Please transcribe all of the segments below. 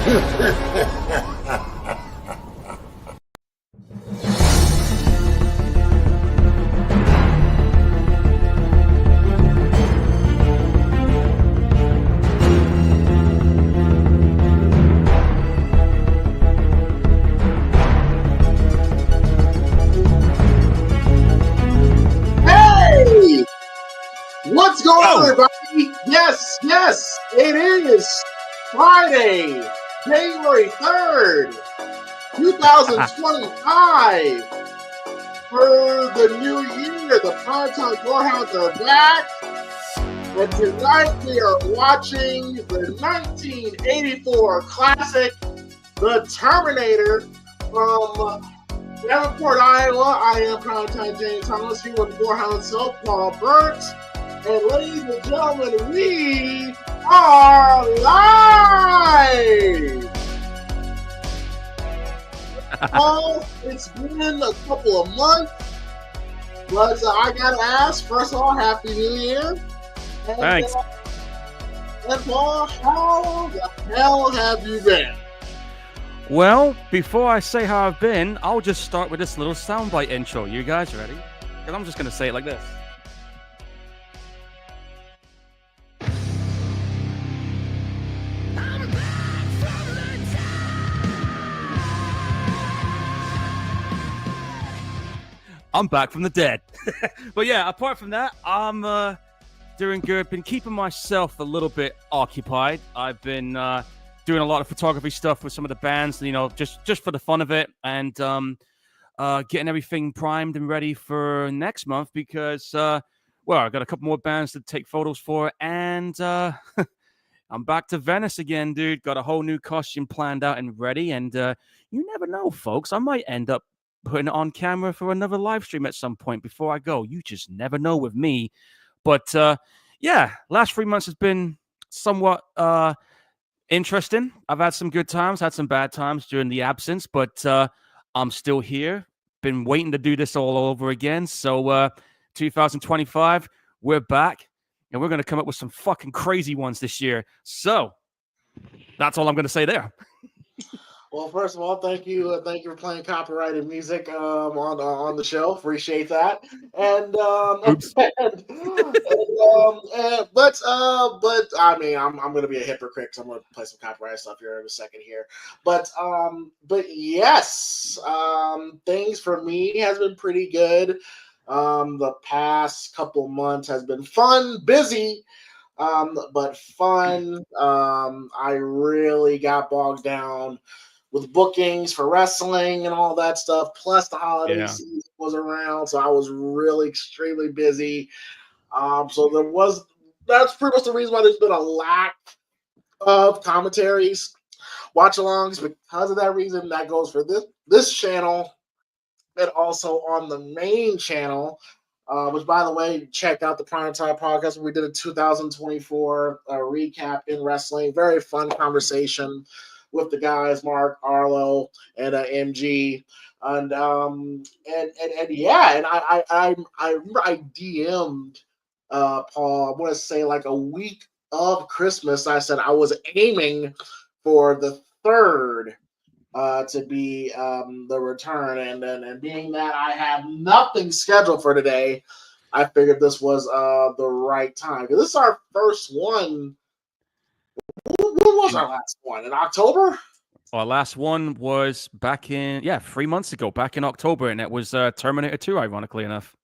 Hey! What's going on, everybody? Yes, it is Friday, January 3rd, 2025. For the new year, the PrimeTime Gorehounds are back. And tonight we are watching the 1984 classic, The Terminator, from Davenport, Iowa. I am PrimeTime James Thomas, here with Gorehound self, Paul Burks. And ladies and gentlemen, we are live! Paul, it's been a couple of months, but I gotta ask, first of all, Happy New Year. And, Thanks. And Paul, how the hell have you been? Well, before I say how I've been, I'll just start with this little soundbite intro. You guys ready? Because I'm just going to say it like this. I'm back from the dead. But yeah, apart from that, I'm doing good. Been keeping myself a little bit occupied. I've been doing a lot of photography stuff with some of the bands, you know, just for the fun of it, and getting everything primed and ready for next month because, well, I got a couple more bands to take photos for, and I'm back to Venice again, dude. Got a whole new costume planned out and ready, and you never know, folks. I might end up putting it on camera for another live stream at some point before I go. You just never know with me. But yeah, last 3 months has been somewhat interesting. I've had some good times, had some bad times during the absence, but I'm still here. Been waiting to do this all over again. So 2025, we're back, and we're going to come up with some fucking crazy ones this year. So that's all I'm going to say there. Well, first of all, thank you for playing copyrighted music on the show. Appreciate that. And Oops. but I mean, I'm gonna be a hypocrite because I'm gonna play some copyright stuff here in a second here. But yes, things for me has been pretty good. The past couple months has been fun, busy. But fun. I really got bogged down with bookings for wrestling and all that stuff. Plus, the holiday season was around, so I was really extremely busy. So that's pretty much the reason why there's been a lack of commentaries, watch-alongs. Because of that reason, that goes for this channel, and also on the main channel. Which, by the way, check out the PrimeTime podcast. We did a 2024 recap in wrestling. Very fun conversation with the guys, Mark, Arlo, and MG, and yeah, and I remember I DM'd Paul. I want to say like a week of Christmas. I said I was aiming for the 3rd. To be the return, and being that I have nothing scheduled for today, I figured this was the right time, because this is our first one. When was our last one? In October? Our last one was back in 3 months ago, back in October, and it was Terminator 2, ironically enough.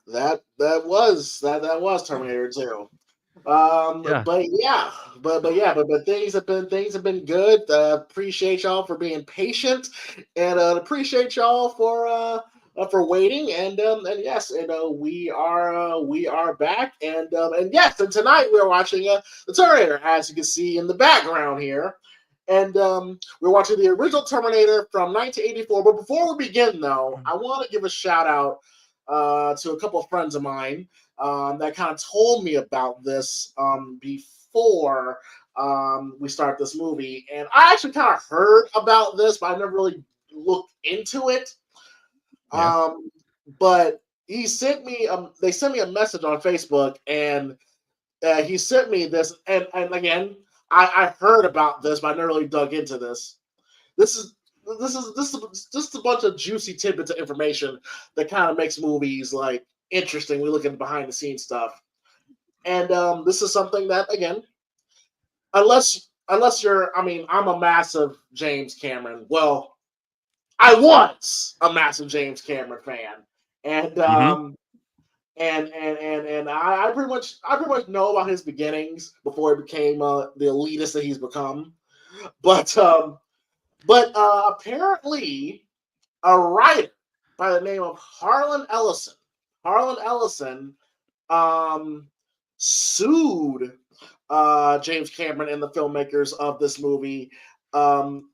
That was Terminator 2. Yeah. But things have been good. Appreciate y'all for being patient, and appreciate y'all for waiting. And yes, we are back. And yes, and tonight we're watching the Terminator, as you can see in the background here. And we're watching the original Terminator from 1984. But before we begin, though, I want to give a shout out to a couple of friends of mine that kind of told me about this before we start this movie. And I actually kind of heard about this, but I never really looked into it. Yeah. But he sent me they sent me a message on Facebook, and he sent me this, and again, I heard about this, but I never really dug into this. This is just a bunch of juicy tidbits of information that kind of makes movies like interesting. We look at the behind the scenes stuff, and this is something that again, unless you're, I mean, I'm a massive James Cameron. Well, I was a massive James Cameron fan, and Mm-hmm. I pretty much know about his beginnings before he became the elitist that he's become. But apparently a writer by the name of Harlan Ellison um, sued James Cameron and the filmmakers of this movie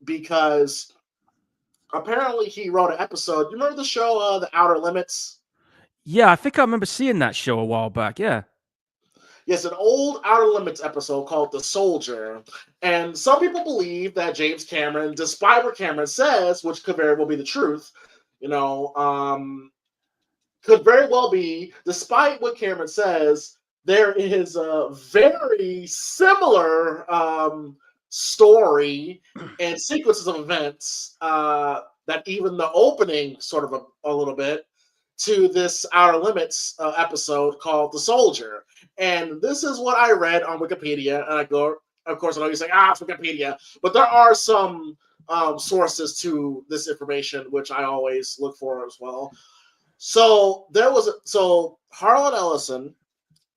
because apparently he wrote an episode. You remember the show The Outer Limits? Yeah, I think I remember seeing that show a while back. Yeah. Yes, an old Outer Limits episode called The Soldier. And some people believe that James Cameron, despite what Cameron says, which could very well be the truth, you know, could very well be, despite what Cameron says, there is a very similar story and sequences of events that even the opening sort of a little bit to this Outer Limits episode called The Soldier. And this is what I read on Wikipedia. And I go, of course, I know you say, it's Wikipedia, but there are some sources to this information, which I always look for as well. So Harlan Ellison,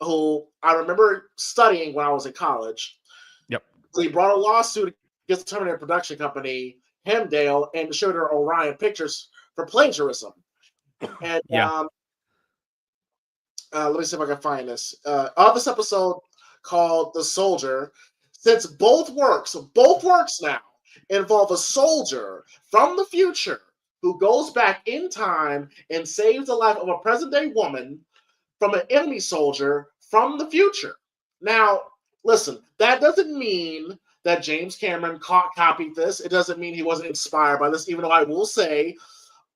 who I remember studying when I was in college, Yep. he brought a lawsuit against the Terminator production company, Hemdale, and distributor Orion Pictures for plagiarism. And Yeah. let me see if I can find this. On this episode called The Soldier, since both works now involve a soldier from the future who goes back in time and saves the life of a present-day woman from an enemy soldier from the future. Now, listen, that doesn't mean that James Cameron copied this. It doesn't mean he wasn't inspired by this, even though I will say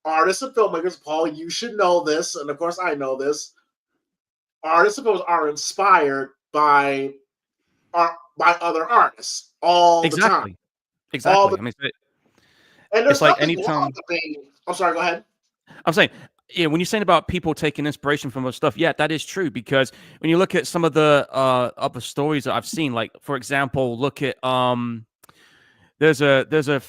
artists and filmmakers, Paul, you should know this, and of course I know this, artists and filmmakers are inspired by other artists all the time. Exactly. I mean, and there's it's like nothing wrong anytime. with being... I'm sorry, go ahead. I'm saying, yeah, when you're saying about people taking inspiration from other stuff, yeah, that is true. Because when you look at some of the other stories that I've seen, like for example, look at there's a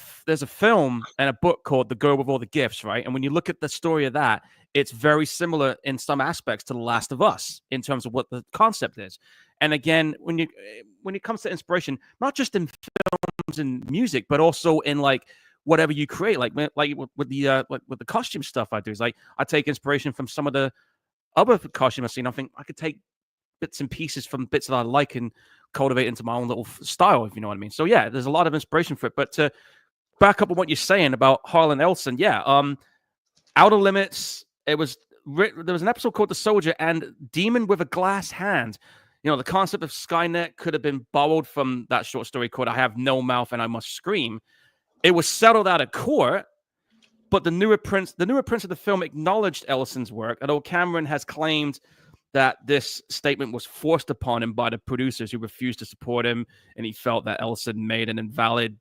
film and a book called The Girl with All the Gifts, right? And when you look at the story of that, it's very similar in some aspects to The Last of Us in terms of what the concept is. And again, when it comes to inspiration, not just in films and music, but also in like whatever you create, like with the costume stuff I do, is like I take inspiration from some of the other costume I've seen. I think I could take bits and pieces from bits that I like and cultivate into my own little style, if you know what I mean. So yeah, there's a lot of inspiration for it. But to back up on what you're saying about Harlan Ellison, yeah, Outer Limits, there was an episode called The Soldier and Demon with a Glass Hand. You know, the concept of Skynet could have been borrowed from that short story called I Have No Mouth and I Must Scream. It was settled out of court, but the newer prints of the film acknowledged Ellison's work, although Cameron has claimed that this statement was forced upon him by the producers who refused to support him, and he felt that Ellison made an invalid,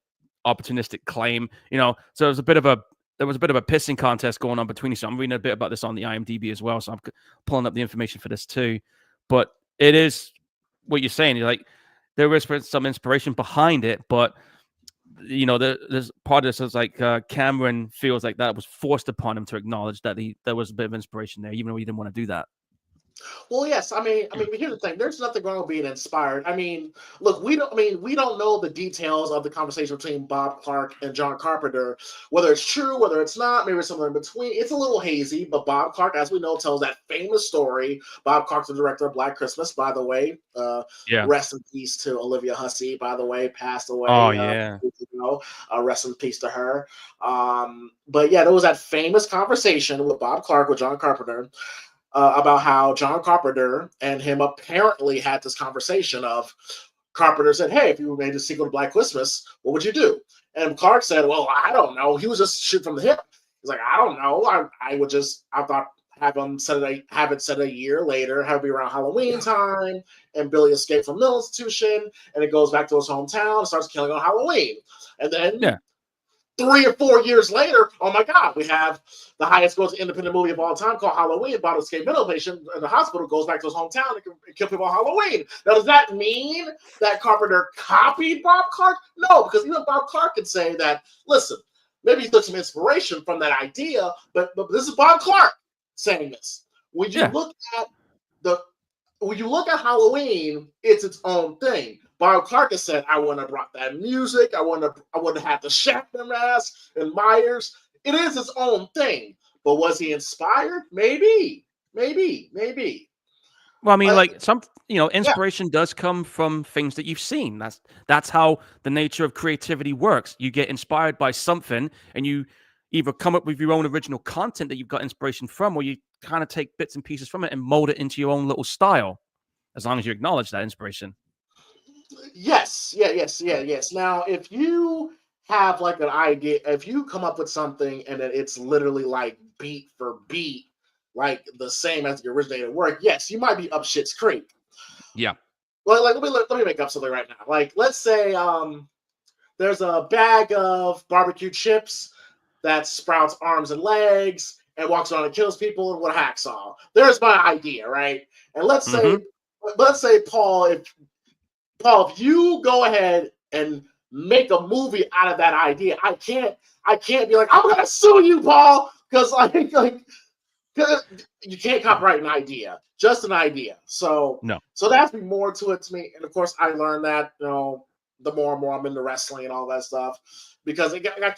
opportunistic claim. You know, so there was a bit of a pissing contest going on between you. So I'm reading a bit about this on the IMDb as well, so I'm pulling up the information for this too. But it is what you're saying. You're like, there is some inspiration behind it, but you know, there's part of this is like Cameron feels like that was forced upon him to acknowledge that there was a bit of inspiration there, even though he didn't want to do that. Well, yes. I mean, here's the thing. There's nothing wrong with being inspired. I mean, look, we don't know the details of the conversation between Bob Clark and John Carpenter, whether it's true, whether it's not, maybe somewhere in between. It's a little hazy, but Bob Clark, as we know, tells that famous story. Bob Clark's the director of Black Christmas, by the way. Yeah. Rest in peace to Olivia Hussey, by the way, passed away. Oh yeah. Rest in peace to her. But yeah, there was that famous conversation with Bob Clark with John Carpenter. About how John Carpenter and him apparently had this conversation of Carpenter said, "Hey, if you made a sequel to Black Christmas, what would you do?" And Clark said, "Well, I don't know." He was just shooting from the hip. He's like, "I don't know. I thought have it set a year later, have it be around Halloween time, and Billy escaped from mental institution, and it goes back to his hometown and starts killing on Halloween. And then 3 or 4 years later, oh my God, we have the highest grossing independent movie of all time called Halloween about an escaped mental patient in the hospital, goes back to his hometown and kill people on Halloween. Now, does that mean that Carpenter copied Bob Clark? No, because even Bob Clark could say that, listen, maybe he took some inspiration from that idea, but this is Bob Clark saying this. When you look at Halloween, it's its own thing. Bob Clark has said, I wouldn't have brought that music. I wouldn't have had the Shatner mask and Myers. It is its own thing. But was he inspired? Maybe. Well, I mean, like inspiration does come from things that you've seen. That's how the nature of creativity works. You get inspired by something, and you either come up with your own original content that you've got inspiration from, or you kind of take bits and pieces from it and mold it into your own little style, as long as you acknowledge that inspiration. Yes. Now, if you have like an idea, if you come up with something and then it's literally like beat for beat, like the same as the originated work, yes, you might be up shit's creek. Yeah. Well, like let me make up something right now. Like, let's say there's a bag of barbecue chips that sprouts arms and legs and walks around and kills people with a hacksaw. There's my idea, right? And let's say Paul, if you go ahead and make a movie out of that idea, I can't be like, I'm gonna sue you, Paul, because you can't copyright an idea, just an idea. So that's more to it to me. And of course, I learned that the more and more I'm into wrestling and all that stuff, because I also got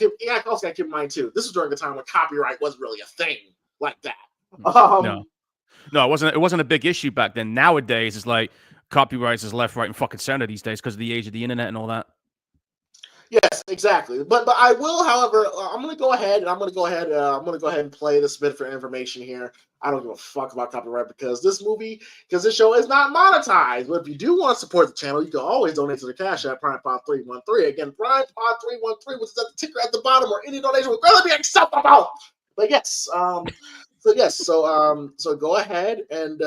to keep in mind too. This was during the time when copyright wasn't really a thing like that. No, it wasn't. It wasn't a big issue back then. Nowadays, it's like copyrights is left, right, and fucking center these days because of the age of the internet and all that. Yes, exactly. But I will, however, I'm going to go ahead and play this bit for information here. I don't give a fuck about copyright because this show is not monetized. But if you do want to support the channel, you can always donate to the Cash App, PrimePod313. Again, PrimePod313, which is at the ticker at the bottom, or any donation will really be acceptable. But yes, so go ahead and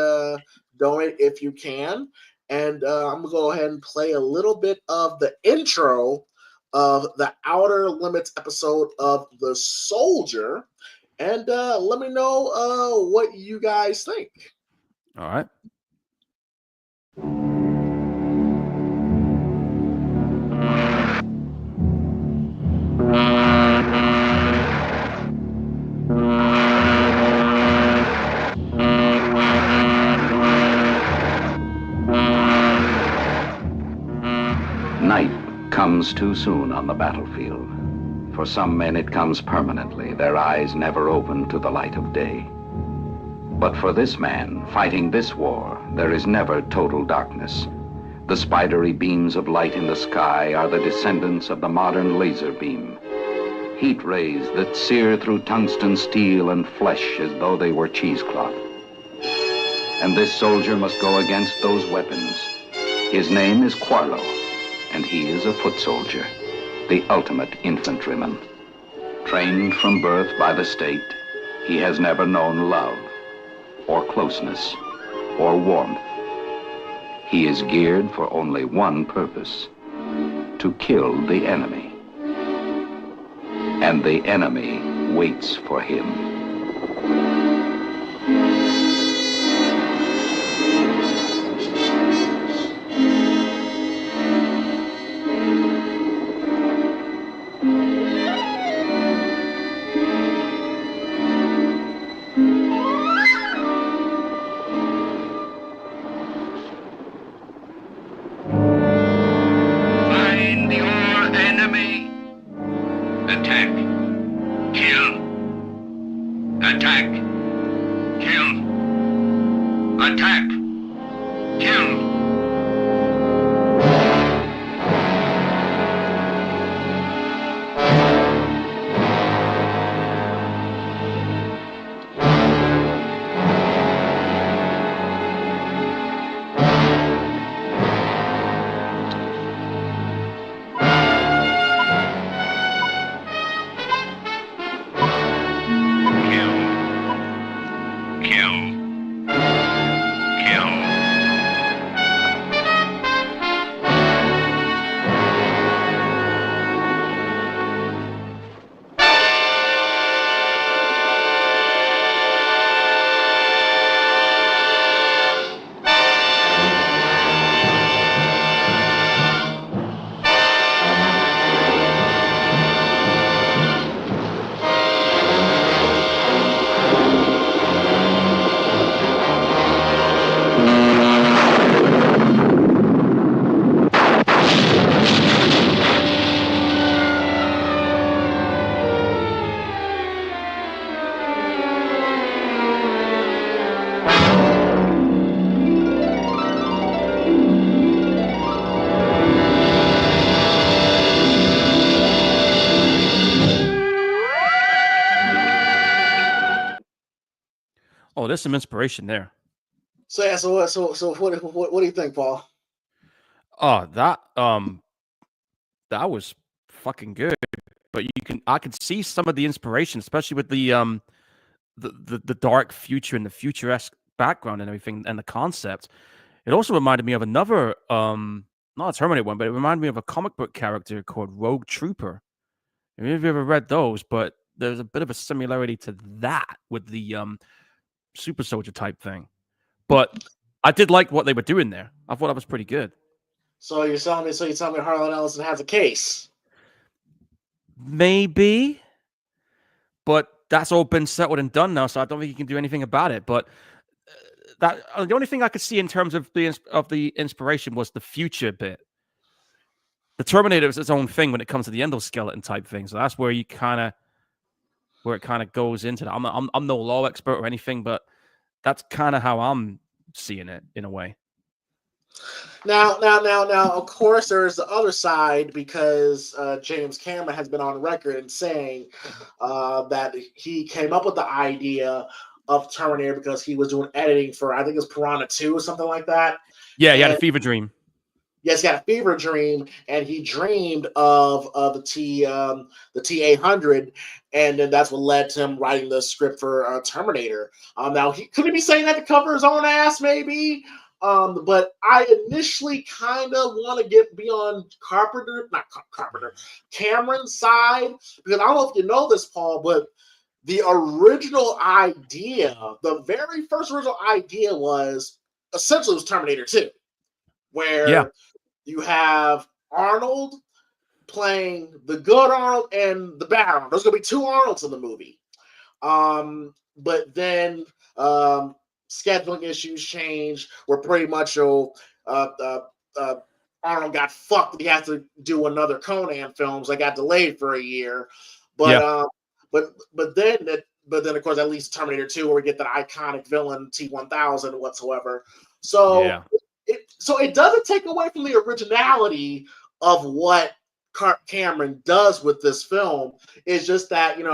donate if you can. And I'm going to go ahead and play a little bit of the intro of the Outer Limits episode of The Soldier, and let me know what you guys think. All right. Night comes too soon on the battlefield. For some men it comes permanently, their eyes never open to the light of day. But for this man, fighting this war, there is never total darkness. The spidery beams of light in the sky are the descendants of the modern laser beam. Heat rays that sear through tungsten steel and flesh as though they were cheesecloth. And this soldier must go against those weapons. His name is Quarlo, and he is a foot soldier, the ultimate infantryman. Trained from birth by the state, he has never known love, or closeness, or warmth. He is geared for only one purpose: to kill the enemy. And the enemy waits for him. Oh, there's some inspiration there. So yeah, so what do you think, Paul? Oh, that was fucking good. But I could see some of the inspiration, especially with the dark future and the futuresque background and everything and the concept. It also reminded me of another not a Terminator one, but it reminded me of a comic book character called Rogue Trooper. Have you ever read those? But there's a bit of a similarity to that with the super soldier type thing. But I did like what they were doing there. I thought that was pretty good. So you're telling me Harlan Ellison has a case? Maybe, but that's all been settled and done now, so I don't think you can do anything about it. But that the only thing I could see in terms of the inspiration was the future bit. The Terminator is its own thing when it comes to the endoskeleton type thing, so that's where it kind of goes into that. I'm no law expert or anything, but that's kind of how I'm seeing it in a way. Now, of course, there is the other side because James Cameron has been on record and saying that he came up with the idea of Terminator because he was doing editing for, I think it was Piranha 2 or something like that. Yeah, he had a fever dream. Yes, he had a fever dream, and he dreamed of the T-800, and then that's what led to him writing the script for Terminator. Now, could he be saying that to cover his own ass, maybe? But I initially kind of want to get beyond Cameron's side, because I don't know if you know this, Paul, but the original idea, the very first original idea was essentially was Terminator 2, where you have Arnold playing the good Arnold and the bad Arnold. There's going to be two Arnolds in the movie. But then scheduling issues changed where pretty much Arnold got fucked. He had to do another Conan films. That got delayed for a year. But then of course at least Terminator 2 where we get that iconic villain T-1000 whatsoever. So it doesn't take away from the originality of what Cameron does with this film. It's just that, it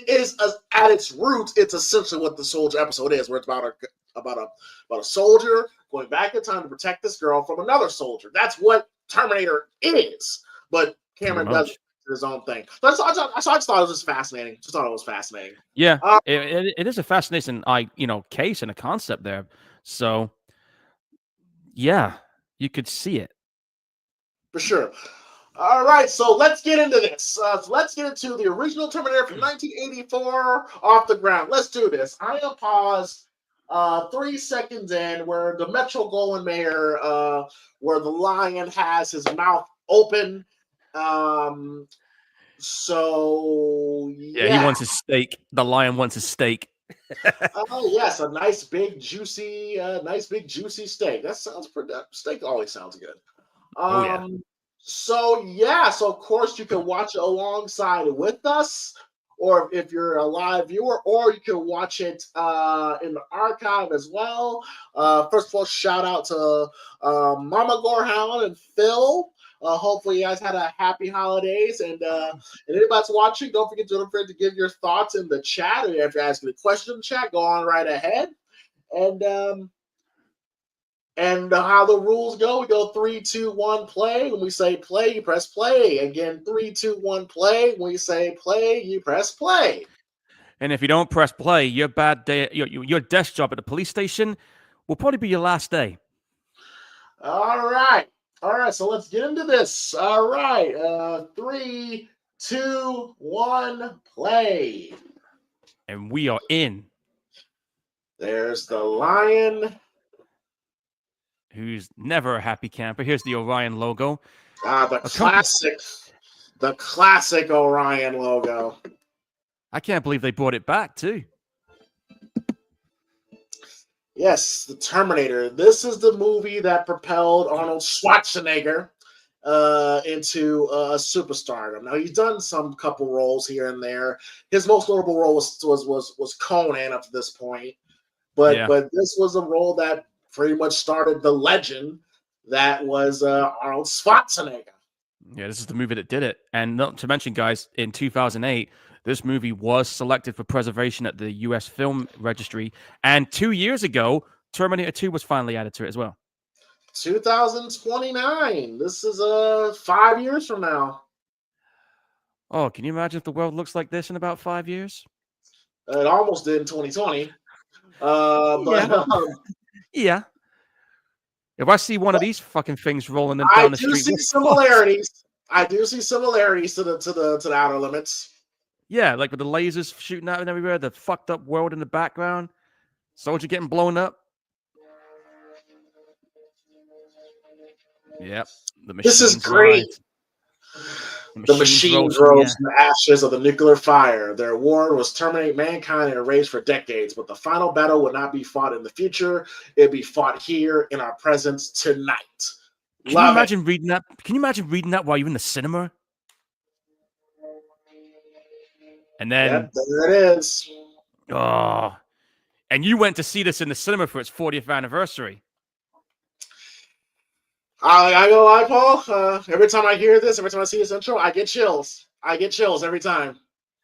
is at its roots. It's essentially what the soldier episode is, where it's about a soldier going back in time to protect this girl from another soldier. That's what Terminator is. But Cameron does his own thing. So I just thought it was just fascinating. Just thought it was fascinating. Yeah, it is a fascinating, case and a concept there. So, yeah, you could see it. For sure. All right, so let's get into this. So let's get into the original Terminator from 1984 off the ground. Let's do this. I'm going to pause 3 seconds in where the Metro-Goldwyn Mayer, where the lion has his mouth open. So, yeah. He wants his steak. The lion wants his steak. Oh yes, a nice big juicy steak. That sounds pretty. Steak always sounds good. So of course you can watch it alongside with us, or if you're a live viewer, or you can watch it in the archive as well. First of all, shout out to Mama Gorehound and Phil. Hopefully you guys had a happy holidays, and anybody's watching, don't forget to give your thoughts in the chat. Or if you're asking a question in the chat, go on right ahead. And how the rules go, we go 3, 2, 1, play. When we say play, you press play. Again, 3, 2, 1, play. When we say play, you press play. And if you don't press play, your bad day, your desk job at the police station will probably be your last day. All right. So let's get into this. All right. 3, 2, 1, play. And we are in. There's the lion, who's never a happy camper. Here's the Orion logo. The classic Orion logo. I can't believe they brought it back too. Yes, the Terminator. This is the movie that propelled Arnold Schwarzenegger into superstardom. Now he's done some couple roles here and there. His most notable role was Conan up to this point, but this was a role that pretty much started the legend that was Arnold Schwarzenegger. Yeah, this is the movie that did it. And not to mention, guys, in 2008, this movie was selected for preservation at the U.S. Film Registry. And 2 years ago, Terminator 2 was finally added to it as well. 2029. This is 5 years from now. Oh, can you imagine if the world looks like this in about 5 years? It almost did in 2020. Yeah. If I see one of these fucking things rolling down the street, I do see similarities to the Outer Limits. Yeah, like with the lasers shooting out and everywhere, the fucked up world in the background, soldier getting blown up. Yep, the machine. This is great. The machine rose from the ashes of the nuclear fire. Their war was terminate mankind and rage for decades, but the final battle would not be fought in the future. It'd be fought here in our presence tonight. Can you imagine reading that? Can you imagine reading that while you're in the cinema? And then there it is. Oh, and you went to see this in the cinema for its 40th anniversary. I go lie, Paul. Every time I hear this, every time I see this intro, I get chills. Every time.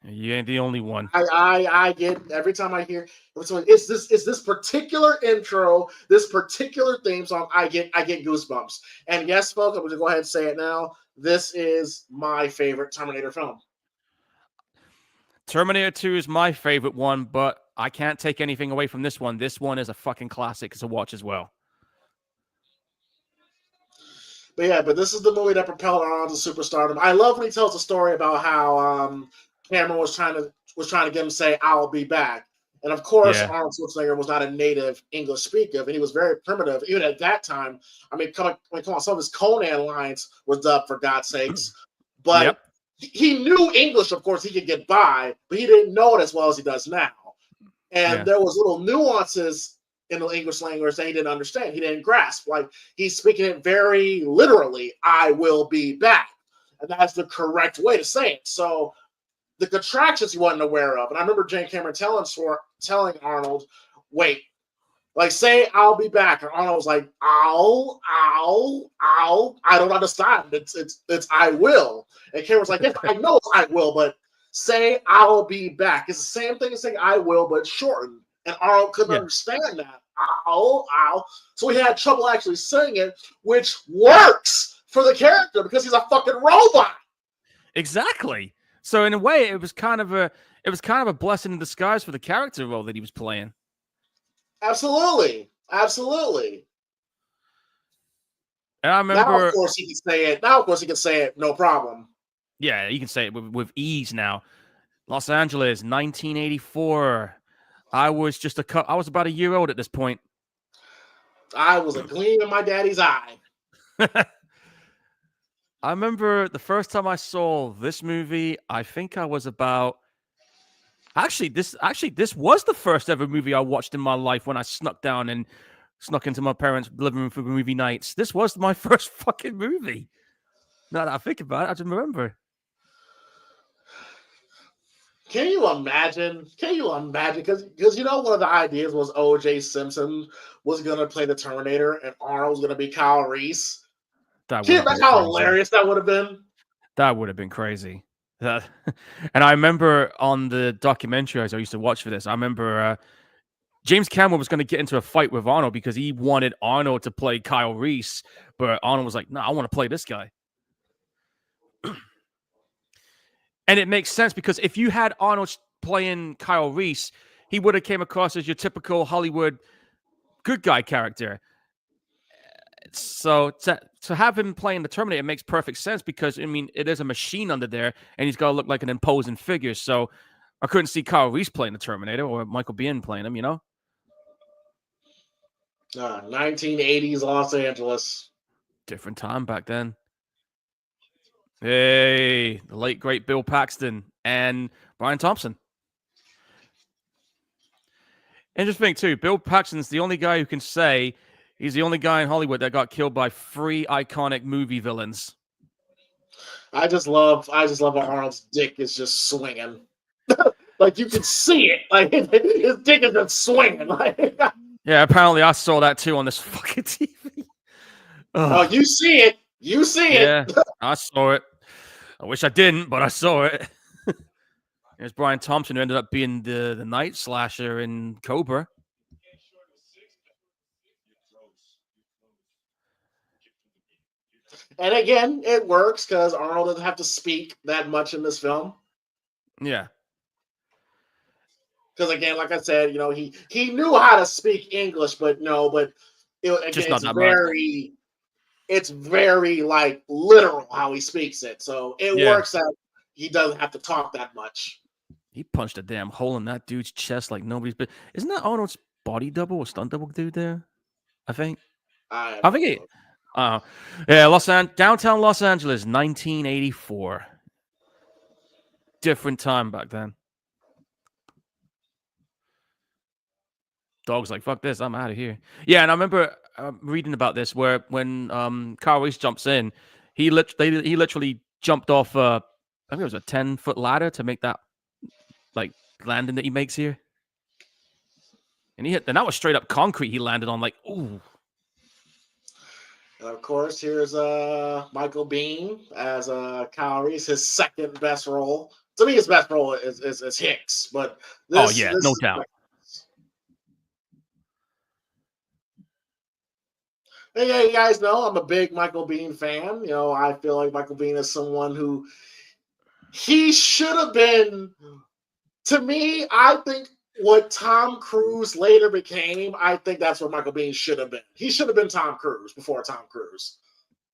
You ain't the only one. I get every time I hear it's this particular intro, this particular theme song. I get goosebumps. And yes, folks, I'm going to go ahead and say it now. This is my favorite Terminator film. Terminator 2 is my favorite one, but I can't take anything away from this one. This one is a fucking classic to watch as well. But this is the movie that propelled Arnold to superstardom. I love when he tells a story about how Cameron was trying to get him to say, "I'll be back." And of course, Arnold Schwarzenegger was not a native English speaker, and he was very primitive even at that time. I mean, come on, some of his Conan lines were dubbed, for God's sakes. But he knew English, of course, he could get by, but he didn't know it as well as he does now. And there was little nuances in the English language that he didn't understand. He didn't grasp. Like, he's speaking it very literally, "I will be back." And that's the correct way to say it. So the contractions he wasn't aware of. And I remember Jane Cameron telling Arnold, "Wait, like, say I'll be back." And Arnold was like, "Ow, ow, ow. I don't understand. It's I will." And Cameron's like, "Yes, I know it's I will, but say I'll be back." It's the same thing as saying I will, but shortened. And Arnold couldn't understand that. Ow, ow. So he had trouble actually saying it, which works for the character because he's a fucking robot. Exactly. So in a way, it was kind of a blessing in disguise for the character role that he was playing. Absolutely. Absolutely. And I remember, now, of course, he can say it no problem. Yeah, you can say it with ease now. Los Angeles, 1984. I was about a year old at this point. I was a gleam in my daddy's eye. I remember the first time I saw this movie, I think I was about... Actually, this was the first ever movie I watched in my life when I snuck into my parents' living room for movie nights. This was my first fucking movie. Now that I think about it, I just remember. Can you imagine? Because one of the ideas was O.J. Simpson was going to play the Terminator and Arnold was going to be Kyle Reese. Can you imagine how hilarious that would have been? That would have been crazy. And I remember on the documentaries I used to watch for this, I remember James Cameron was going to get into a fight with Arnold because he wanted Arnold to play Kyle Reese, but Arnold was like, "No, I want to play this guy." And it makes sense because if you had Arnold playing Kyle Reese, he would have came across as your typical Hollywood good guy character. So to have him playing the Terminator makes perfect sense because, I mean, it is a machine under there, and he's got to look like an imposing figure. So I couldn't see Kyle Reese playing the Terminator or Michael Biehn playing him, 1980s Los Angeles. Different time back then. Hey, the late, great Bill Paxton and Brian Thompson. Interesting, too. Bill Paxton's the only guy who can say he's the only guy in Hollywood that got killed by 3 iconic movie villains. I just love how Arnold's dick is just swinging. Like, you can see it. Like, his dick is just swinging. Like, yeah, apparently I saw that, too, on this fucking TV. Oh, you see it. You see it. Yeah, I saw it. I wish I didn't, but I saw it. There's Brian Thompson, who ended up being the night slasher in Cobra. And again, it works because Arnold doesn't have to speak that much in this film. Yeah. Because again, like I said, he knew how to speak English, but Just again, not that much. it's very like literal how he speaks it. So it Yeah. works that he doesn't have to talk that much. He punched a damn hole in that dude's chest like nobody's been. Isn't that Arnold's body double or stunt double dude there? I think. I I think he. Yeah, downtown Los Angeles, 1984. Different time back then. Dog's like, fuck this, I'm out of here. Yeah, and I remember reading about this where when Kyle Reese jumps in, he literally jumped off I think it was a 10-foot ladder to make that like landing that he makes here. And that was straight up concrete he landed on, like, ooh. And of course, here's Michael Biehn as Kyle Reese, his second best role. To me, his best role is Hicks, but this No doubt. Yeah, you guys know I'm a big Michael Biehn fan. I feel like Michael Biehn is someone who he should have been. To me, I think what Tom Cruise later became, I think that's what Michael Biehn should have been. He should have been Tom Cruise before Tom Cruise.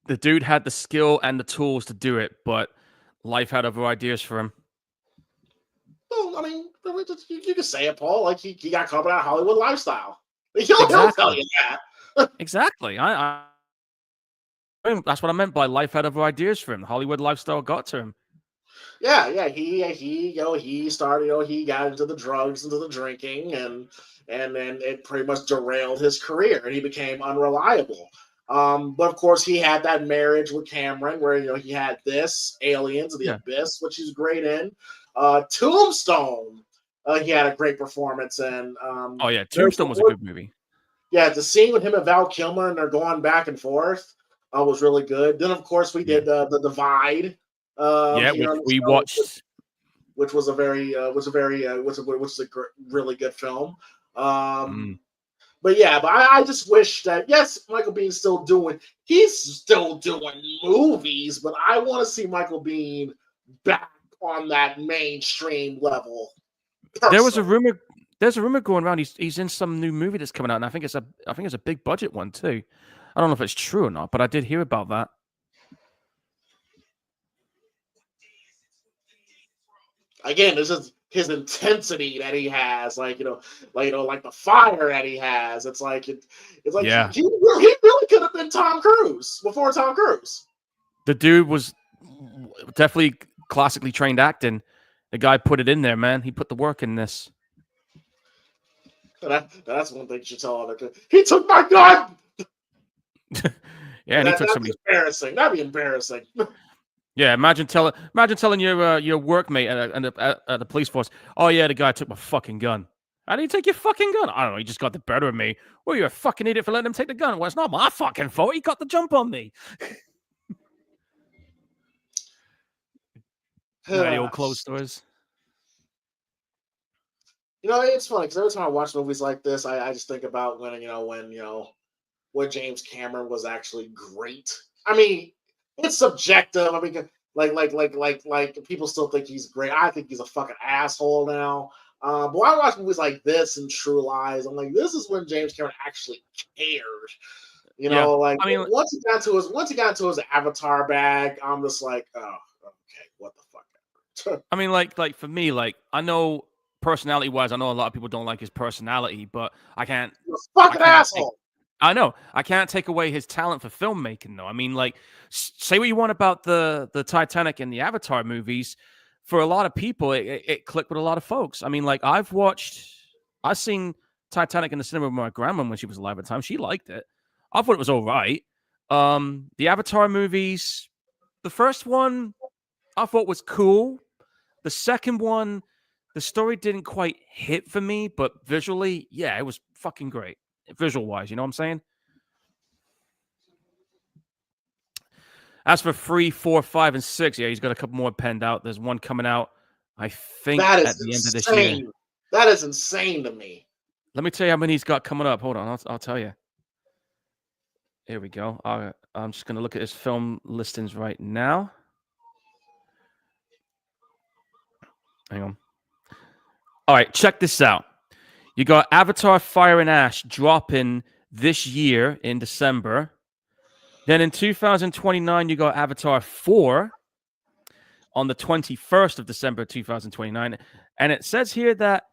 The dude had the skill and the tools to do it, but life had other ideas for him. Well, I mean, you can say it, Paul. Like he got caught by a Hollywood lifestyle. He'll tell you that. Exactly. I mean, that's what I meant by life had other ideas for him. The Hollywood lifestyle got to him. Yeah. He started. He got into the drugs, into the drinking, and then it pretty much derailed his career, and he became unreliable. But of course, he had that marriage with Cameron, where he had this Aliens, The Abyss, which he's great in. Tombstone, he had a great performance in. Tombstone was a good movie. Yeah, the scene with him and Val Kilmer and they're going back and forth was really good. Then, of course, we did the Divide. Which we watched, which was a really good film. But I just wish that Michael Bihn's he's still doing movies, but I want to see Michael Biehn back on that mainstream level. Personally. There's a rumor going around. He's in some new movie that's coming out, and I think it's a big budget one too. I don't know if it's true or not, but I did hear about that. Again, this is his intensity that he has, like the fire that he has. It's like he really could have been Tom Cruise before Tom Cruise. The dude was definitely classically trained acting. The guy put it in there, man. He put the work in this. That's one thing you should tell other kids. He took my gun. Yeah, and he took somebody's. Embarrassing. That'd be embarrassing. Yeah, imagine telling your workmate at the police force, oh yeah, the guy took my fucking gun. How did he take your fucking gun? I don't know. He just got the better of me. Well, you're a fucking idiot for letting him take the gun. Well, it's not my fucking fault. He got the jump on me. The old closed stores. It's funny because every time I watch movies like this, I just think about when James Cameron was actually great. I mean, it's subjective. I mean, like people still think he's great. I think he's a fucking asshole now. But when I watch movies like this and True Lies, I'm like, this is when James Cameron actually cared. Once he got into his Avatar bag, I'm just like, oh, okay, what the fuck? I mean, like for me, like I know personality-wise, I know a lot of people don't like his personality, but I can't. You're a fucking asshole. I know. I can't take away his talent for filmmaking, though. I mean, like, say what you want about the Titanic and the Avatar movies. For a lot of people, it clicked with a lot of folks. I mean, like, I've seen Titanic in the cinema with my grandma when she was alive at the time. She liked it. I thought it was all right. The Avatar movies, the first one, I thought was cool. The second one, the story didn't quite hit for me, but visually, yeah, it was fucking great. Visual-wise, you know what I'm saying? As for 3, 4, 5, and 6, yeah, he's got a couple more penned out. There's one coming out, I think, That at is the end of this year. insane. That is insane to me. Let me tell you how many he's got coming up. Hold on, I'll tell you. Here we go. I'm just going to look at his film listings right now. Hang on. All right, check this out. You got Avatar Fire and Ash dropping this year in December. Then in 2029, you got Avatar 4 on the 21st of December 2029. And it says here that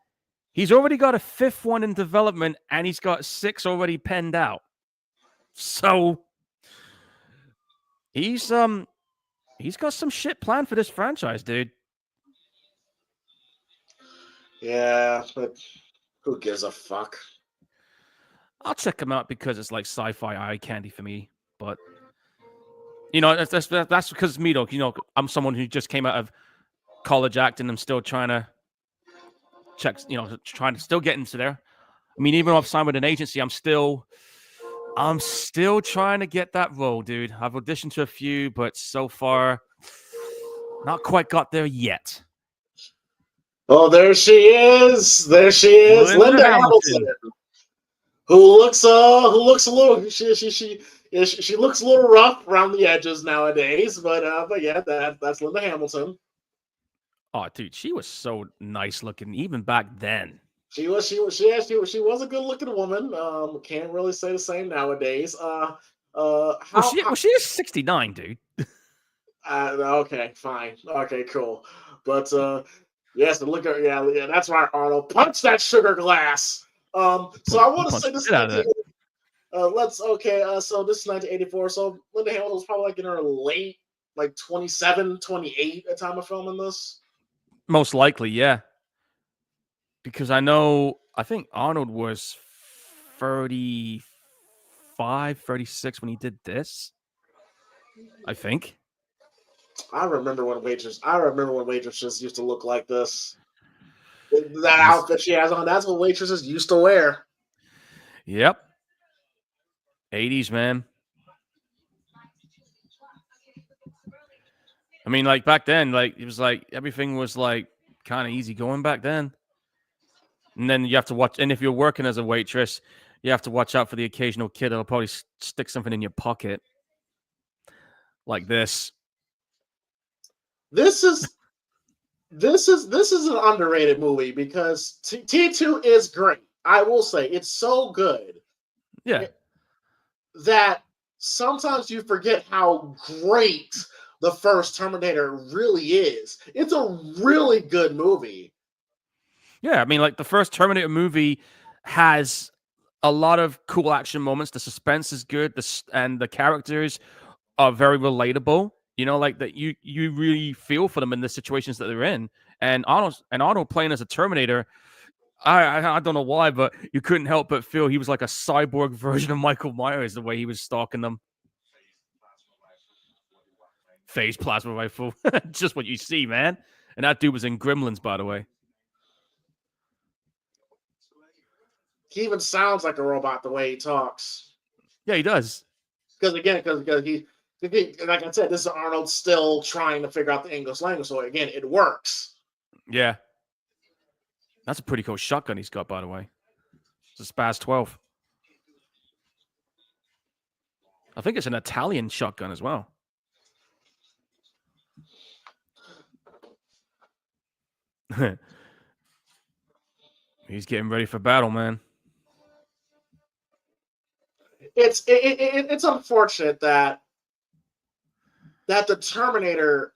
he's already got a 5th one in development and he's got 6 already penned out. So he's got some shit planned for this franchise, dude. Yeah, but who gives a fuck? I'll check him out because it's like sci-fi eye candy for me. But you know, that's because me though. You know, I'm someone who just came out of college acting. I'm still trying to check. You know, trying to still get into there. I mean, even though I've signed with an agency, I'm still trying to get that role, dude. I've auditioned to a few, but so far, not quite got there yet. Oh, there she is. There she is, Linda Hamilton. Who looks a little she looks a little rough around the edges nowadays, but yeah, that's Linda Hamilton. Oh, dude, she was so nice looking even back then. She was a good looking woman. Can't really say the same nowadays. She is 69, dude. Okay, fine. Okay, cool. But yes, the liquor, yeah, that's right, Arnold. Punch that sugar glass. So I want to say this. So this is 1984. So Linda Hamilton was probably like in her late, like 27, 28 at time of filming this. Most likely, yeah. Because I think Arnold was 35, 36 when he did this. I think. I remember when waitresses used to look like this. That outfit she has on, that's what waitresses used to wear. Yep. 80s, man. I mean, like back then, like it was like everything was like kind of easy going back then. And then you have to watch, and if you're working as a waitress, you have to watch out for the occasional kid that'll probably stick something in your pocket. Like this. This is an underrated movie because T2 is great. I will say it's so good. Yeah. That sometimes you forget how great the first Terminator really is. It's a really good movie. Yeah, I mean, like the first Terminator movie has a lot of cool action moments. The suspense is good, and the characters are very relatable. You know, like that you really feel for them in the situations that they're in. And Arnold playing as a Terminator, I don't know why, but you couldn't help but feel he was like a cyborg version of Michael Myers the way he was stalking them. Phase plasma rifle, just what you see, man. And that dude was in Gremlins, by the way. He even sounds like a robot the way he talks. Yeah, he does. Because he, like I said, this is Arnold still trying to figure out the English language. So again, it works. Yeah. That's a pretty cool shotgun he's got, by the way. It's a Spaz 12. I think it's an Italian shotgun as well. He's getting ready for battle, man. It's unfortunate that the Terminator,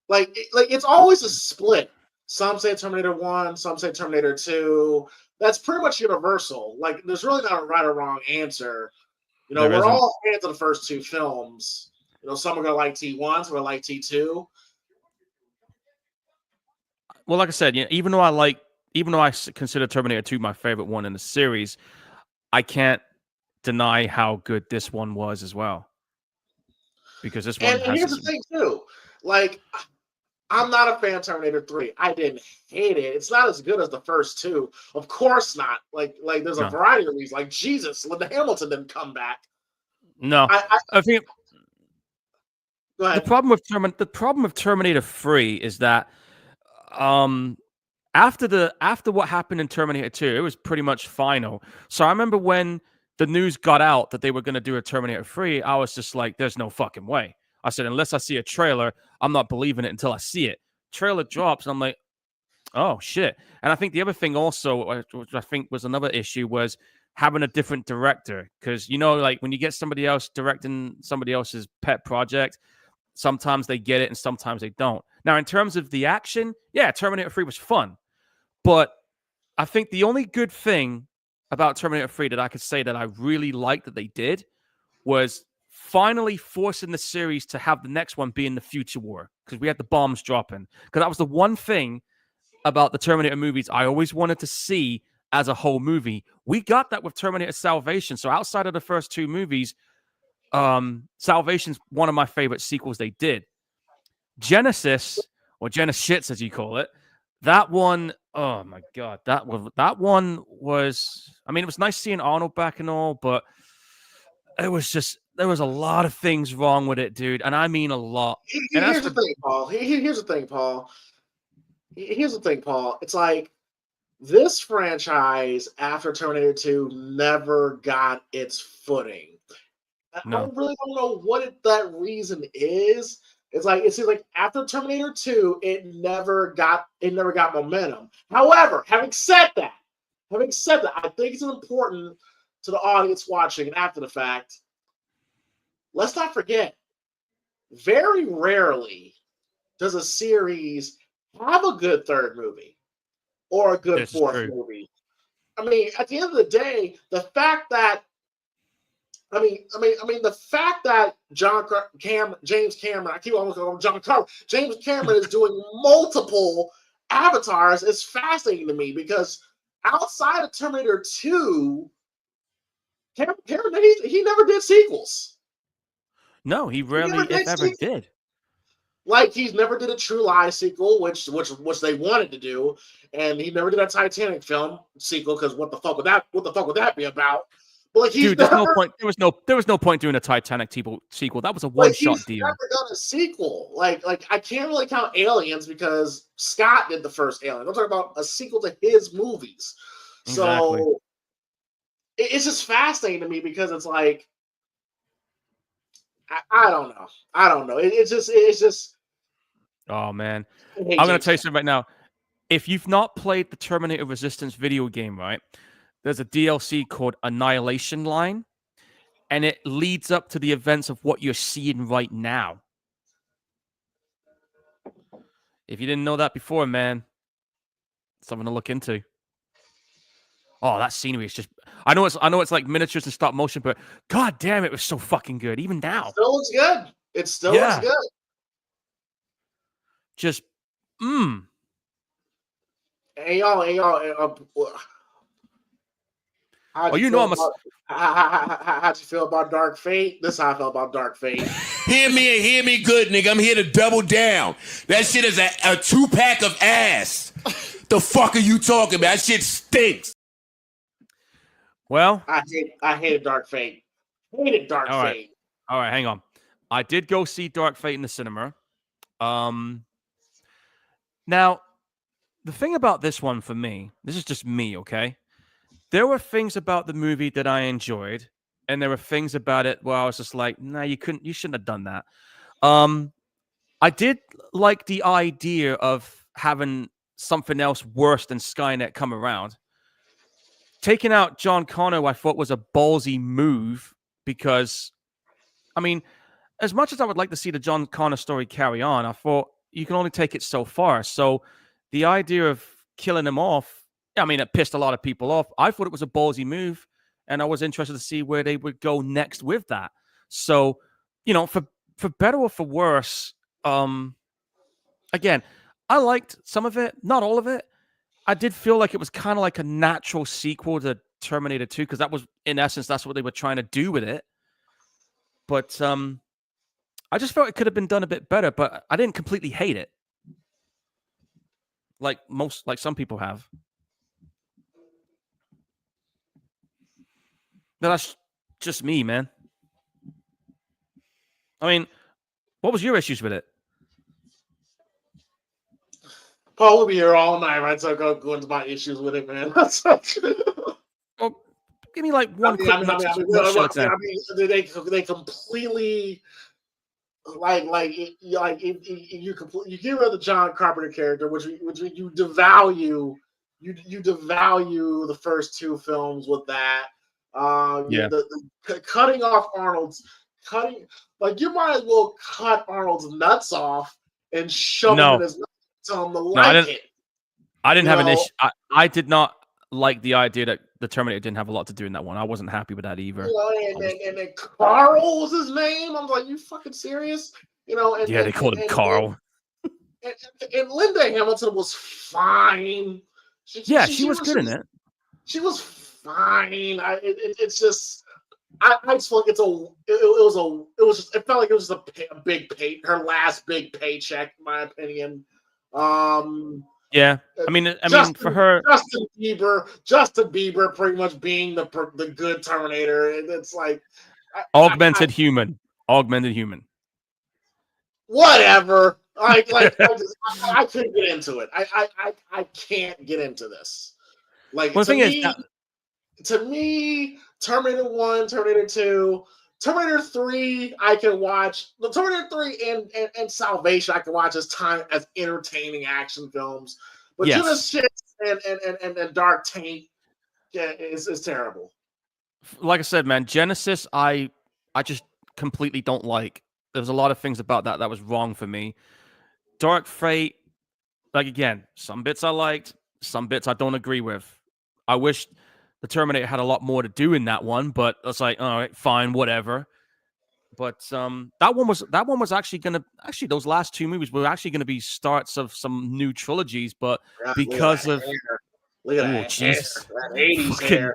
like it's always a split. Some say Terminator 1, some say Terminator 2. That's pretty much universal. Like, there's really not a right or wrong answer. You know, we're all fans of the first two films. You know, some are going to like T1, some are going to like T2. Well, like I said, even though I consider Terminator 2 my favorite one in the series, I can't deny how good this one was as well. Because this one and here's the thing, too. Like, I'm not a fan of Terminator 3. I didn't hate it. It's not as good as the first two. Of course not. Like there's a variety of reasons. Like, Jesus, Linda Hamilton didn't come back. No. I think Go ahead. The problem with Terminator 3 is that after what happened in Terminator 2, it was pretty much final. So I remember when the news got out that they were going to do a Terminator 3, I was just like, there's no fucking way. I said, unless I see a trailer, I'm not believing it until I see it. Trailer drops, and I'm like, oh shit. And I think the other thing also, which I think was another issue, was having a different director. Because, like when you get somebody else directing somebody else's pet project, sometimes they get it and sometimes they don't. Now, in terms of the action, yeah, Terminator 3 was fun. But I think the only good thing about Terminator 3 that I could say that I really liked that they did was finally forcing the series to have the next one be in the future war, because we had the bombs dropping. Because that was the one thing about the Terminator movies I always wanted to see as a whole movie. We got that with Terminator Salvation. So outside of the first two movies, Salvation's one of my favorite sequels they did. Genesis, or Genesis as you call it, that one, oh my god, that one was. I mean, it was nice seeing Arnold back and all, but it was just there was a lot of things wrong with it, dude, and I mean a lot. And Here's the thing, Paul. Here's the thing, Paul. Here's the thing, Paul. It's like this franchise after Terminator 2 never got its footing. I really don't know what that reason is. It's like it seems like after Terminator 2, it never got momentum. However, having said that, I think it's important to the audience watching and after the fact. Let's not forget, very rarely does a series have a good third movie or a good fourth movie. I mean, at the end of the day, the fact that the fact that James Cameron, I keep almost calling him John Carver, James Cameron is doing multiple avatars is fascinating to me, because outside of Terminator 2, Cameron he never did sequels. No, he rarely, if ever, did. Like, he's never did a True Lies sequel, which they wanted to do, and he never did a Titanic film sequel, because what the fuck would that be about? But like, dude, there's no point. There was no point doing a Titanic sequel. That was a one-shot deal. Never done a sequel. Like I can't really count Aliens because Scott did the first Alien. I'm talking about a sequel to his movies. Exactly. So it's just fascinating to me, because it's like I don't know. It's just. Oh man, I'm gonna tell you something right now. If you've not played the Terminator Resistance video game, right, there's a DLC called Annihilation Line, and it leads up to the events of what you're seeing right now. If you didn't know that before, man, something to look into. Oh, that scenery is just. I know it's like miniatures and stop motion, but god damn, it was so fucking good. Even now, it still looks good. It still looks good. Just, Hey y'all. How'd you feel about Dark Fate? This is how I felt about Dark Fate. Hear me good, nigga. I'm here to double down. That shit is a 2-pack of ass. The fuck are you talking about? That shit stinks. Well, I hated Dark Fate. Hated Dark Fate. All right, hang on. I did go see Dark Fate in the cinema. Now, the thing about this one for me, this is just me, okay? There were things about the movie that I enjoyed, and there were things about it where I was just like, nah, you shouldn't have done that. I did like the idea of having something else worse than Skynet come around. Taking out John Connor, I thought, was a ballsy move, because, I mean, as much as I would like to see the John Connor story carry on, I thought you can only take it so far. So the idea of killing him off, I mean, it pissed a lot of people off. I thought it was a ballsy move, and I was interested to see where they would go next with that. So, for better or for worse, again, I liked some of it, not all of it. I did feel like it was kind of like a natural sequel to Terminator 2, because that was, in essence, that's what they were trying to do with it. But I just felt it could have been done a bit better, but I didn't completely hate it. Like some people have. But that's just me, man. I mean, What was your issues with it? Paul will be here all night, right? So go into my issues with it, man. Well, give me like one quick nutshell. They completely like you get rid of the John Carpenter character, which you devalue. You devalue the first two films with that. Yeah. The cutting off Arnold's like you might as well cut Arnold's nuts off and shove him in his nuts. Tell him to like it. I didn't have an issue. I did not like the idea that the Terminator didn't have a lot to do in that one. I wasn't happy with that either. And then Carl was his name. I'm like, you fucking serious? They called him Carl. And Linda Hamilton was fine. She was good in it. She was fine. It's just. I just feel like it felt like it was just a big her last big paycheck, in my opinion. Yeah, I mean, for her, Justin Bieber, pretty much being the good Terminator, and it's like augmented human. Whatever. I couldn't get into it. I can't get into this. Like, well, to me, Terminator 1, Terminator 2, Terminator 3, I can watch. The Terminator 3 and Salvation, I can watch as entertaining action films. But Genesis and Dark Taint is terrible. Like I said, man, Genesis, I just completely don't like. There's a lot of things about that was wrong for me. Dark Fate, like, again, some bits I liked, some bits I don't agree with. I wish the Terminator had a lot more to do in that one, but it's like, all right, fine, whatever. But that one was actually those last two movies were actually gonna be starts of some new trilogies, but because of look at that that 80s hair.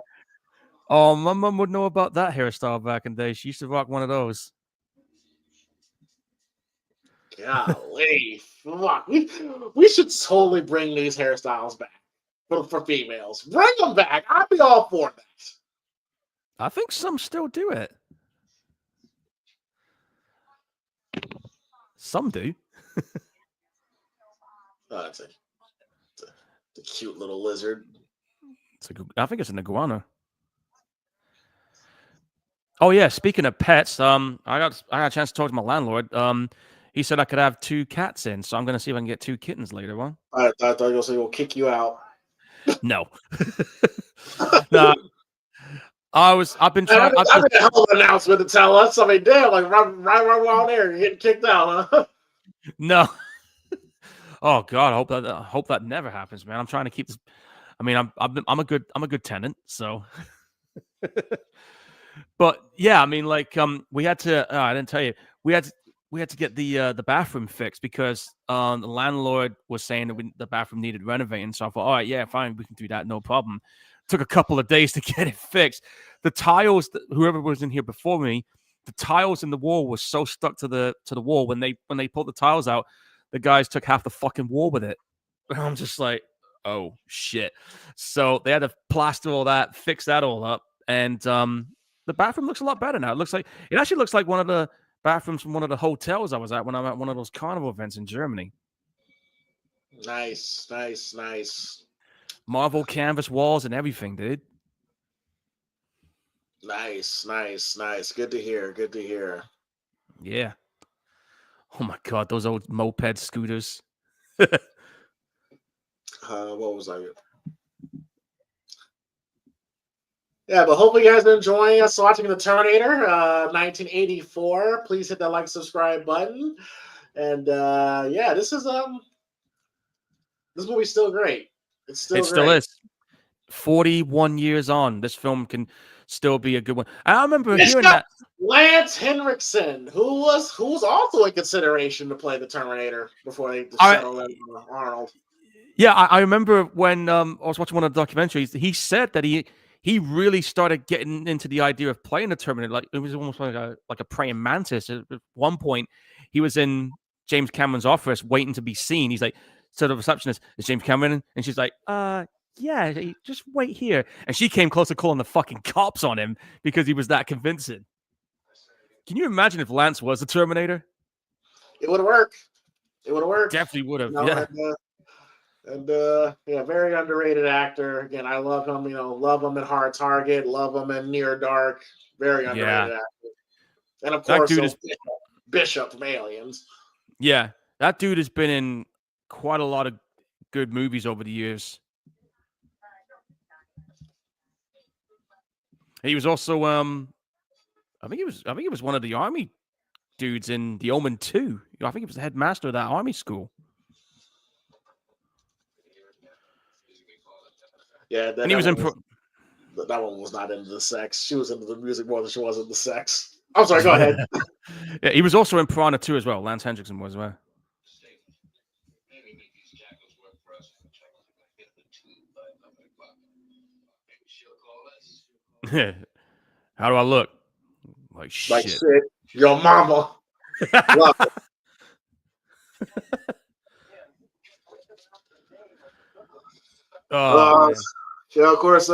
Oh, my mom would know about that hairstyle back in the day. She used to rock one of those. Golly, fuck. We should totally bring these hairstyles back for females. Bring them back. I'd be all for that. I think some still do it. Some do. It's a cute little lizard. I think it's an iguana. Oh yeah, speaking of pets, I got a chance to talk to my landlord. He said I could have 2 cats in, so I'm gonna see if I can get 2 kittens later on. I thought you were saying we'll kick you out. No. No. I've been trying. I've been a hell of an announcement to tell us. I mean, damn, like right around there, you're getting kicked out, huh? No. Oh God, I hope that never happens, man. I'm trying to keep this. I mean, I'm a good tenant, so. But yeah, I mean, like, we had to. I didn't tell you, we had to get the bathroom fixed because the landlord was saying that the bathroom needed renovating. So I thought, all right, yeah, fine, we can do that, no problem. Took a couple of days to get it fixed. The tiles, whoever was in here before me, the tiles in the wall were so stuck to the wall. When they pulled the tiles out, the guys took half the fucking wall with it. And I'm just like, oh shit. So they had to plaster all that, fix that all up, and the bathroom looks a lot better now. It actually looks like one of the bathrooms from one of the hotels I was at when I'm at one of those carnival events in Germany. Nice. Marble canvas walls and everything, dude. Nice. Good to hear. Yeah. Oh my God, those old moped scooters. What was I? Yeah, but hopefully you guys are enjoying us watching the Terminator 1984. Please hit that like, subscribe button. And this movie's still great. It still is. 41 years on, this film can still be a good one. I remember hearing that Lance Henriksen, who was also in consideration to play the Terminator before they settled on Arnold. Yeah, I remember when I was watching one of the documentaries. He said that he really started getting into the idea of playing the Terminator. Like, it was almost like a praying mantis. At one point, he was in James Cameron's office waiting to be seen. He's like, so the receptionist, is James Cameron? And she's like, yeah, just wait here. And she came close to calling the fucking cops on him because he was that convincing. Can you imagine if Lance was the Terminator? it would work. It would work. Definitely would have. You know, Yeah. Yeah, very underrated actor. Again, I love him. You know, love him in Hard Target. Love him in Near Dark. Very underrated actor. And of That course, dude is Bishop from Aliens. Yeah, that dude has been in quite a lot of good movies over the years. He was also I think he was one of the army dudes in The Omen 2. I think he was the headmaster of that army school. Yeah, and he was in that one was not into the sex. She was into the music more than she was into the sex. I'm sorry, go ahead. Yeah, he was also in Piranha 2 as well. Lance Hendrickson was as well. How do I look? Like shit. Your mama. Love it. Yeah, of course.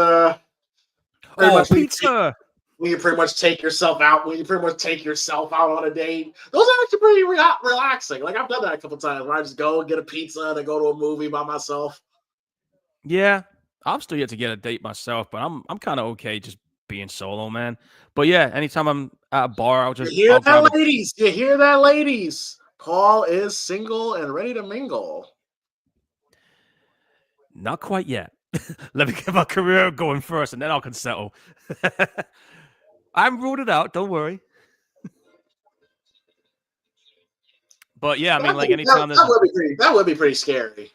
Pizza. When you pretty much take yourself out, on a date, those are actually pretty relaxing. Like I've done that a couple times where I just go and get a pizza and then go to a movie by myself. Yeah, I'm still yet to get a date myself, but I'm kind of okay just being solo, man. But yeah, anytime I'm at a bar, I'll just You hear that, ladies? Paul is single and ready to mingle. Not quite yet. Let me get my career going first, and then I can settle. I'm ruled it out. Don't worry. But yeah, I mean, like anytime that would be pretty scary.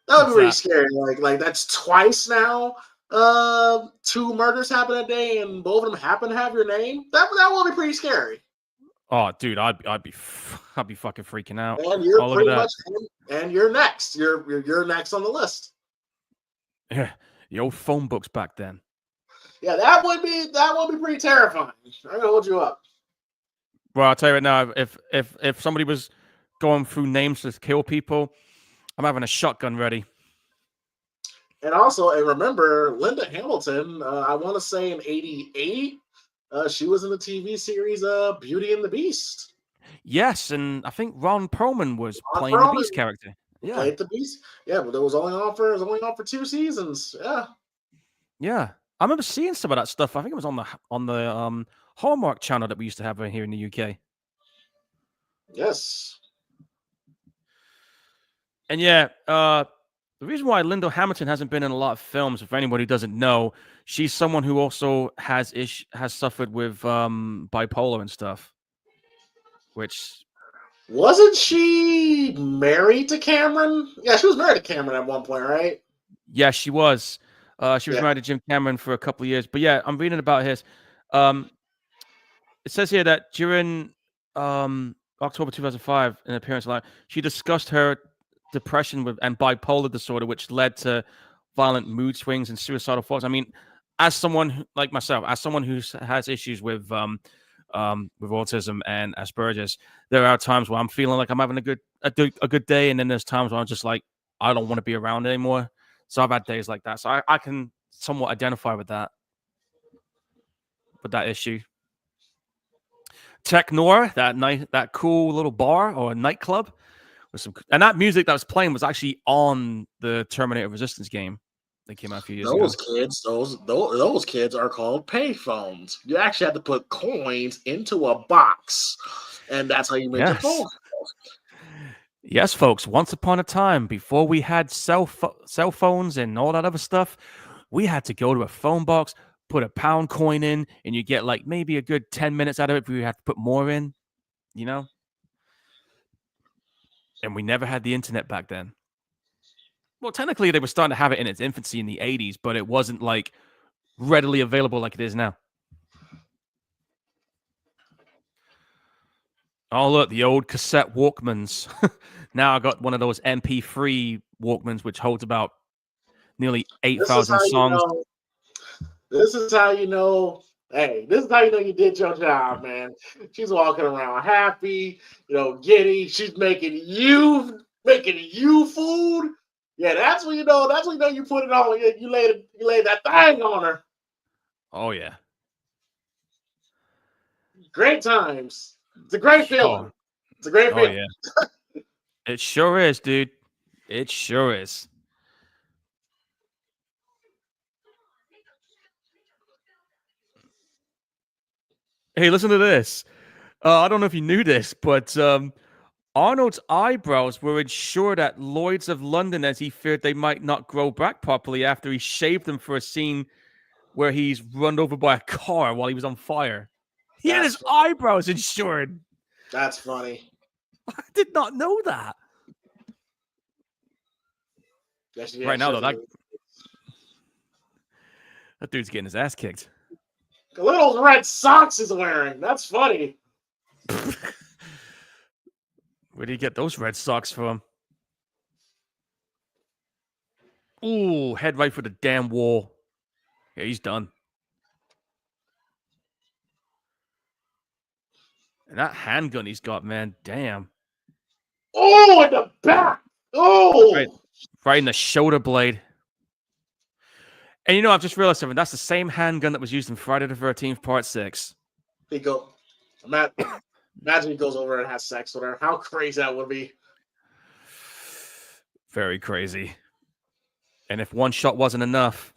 That would be pretty scary. Like that's twice now. 2 murders happen a day, and both of them happen to have your name. That would be pretty scary. Oh, dude, I'd be fucking freaking out. And you're pretty much, and you're next. You're next on the list. Yeah, the old phone books back then. Yeah, that would be pretty terrifying. I'm gonna hold you up. Well, I'll tell you right now, if somebody was going through names to kill people, I'm having a shotgun ready. And also, and remember, Linda Hamilton, I want to say in '88, she was in the TV series Beauty and the Beast. Yes, and I think Ron Perlman was playing the Beast character. Yeah, played the Beast. Yeah, but it was only on for 2 seasons. Yeah. Yeah, I remember seeing some of that stuff. I think it was on the Hallmark channel that we used to have here in the UK. Yes. And yeah, the reason why Linda Hamilton hasn't been in a lot of films, if anybody who doesn't know, she's someone who also has suffered with bipolar and stuff. Which wasn't she married to Cameron? Yeah, she was married to Cameron at one point, right? Yeah, she was. She was married to Jim Cameron for a couple of years. But yeah, I'm reading about his. It says here that during October 2005, in an appearance live, she discussed her depression and bipolar disorder, which led to violent mood swings and suicidal thoughts. I mean, as someone like myself, as someone who has issues with autism and Asperger's, there are times where I'm feeling like I'm having a good day, and then there's times where I'm just like, I don't want to be around anymore. So I've had days like that. So I can somewhat identify with that issue. Tech Noir, that cool little bar or nightclub with some, and that music that was playing was actually on the Terminator Resistance game that came out a few years ago. Those kids are called payphones. You actually had to put coins into a box, and that's how you made your phone. Yes, folks. Once upon a time, before we had cell phones and all that other stuff, we had to go to a phone box, put a pound coin in, and you get like maybe a good 10 minutes out of it, but you have to put more in, you know? And we never had the internet back then. Well, technically, they were starting to have it in its infancy in the 80s, but it wasn't like readily available like it is now. Oh, look, the old cassette Walkmans. Now I got one of those MP3 Walkmans, which holds about nearly 8,000 songs. This is how you know. Hey, this is how you know you did your job, man. She's walking around happy, giddy. She's making you food. Yeah, that's when you know. That's when you know you put it on. You laid that thing on her. Oh yeah, great times. It's a great feeling. It's a great Oh, feeling. yeah. It sure is, dude. It sure is. Hey, listen to this. I don't know if you knew this, but Arnold's eyebrows were insured at Lloyd's of London as he feared they might not grow back properly after he shaved them for a scene where he's run over by a car while he was on fire. He had his eyebrows insured. That's funny. I did not know that. Right now, though, that dude's getting his ass kicked. Look at those red socks he's wearing. That's funny. Where did he get those red socks from? Ooh, head right for the damn wall. Yeah, he's done. And that handgun he's got, man, damn. Oh, in the back. Oh. Right in the shoulder blade. And you know, I've just realized something. That's the same handgun that was used in Friday the 13th, Part 6. Imagine he goes over and has sex with her. How crazy that would be. Very crazy. And if one shot wasn't enough.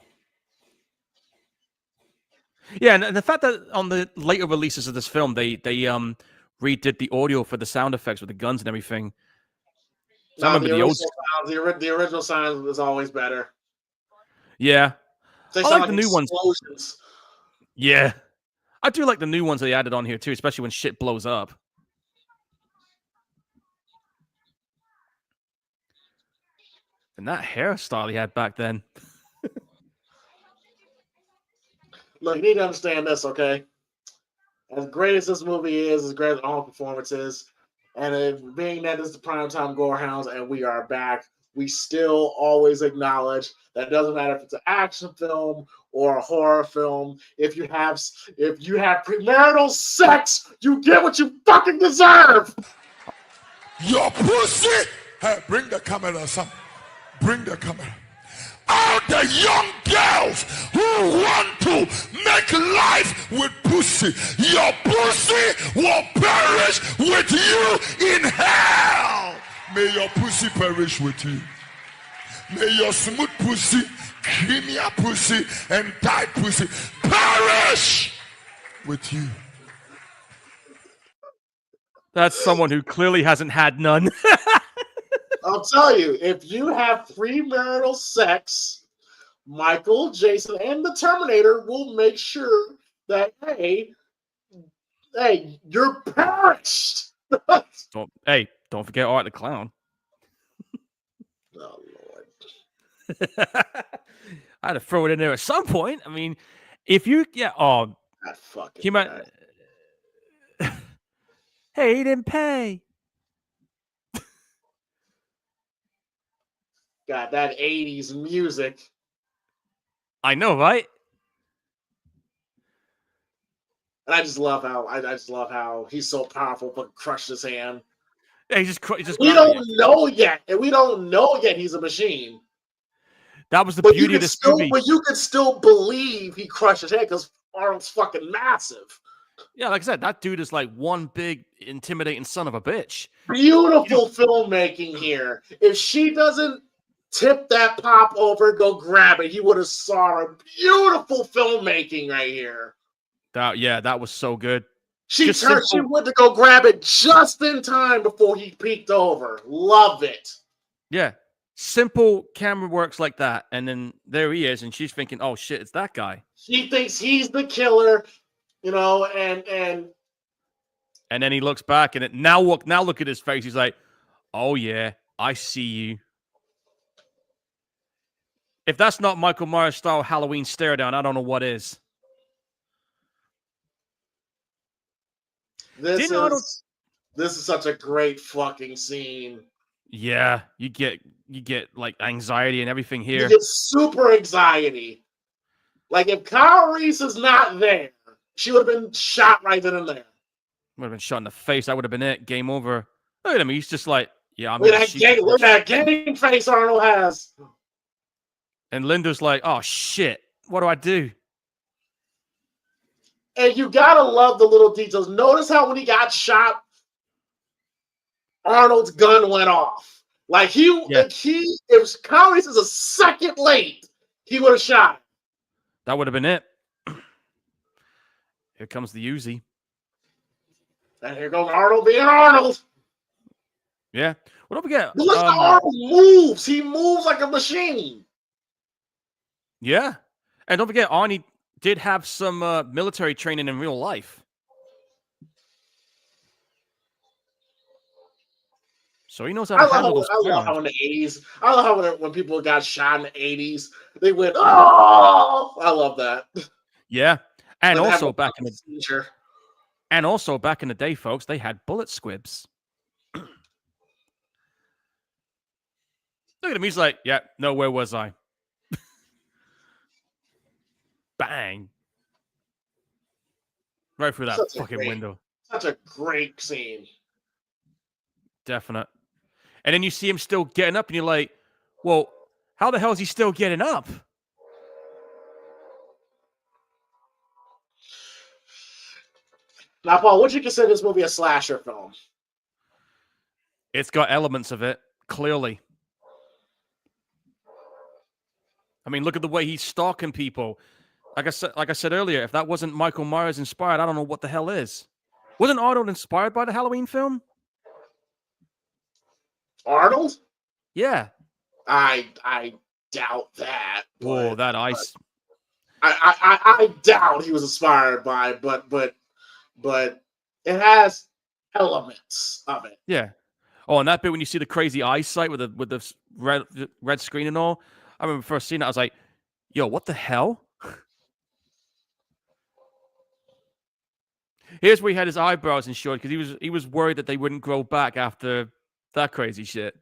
Yeah, and the fact that on the later releases of this film, they redid the audio for the sound effects with the guns and everything. So I remember the original sound was always better. Yeah. They I sound like the new ones. Explosions. Yeah. I do like the new ones they added on here too, especially when shit blows up. And that hairstyle he had back then. Look, you need to understand this, okay? As great as this movie is, as great as all performances, and being that this is the Primetime Gorehounds and we are back, we still always acknowledge that it doesn't matter if it's an action film or a horror film. If you have premarital sex, you get what you fucking deserve. Your pussy. Hey, bring the camera, son. Bring the camera. All the young girls who want to make life with pussy, your pussy will perish with you in hell. May your pussy perish with you. May your smooth pussy, creamy pussy, and tight pussy perish with you. That's someone who clearly hasn't had none. I'll tell you, if you have premarital sex, Michael, Jason, and the Terminator will make sure that, hey, you're perished. Don't forget Art the Clown. Oh, Lord. I had to throw it in there at some point. I mean, if you, that fucking hey, he didn't pay. Got that 80s music. I know, right? And I just love how he's so powerful, but crushed his hand. Yeah, he just we don't know yet, and we don't know yet he's a machine. That was the beauty of this movie. But you can still believe he crushed his head because Arnold's fucking massive. Yeah, like I said, that dude is like one big intimidating son of a bitch. Beautiful filmmaking here. If she doesn't tip that pop over, go grab it, he would have saw her. Beautiful filmmaking right here. That was so good. She went to go grab it just in time before he peeked over. Love it. Yeah. Simple camera works like that. And then there he is. And she's thinking, oh, shit, it's that guy. She thinks he's the killer, and then he looks back and now look at his face. He's like, oh, yeah, I see you. If that's not Michael Myers style Halloween stare down, I don't know what is. This is such a great fucking scene. Yeah, you get like anxiety and everything here. You get super anxiety. Like if Kyle Reese is not there, she would have been shot right then and there. Would have been shot in the face. That would have been it. Game over. Look at him. He's just like, yeah, I'm look at that game face Arnold has. And Linda's like, oh shit, what do I do? And you gotta love the little details. Notice how when he got shot, Arnold's gun went off. Like if Kyle Reese is a second late, he would have shot him. That would have been it. Here comes the Uzi. And here goes Arnold being Arnold. Yeah. Well, don't forget. But look how Arnold moves. He moves like a machine. Yeah. And don't forget, Arnie did have some military training in real life. So he knows how to handle those. I love how in the 80s, I love how when people got shot in the 80s, they went, oh, I love that. Yeah. And Like also back in the day, folks, they had bullet squibs. Look at him. He's like, yeah, no, where was I? Bang. Right through that fucking window. Such a great scene. Definite. And then you see him still getting up, and you're like, well, how the hell is he still getting up? Now, Paul, would you consider this movie a slasher film? It's got elements of it, clearly. I mean, look at the way he's stalking people. Like I said earlier, if that wasn't Michael Myers inspired, I don't know what the hell is. Wasn't Arnold inspired by the Halloween film? Arnold? Yeah. I doubt that. Whoa, that ice. I doubt he was inspired by it, but it has elements of it. Yeah. Oh, and that bit when you see the crazy eyesight with the red screen and all. I remember first seeing it, I was like, yo, what the hell? Here's where he had his eyebrows insured because he was worried that they wouldn't grow back after that crazy shit.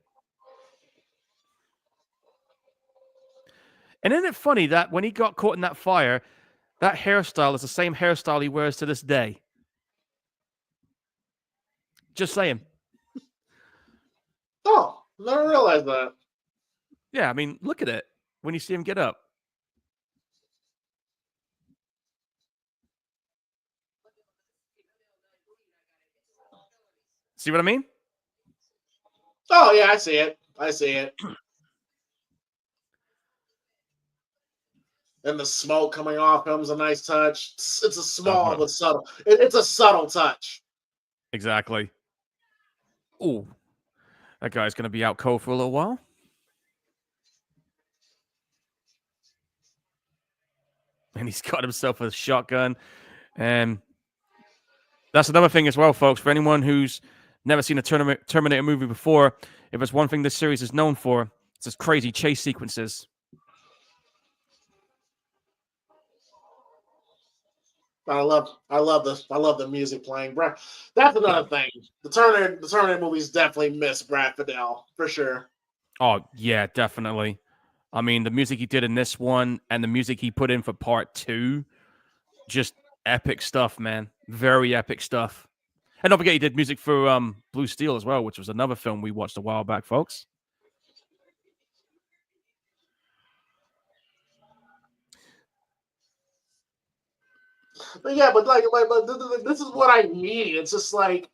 And isn't it funny that when he got caught in that fire, that hairstyle is the same hairstyle he wears to this day? Just saying. Oh, never realized that. Yeah, I mean, look at it when you see him get up. See what I mean? Oh, yeah, I see it. I see it. And the smoke coming off him is a nice touch. It's a small but subtle. It's a subtle touch. Exactly. Ooh. That guy's going to be out cold for a little while. And he's got himself a shotgun. And that's another thing as well, folks. For anyone who's never seen a Terminator movie before, if there's one thing this series is known for, it's its crazy chase sequences. I love this. I love the music playing, bro. That's another thing. The Terminator movies definitely miss Brad Fidel for sure. Oh yeah, definitely. I mean, the music he did in this one and the music he put in for part 2, just epic stuff, man. Very epic stuff. And don't forget, he did music for Blue Steel as well, which was another film we watched a while back, folks. But yeah, but this is what I mean. It's just like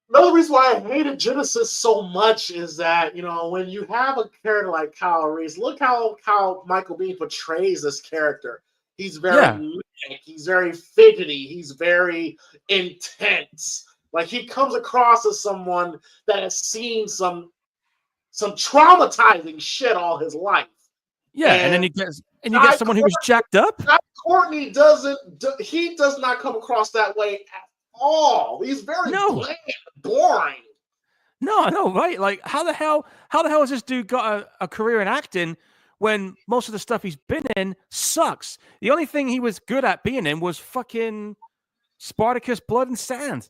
another reason why I hated Genesis so much is that, you know, when you have a character like Kyle Reese, look how Michael Biehn portrays this character. He's very manic, he's very fidgety, he's very intense. Like he comes across as someone that has seen some traumatizing shit all his life. Yeah, and then you get someone who was jacked up. Courtney does not come across that way at all. He's very bland, boring. No, I know, right? Like, how the hell has this dude got a career in acting when most of the stuff he's been in sucks? The only thing he was good at being in was fucking Spartacus Blood and Sand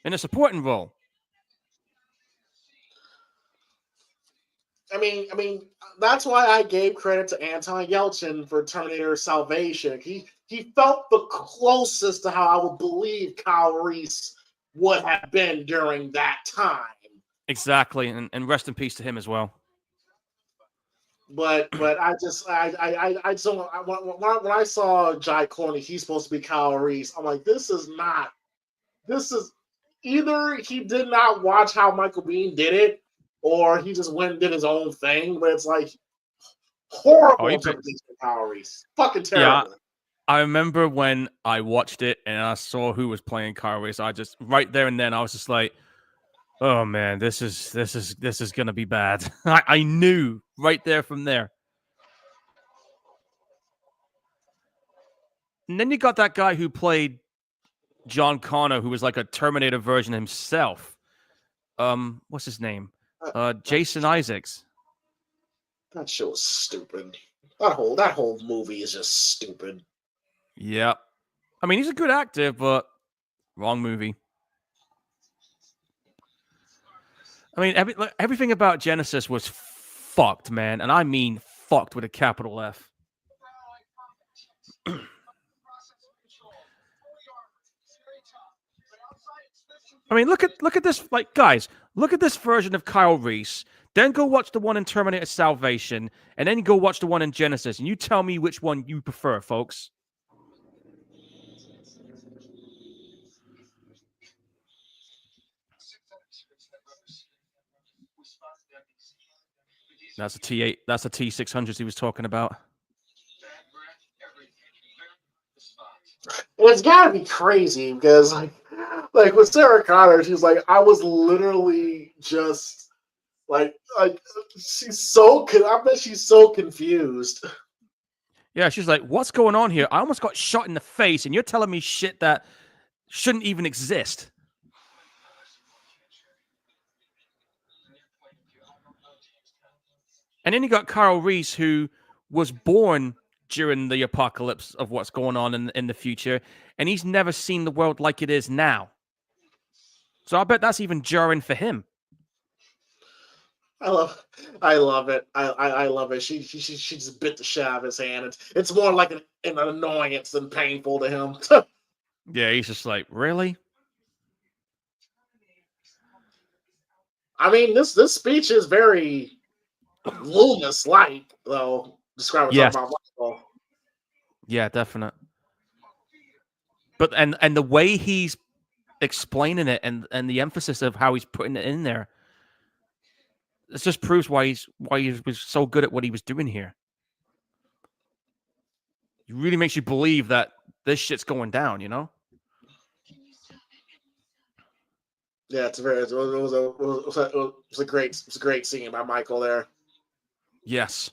in a supporting role. I mean, that's why I gave credit to Anton Yelchin for Terminator Salvation. He felt the closest to how I would believe Kyle Reese would have been during that time. Exactly, and rest in peace to him as well. But when I saw Jai Courtney, he's supposed to be Kyle Reese. I'm like, this is either he did not watch how Michael Biehn did it, or he just went and did his own thing. But it's like horrible interpretation of Kyle Reese. Fucking terrible. Yeah, I remember when I watched it and I saw who was playing Kyle Reese. I just right there and then I was just like, "Oh man, this is gonna be bad." I knew right there from there. And then you got that guy who played John Connor, who was like a Terminator version himself. What's his name? Jason Isaacs. That show is stupid. That whole movie is just stupid. Yeah. I mean, he's a good actor, but wrong movie. I mean, everything about Genesis was fucked, man. And I mean fucked with a capital F. I mean, look at this, like, guys, look at this version of Kyle Reese. Then go watch the one in Terminator Salvation, and then go watch the one in Genesis, and you tell me which one you prefer, folks. That's a T8. That's a T600 he was talking about. It's gotta be crazy because like with Sarah Connor, she's like, I was literally just like she's so I bet she's so confused. Yeah, she's like, what's going on here? I almost got shot in the face, and you're telling me shit that shouldn't even exist. And then you got Kyle Reese, who was born during the apocalypse of what's going on in the future, and he's never seen the world like it is now. So I bet that's even jarring for him. I love it. I love it. She just bit the shit out of his hand. It's more like an annoyance than painful to him. Yeah, he's just like, really? I mean, this speech is very Loomis-like, though. Describing Yes. about Michael. Yeah, definite. But and the way he's explaining it and the emphasis of how he's putting it in there, it just proves why he was so good at what he was doing here. It really makes you believe that this shit's going down, you know? Yeah, it was a great scene by Michael there. Yes.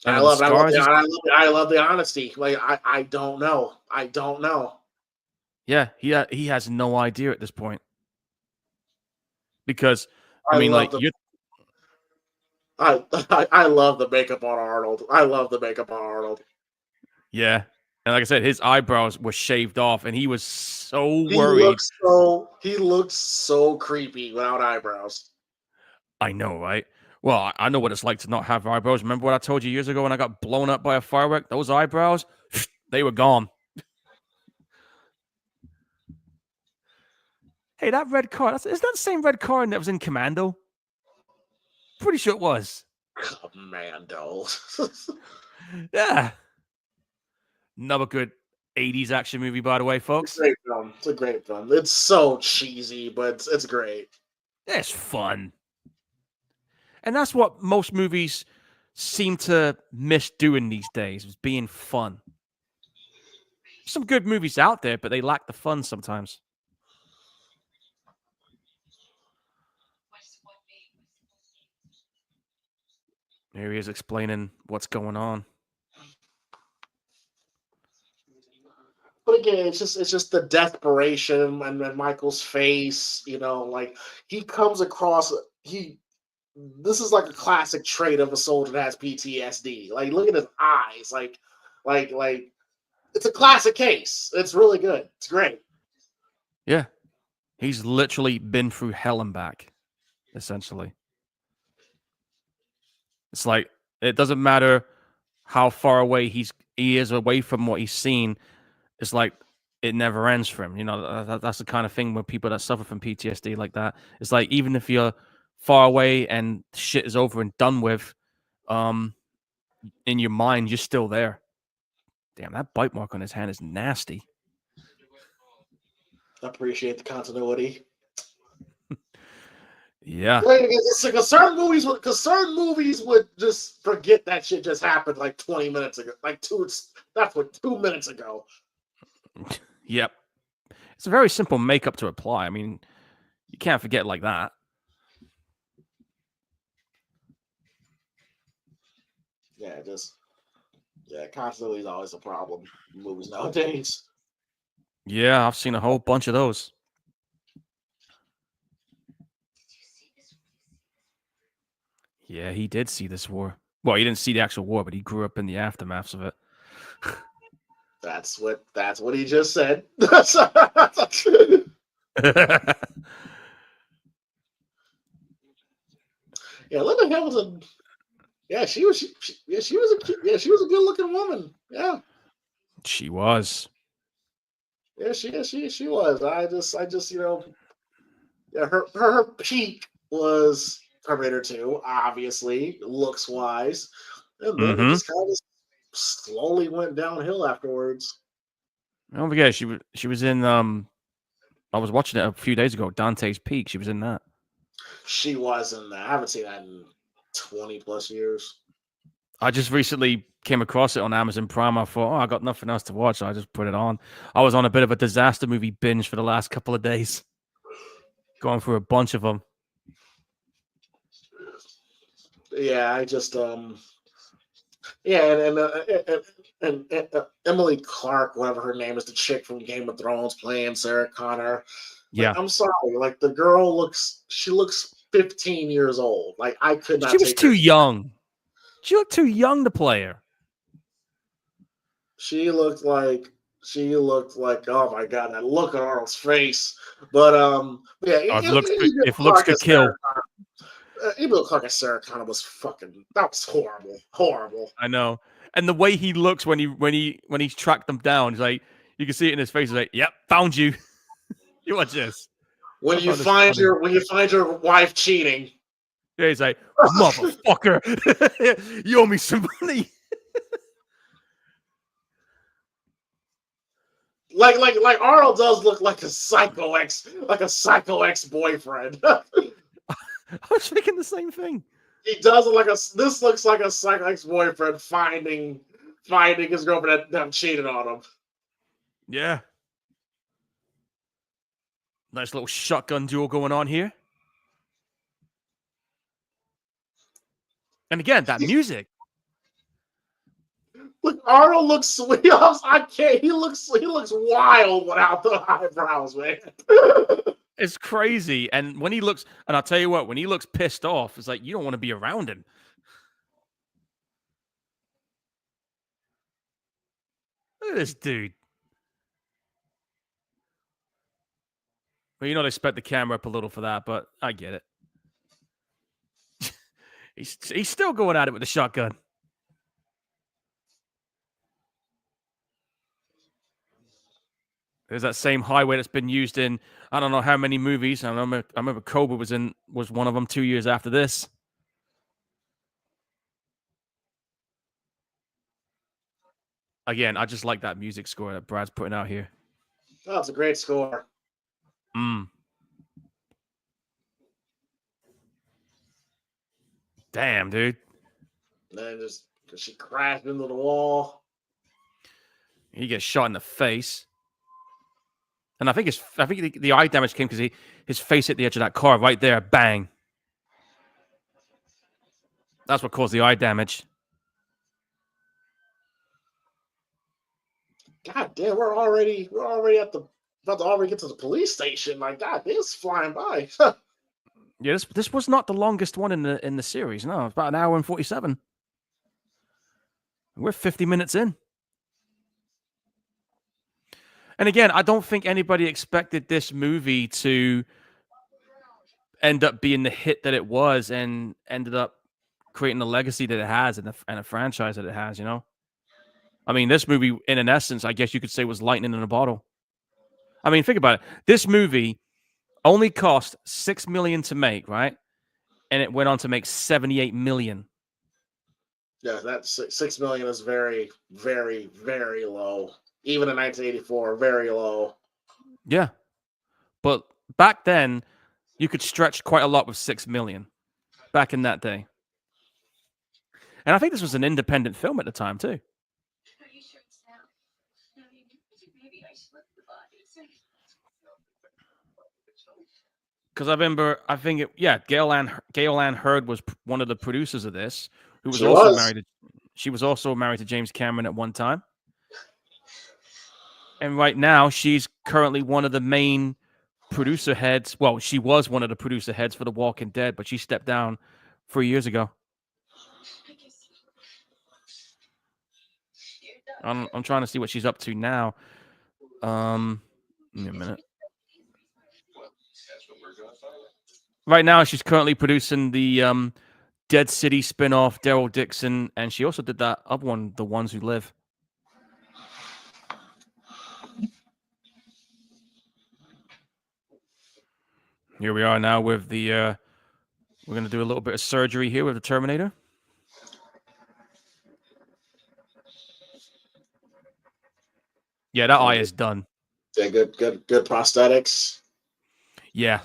I love the honesty. Like I don't know. Yeah, he has no idea at this point. Because I mean, like I love the makeup on Arnold. I love the makeup on Arnold. Yeah. And like I said, his eyebrows were shaved off, and he was so worried. He looks so creepy without eyebrows. I know, right? Well, I know what it's like to not have eyebrows. Remember what I told you years ago when I got blown up by a firework? Those eyebrows, they were gone. Hey, that red car, is that the same red car that was in Commando? Pretty sure it was. Commando. Yeah. Another good 80s action movie, by the way, folks. It's a great film. It's so cheesy, but it's great. It's fun. And that's what most movies seem to miss doing these days, is being fun. Some good movies out there, but they lack the fun sometimes. Here he is explaining what's going on. But again, it's just the desperation and then Michael's face, you know, like he comes across this is like a classic trait of a soldier that has PTSD. Like look at his eyes. Like it's a classic case. It's really good. It's great. Yeah. He's literally been through hell and back, essentially. It's like it doesn't matter how far away he is away from what he's seen. It's like it never ends for him. You know, that's the kind of thing where people that suffer from PTSD like that. It's like even if you're far away and shit is over and done with, in your mind, you're still there. Damn, that bite mark on his hand is nasty. appreciate the continuity. Yeah. Because certain movies would just forget that shit just happened like 20 minutes ago. That's what 2 minutes ago. Yep. It's a very simple makeup to apply. I mean, you can't forget like that. Continuity is always a problem in movies nowadays. Yeah, I've seen a whole bunch of those. Yeah, he did see this war. Well, he didn't see the actual war, but he grew up in the aftermaths of it. That's what he just said. Yeah, Linda Hamilton. Yeah, she was a good looking woman. Yeah. She was. Yeah, she was. I just yeah, her peak was Terminator 2, obviously, looks wise. And then it just kind of slowly went downhill afterwards. Don't forget, she was in I was watching it a few days ago, Dante's Peak. She was in that. She was in that. I haven't seen that in 20 plus years. I just recently came across it on Amazon Prime. I thought, I got nothing else to watch, so I just put it on. I was on a bit of a disaster movie binge for the last couple of days. Going through a bunch of them. Yeah, I just yeah, and Emily Clark, whatever her name is, the chick from Game of Thrones playing Sarah Connor. Yeah, I'm sorry, like the girl looks 15 years old. Like I could not. She was too young. She looked too young to play her. She looked like oh my god, that look on Arnold's face. But yeah, if looks could kill. Emily Clark as Sarah Connor was that was horrible. I know. And the way he looks when he's tracked them down, he's like, you can see it in his face. He's like, "Yep, found you." You watch this. When you find your wife cheating. Yeah, he's like, "Motherfucker, you owe me some money." Like Arnold does look like a psycho ex boyfriend. I was thinking the same thing. He does look this looks like a psycho ex boyfriend finding his girlfriend that cheated on him. Yeah. Nice little shotgun duel going on here. And again, that music. Look, Arnold looks sweet. I can't. He looks wild without the eyebrows, man. It's crazy. And when he looks, and I'll tell you what, when he looks pissed off, it's like you don't want to be around him. Look at this dude. Well, they sped the camera up a little for that, but I get it. He's still going at it with the shotgun. There's that same highway that's been used in I don't know how many movies. I remember Cobra was one of them 2 years after this. Again, I just like that music score that Brad's putting out here. Oh, it's a great score. Damn, dude. And then she crashed into the wall. He gets shot in the face. And I think the eye damage came because his face hit the edge of that car right there. Bang. That's what caused the eye damage. God damn, we're already about to already get to the police station. Like, God, this is flying by. Yeah, this was not the longest one in the series. No, it's about an hour and 47. We're 50 minutes in. And again, I don't think anybody expected this movie to end up being the hit that it was and ended up creating the legacy that it has and a franchise that it has, you know? I mean, this movie, in an essence, I guess you could say was lightning in a bottle. I mean, think about it. This movie only cost $6 million to make, right? And it went on to make $78 million. Yeah, that $6 million is very, very, very low. Even in 1984, very low. Yeah. But back then, you could stretch quite a lot with 6 million. Back in that day, and I think this was an independent film at the time too. Because I remember, Gail Ann Hurd was one of the producers of this, who was She also was. married. She was also married to James Cameron at one time, and right now she's currently one of the main producer heads. Well, she was one of the producer heads for The Walking Dead, but she stepped down 3 years ago. I'm trying to see what she's up to now. Give me a minute. Right now, she's currently producing the Dead City spin-off, Daryl Dixon, and she also did that other one, The Ones Who Live. Here we are now with the we're going to do a little bit of surgery here with the Terminator. Yeah, that eye is done. Yeah, good prosthetics. Yeah.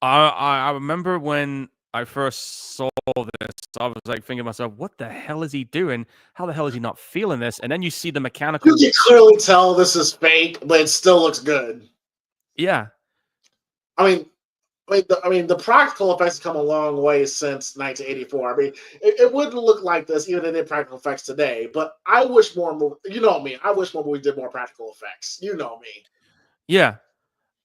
I remember when I first saw this, I was like thinking to myself, what the hell is he doing? How the hell is he not feeling this? And then you see the mechanical. You can clearly tell this is fake, but it still looks good. Yeah. I mean, the practical effects have come a long way since 1984. I mean, it wouldn't look like this even if they did practical effects today. But I wish more movies. You know me. I wish more movies did more practical effects. You know me. Yeah.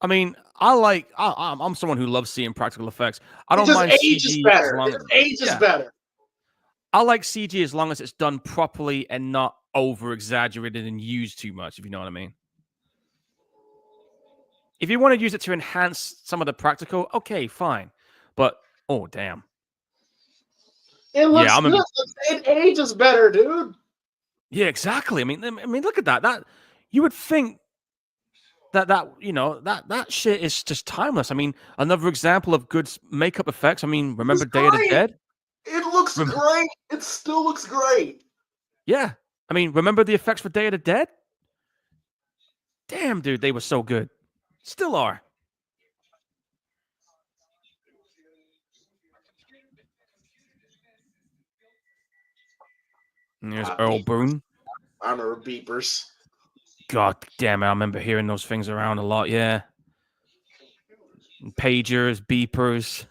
I mean, I'm someone who loves seeing practical effects. I don't mind ages CG better. as long as ages better. I like CG as long as it's done properly and not over exaggerated and used too much, if you know what I mean. If you want to use it to enhance some of the practical, okay, fine. But oh damn. It looks good. It ages better, dude. Yeah, exactly. I mean, look at that. That you would think that shit is just timeless. I mean, another example of good makeup effects. I mean, remember Day of the Dead? It looks great. It still looks great. Yeah. I mean, remember the effects for Day of the Dead? Damn, dude, they were so good. Still are. And there's Earl Boone. I remember beepers. God damn it, I remember hearing those things around a lot, yeah. Pagers, beepers.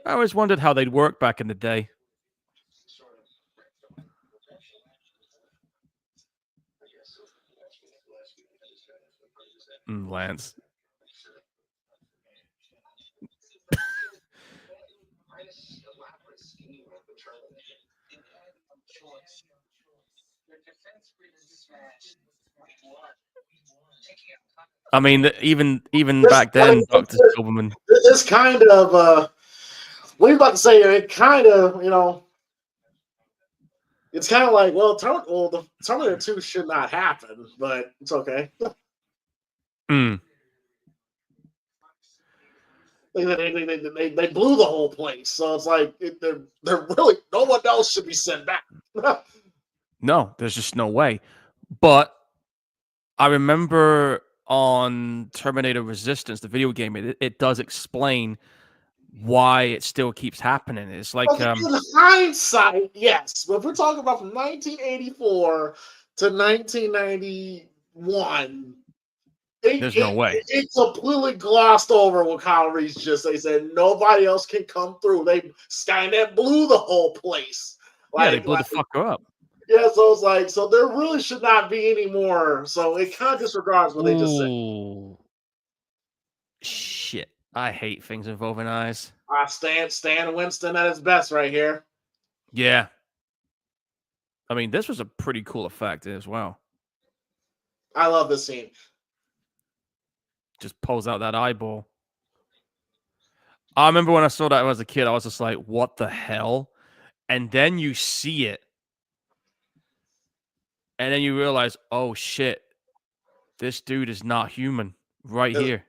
I always wondered how they'd work back in the day. Lance. I mean, even back then, Dr. Silverman. This kind of, what are you about to say? It kind of, it's kind of like, the Terminator 2 should not happen, but it's okay. They blew the whole place, so it's like they're really no one else should be sent back. No, there's just no way. But I remember on Terminator Resistance, the video game, it does explain why it still keeps happening. It's like in hindsight, yes. But if we're talking about from 1984 to 1991, there's no way. It completely glossed over what Kyle Reese just said. They said nobody else can come through. Skynet blew the whole place. Yeah, they blew the fucker up. Yeah, so it's like, so there really should not be any more. So it kind of disregards what they just said. Shit. I hate things involving eyes. Stan Winston at his best right here. Yeah. I mean, this was a pretty cool effect as well. I love this scene. Just pulls out that eyeball. I remember when I saw that as a kid, I was just like, what the hell? And then you see it. And then you realize, oh shit, this dude is not human right here.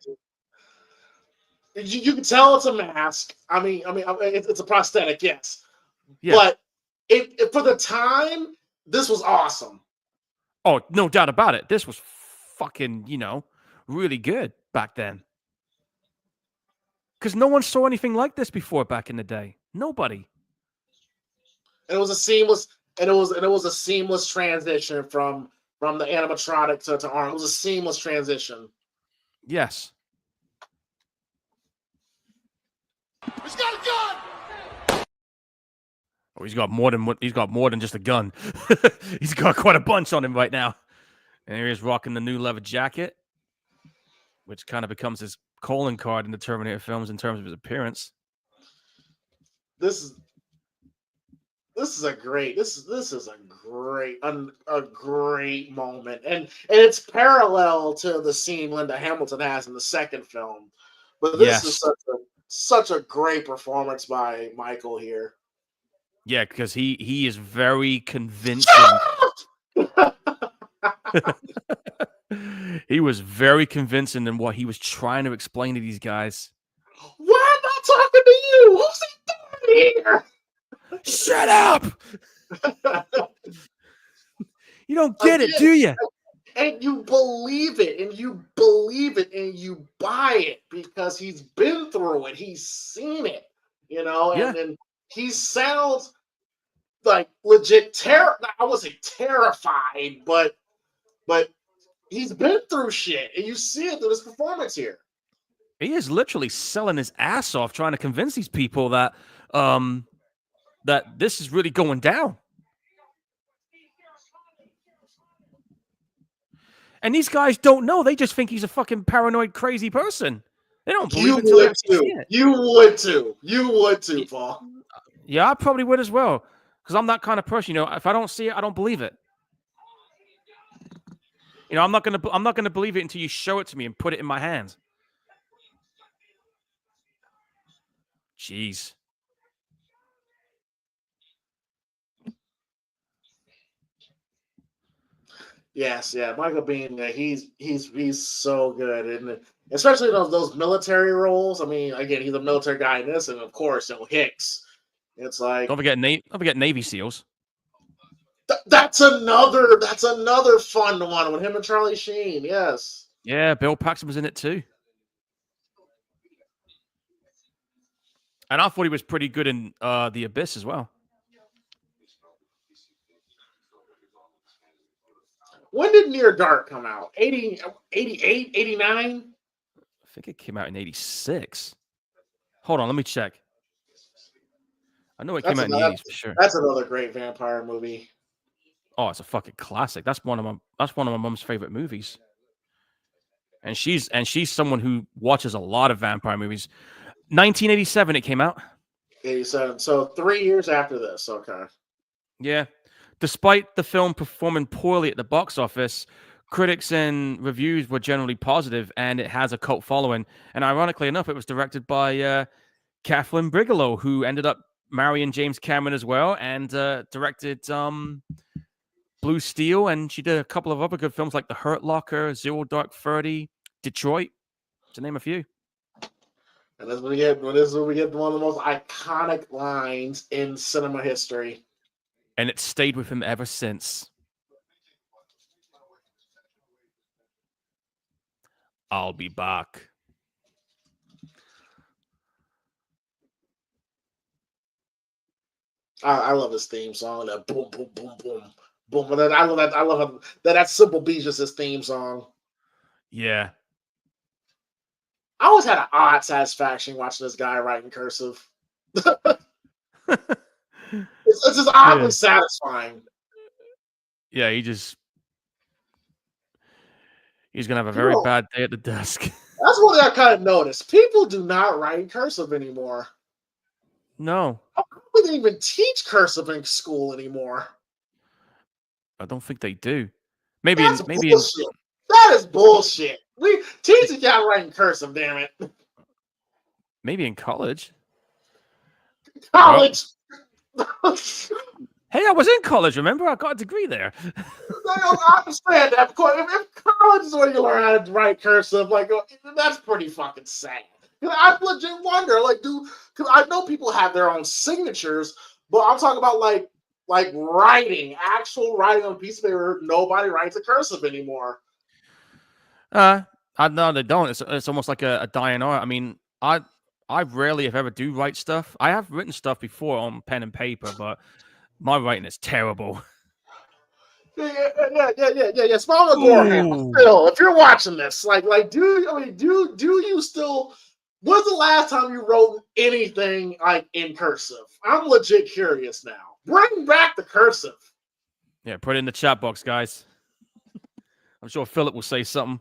You can tell it's a mask. I mean, it's a prosthetic, yes. Yeah. But for the time, this was awesome. Oh, no doubt about it. This was fucking, really good back then. Because no one saw anything like this before back in the day. Nobody. And it was a seamless, and it was a seamless transition from the animatronic to Arnold. It was a seamless transition. Yes. He's got a gun! Oh, he's got more than just a gun. He's got quite a bunch on him right now. And here he is rocking the new leather jacket, which kind of becomes his calling card in the Terminator films in terms of his appearance. This is a great moment, and it's parallel to the scene Linda Hamilton has in the second film. But this is such a great performance by Michael here. Yeah, because he is very convincing. He was very convincing in what he was trying to explain to these guys. Why am I talking to you? Who's he doing here? Shut up! You don't get it, do you? And you believe it, and you believe it, and you buy it because he's been through it. He's seen it, and then he sounds like legit I wasn't terrified, but he's been through shit, and you see it through his performance here. He is literally selling his ass off trying to convince these people that that this is really going down. And these guys don't know. They just think he's a fucking paranoid, crazy person. They don't believe it until they actually see it. You would too, Paul. Yeah, I probably would as well. Because I'm that kind of person. If I don't see it, I don't believe it. I'm not gonna believe it until you show it to me and put it in my hands. Jeez. Yes, yeah, Michael Biehn, he's so good, and especially those military roles. I mean, again, he's a military guy in this, and of course, Hicks. It's like don't forget Navy SEALs. That's another fun one with him and Charlie Sheen. Yes. Yeah, Bill Paxton was in it too. And I thought he was pretty good in The Abyss as well. When did Near Dark come out? 80, 88, 89? I think it came out in 86. Hold on, let me check. I know it came out in the 80s for sure. That's another great vampire movie. Oh, it's a fucking classic. That's one of my mom's favorite movies. And she's someone who watches a lot of vampire movies. 1987 it came out. 87. So 3 years after this. Okay. Yeah. Despite the film performing poorly at the box office, critics and reviews were generally positive, and it has a cult following. And ironically enough, it was directed by Kathleen Bigelow, who ended up marrying James Cameron as well, and directed Blue Steel, and she did a couple of other good films like The Hurt Locker, Zero Dark 30, Detroit, to name a few. And this is when we get one of the most iconic lines in cinema history. And it stayed with him ever since. I'll be back. I love his theme song. That boom, boom, boom, boom, boom. And I love that Simple B's just his theme song. Yeah. I always had an odd satisfaction watching this guy write in cursive. It's just oddly satisfying. Yeah, he's gonna have a very bad day at the desk. That's one thing I kind of noticed. People do not write in cursive anymore. No. I don't think they even teach cursive in school anymore. I don't think they do. Maybe bullshit. That is bullshit. We teaching y'all write in cursive, damn it. Maybe in college. College. Hey, I was in college, remember? I got a degree there. I understand that. If college is where you learn how to write cursive, that's pretty fucking sad. I legit wonder, because I know people have their own signatures, but I'm talking about like writing, actual writing on a piece of paper. Nobody writes a cursive anymore. I No, they don't. It's almost like a dying art. I mean, I rarely, if ever, do write stuff. I have written stuff before on pen and paper, but my writing is terrible. Yeah. Small Gorehounds. Ooh. Still, if you're watching this, do you still? When's the last time you wrote anything like in cursive? I'm legit curious now. Bring back the cursive. Yeah, put it in the chat box, guys. I'm sure Philip will say something.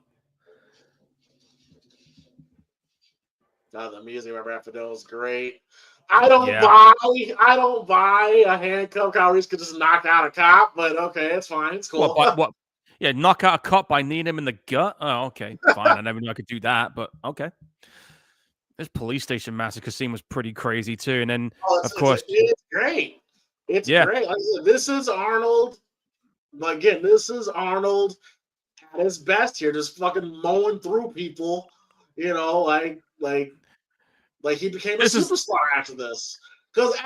The music right after that was great. I don't buy a handcuff Kyle Reese could just knock out a cop, but okay, it's fine. It's cool. What? Yeah, knock out a cop by kneeing him in the gut? Oh, okay. Fine. I never knew I could do that, but okay. This police station massacre scene was pretty crazy too. And then, of course, it's great. It's great. Like I said, this is Arnold. Again, this is Arnold at his best here, just fucking mowing through people. You know, like he became a superstar after this. Because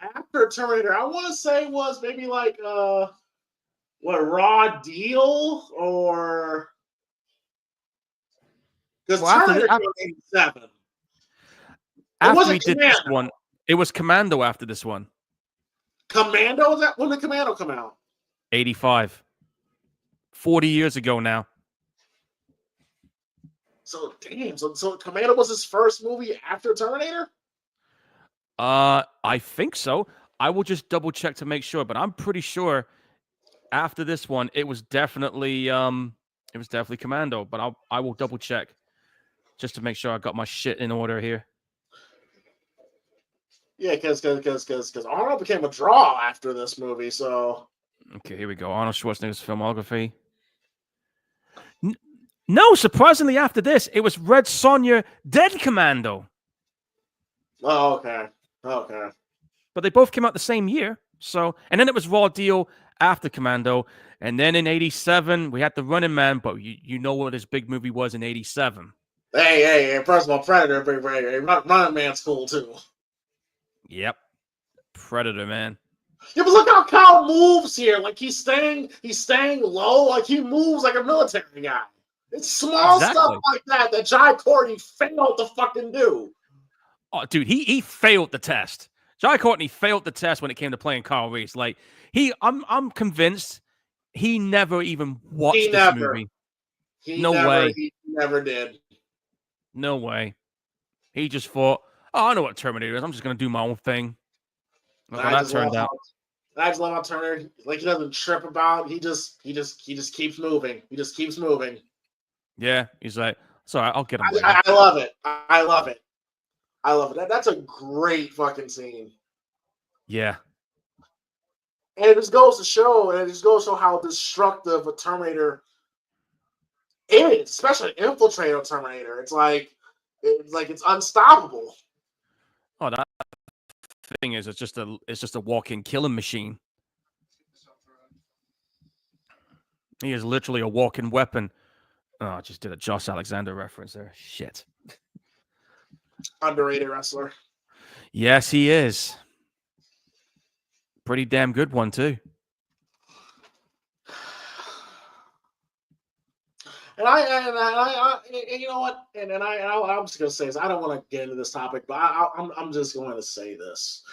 after Terminator, I want to say was maybe like Raw Deal or because Terminator came in 87. After we did this one, it was Commando after this one. Commando? Was that when did Commando come out? 85. 40 years ago now. So damn. So Commando was his first movie after Terminator? I think so. I will just double check to make sure, but I'm pretty sure after this one it was definitely Commando, but I will double check just to make sure I got my shit in order here. Yeah, because Arnold became a draw after this movie, so okay, here we go. Arnold Schwarzenegger's filmography. No, surprisingly, after this, it was Red Sonja, Dead Commando. Oh, okay. But they both came out the same year. So, and then it was Raw Deal after Commando. And then in 87, we had The Running Man, but you know what his big movie was in 87. Hey, first of all, Predator, Running Man's cool too. Yep. Predator, man. Yeah, but look how Kyle moves here. Like he's staying low. Like he moves like a military guy. It's small stuff like that Jai Courtney failed to fucking do. Oh, dude, he failed the test. Jai Courtney failed the test when it came to playing Kyle Reese. Like I'm convinced he never even watched this movie. No way. He never did. No way. He just thought, oh, I know what Terminator is. I'm just gonna do my own thing. Look how that turned out. I just love how Turner, like he doesn't trip about. He just keeps moving. He just keeps moving. Yeah, he's like, sorry, I'll get him. I love it. I love it. That's a great fucking scene. Yeah. And it just goes to show how destructive a Terminator is, especially an infiltrator Terminator. It's unstoppable. Oh, that thing is, it's just a walk-in killing machine. He is literally a walk-in weapon. Oh, I just did a Josh Alexander reference there. Shit. Underrated wrestler. Yes, he is. Pretty damn good one too. And I you know what? I'm just gonna say this. I don't want to get into this topic, but I'm just going to say this.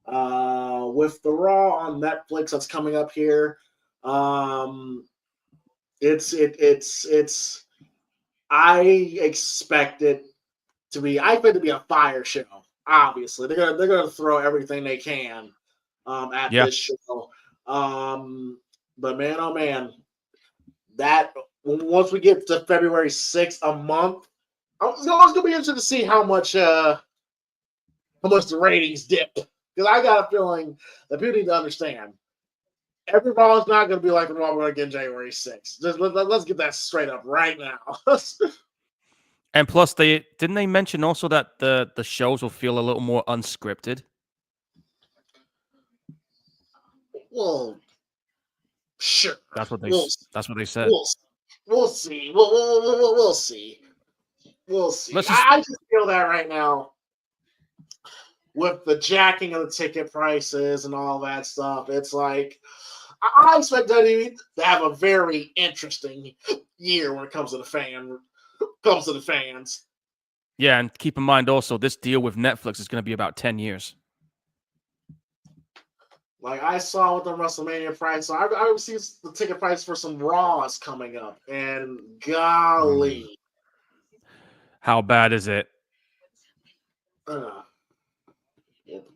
With the Raw on Netflix that's coming up here, it's. I expect it to be a fire show. Obviously, they're gonna throw everything they can at this show. But man, oh man, that once we get to February 6th, a month, it's gonna be interesting to see how much the ratings dip. Because I got a feeling that people need to understand. Every Raw is not going to be like the Raw we're going to get January 6th. Just let's get that straight up right now. And plus, didn't they mention also that the shows will feel a little more unscripted? Well, sure. That's what they said. We'll see. We'll see. I just feel that right now. With the jacking of the ticket prices and all that stuff, it's like I expect WWE to have a very interesting year when it comes to the fans. Yeah, and keep in mind also, this deal with Netflix is going to be about 10 years. Like I saw with the WrestleMania price, so I see the ticket price for some Raws coming up, and golly, How bad is it?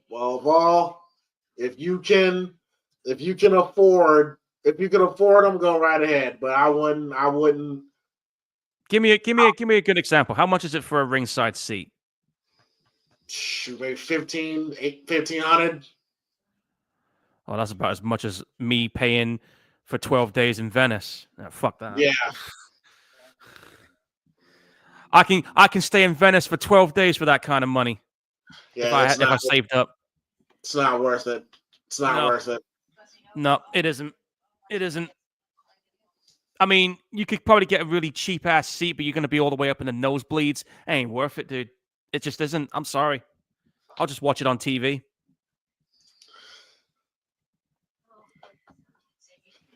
well, if you can afford them, go right ahead. But I wouldn't. Give me a good example. How much is it for a ringside seat? Shoot, maybe 1,500. Oh, that's about as much as me paying for 12 days in Venice. Fuck that. Yeah. I can stay in Venice for 12 days for that kind of money. Yeah, if I saved up. It's not worth it. It's not worth it. No, it isn't. It isn't. I mean, you could probably get a really cheap ass seat, but you're going to be all the way up in the nosebleeds. It ain't worth it, dude. It just isn't. I'm sorry. I'll just watch it on TV.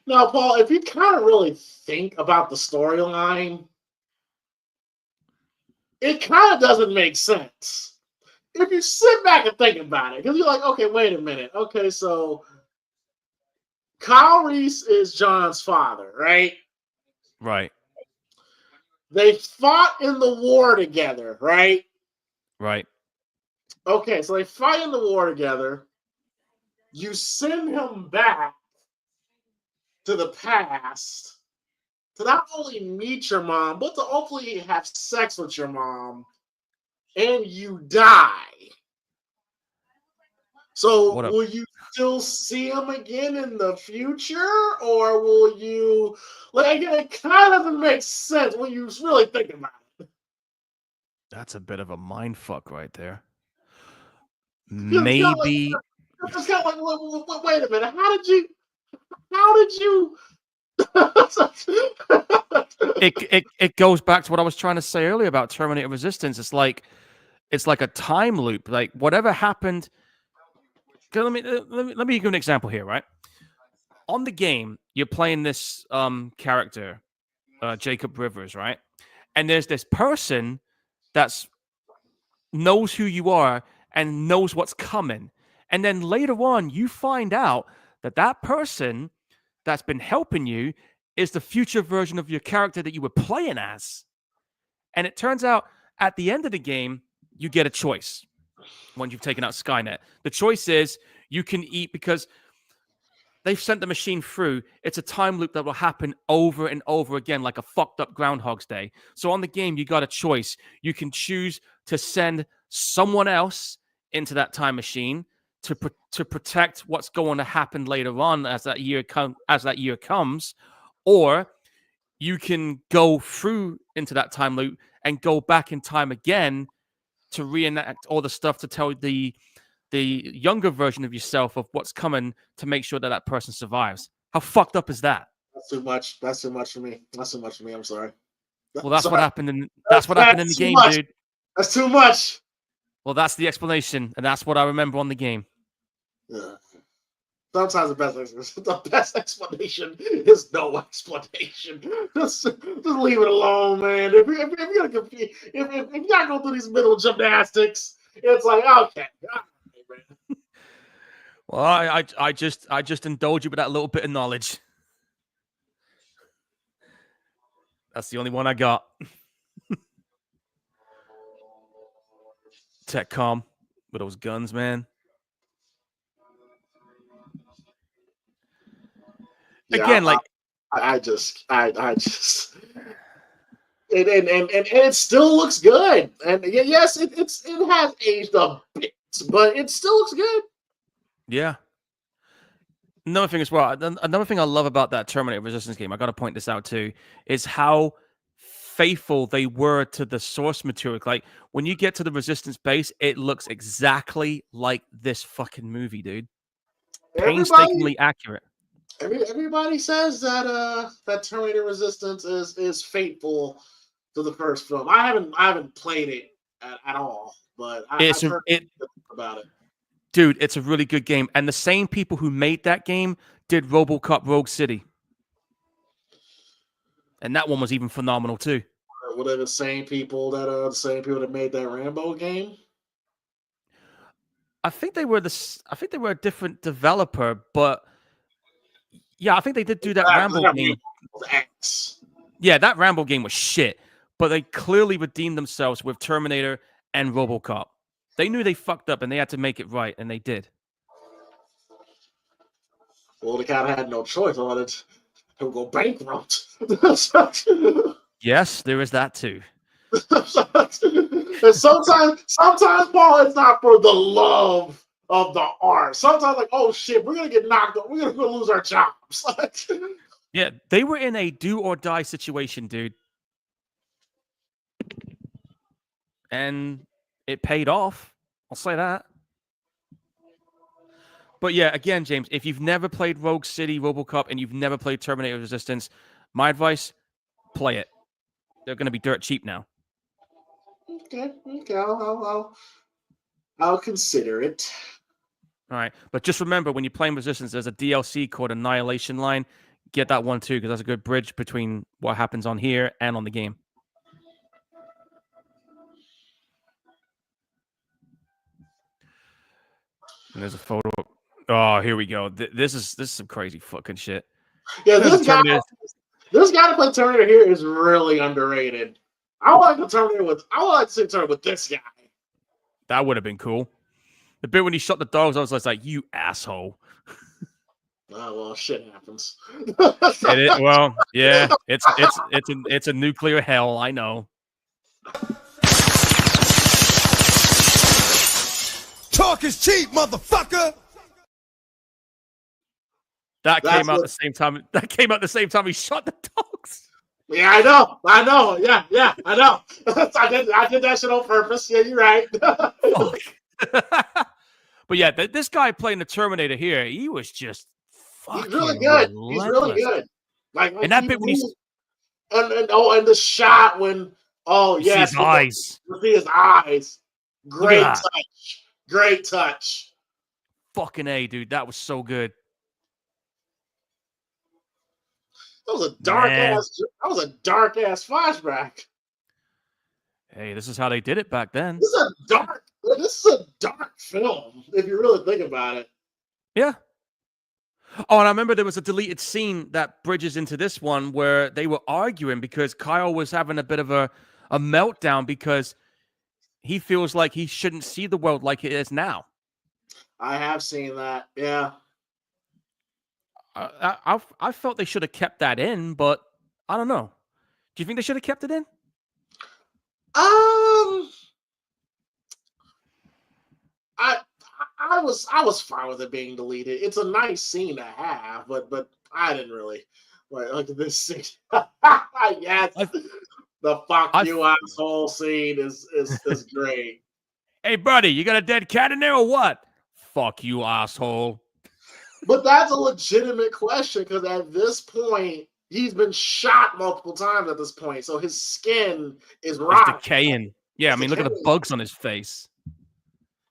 Now, Paul, if you kind of really think about the storyline, it kind of doesn't make sense. If you sit back and think about it, because you're like, okay, wait a minute. Okay, so Kyle Reese is John's father, right? Right. They fought in the war together, right? Right. Okay, so they fight in the war together. You send him back to the past to not only meet your mom, but to hopefully have sex with your mom, and you die. So will you still see him again in the future, or will you? Like, it kind of doesn't make sense when you really think about it. That's a bit of a mind fuck right there. Maybe. It's kind of like, wait a minute. How did you? It goes back to what I was trying to say earlier about Terminator Resistance. It's like a time loop. Like whatever happened. Let me give you an example here, right? On the game, you're playing this character, Jacob Rivers, right? And there's this person that's knows who you are and knows what's coming. And then later on, you find out that person that's been helping you is the future version of your character that you were playing as. And it turns out at the end of the game, you get a choice when you've taken out Skynet. The choice is you can eat because they've sent the machine through. It's a time loop that will happen over and over again, like a fucked up Groundhog's Day. So on the game, you got a choice. You can choose to send someone else into that time machine to protect what's going to happen later on as that year comes, or you can go through into that time loop and go back in time again to reenact all the stuff to tell the younger version of yourself of what's coming to make sure that person survives. How fucked up is that? That's too much. That's too much for me. That's too much for me. I'm sorry. Well, that's what happened in the game, much. Dude. That's too much. Well, that's the explanation, and that's what I remember on the game. Yeah. Sometimes the best explanation is no explanation. Just leave it alone, man. If you're gonna compete, if you gotta go through these middle gymnastics, it's like okay. Man. Well, I just indulge you with that little bit of knowledge. That's the only one I got. TechCom with those guns, man. Yeah, again, I just and it still looks good. And yes, it has aged a bit, but it still looks good. Yeah. Another thing as well, another thing I love about that Terminator Resistance game, I got to point this out too, is how faithful they were to the source material. Like when you get to the Resistance base, it looks exactly like this fucking movie, dude. Painstakingly accurate. Everybody says that that Terminator Resistance is faithful to the first film. I haven't played it at all, but I've heard about it. Dude, it's a really good game. And the same people who made that game did RoboCop Rogue City. And that one was even phenomenal too. Were they the same people that made that Rambo game? I think they were a different developer, but yeah, I think they did do that Rambo game. Yeah, that Rambo game was shit, but they clearly redeemed themselves with Terminator and RoboCop. They knew they fucked up and they had to make it right, and they did. Well, they kind of had no choice on it. He'll go bankrupt. Yes, there is that too. And sometimes, Paul, it's not for the love of the art. Sometimes, like, oh shit, we're gonna get knocked up. We're gonna lose our jobs. Yeah, they were in a do or die situation, dude. And it paid off. I'll say that. But yeah, again, James, if you've never played Rogue City, RoboCop, and you've never played Terminator Resistance, my advice, play it. They're going to be dirt cheap now. Okay, I'll consider it. All right, but just remember, when you're playing Resistance, there's a DLC called Annihilation Line. Get that one too, because that's a good bridge between what happens on here and on the game. And there's a photo. Oh, here we go. This is some crazy fucking shit. Yeah, this guy to play Terminator here is really underrated. I would like to see Terminator with this guy. That would have been cool. The bit when he shot the dogs, I was like, "You asshole." Oh well, shit happens. Well, yeah, it's a nuclear hell. I know. Talk is cheap, motherfucker. That came out the same time. That came out the same time he shot the dogs. Yeah, I know. Yeah, I know. I did that shit on purpose. Yeah, you're right. But yeah, this guy playing the Terminator here, he was just fucking He's really good. relentless. He's really good. Like and that bit when he's and the shot when his eyes. See his eyes. Great touch. Fucking A, dude. That was so good. That was a dark ass flashback. Hey, this is how they did it back then. This is a dark film, if you really think about it. Yeah. Oh, and I remember there was a deleted scene that bridges into this one where they were arguing because Kyle was having a bit of a meltdown because he feels like he shouldn't see the world like it is now. I have seen that. Yeah. I felt they should have kept that in, but I don't know. Do you think they should have kept it in? I was fine with it being deleted. It's a nice scene to have, but I didn't really like this scene. Yes, the fuck you asshole scene is great. Hey, buddy, you got a dead cat in there or what? Fuck you, asshole. But that's a legitimate question because at this point, he's been shot multiple times at this point, so his skin is rotting. It's decaying. Yeah, I mean, look at the bugs on his face.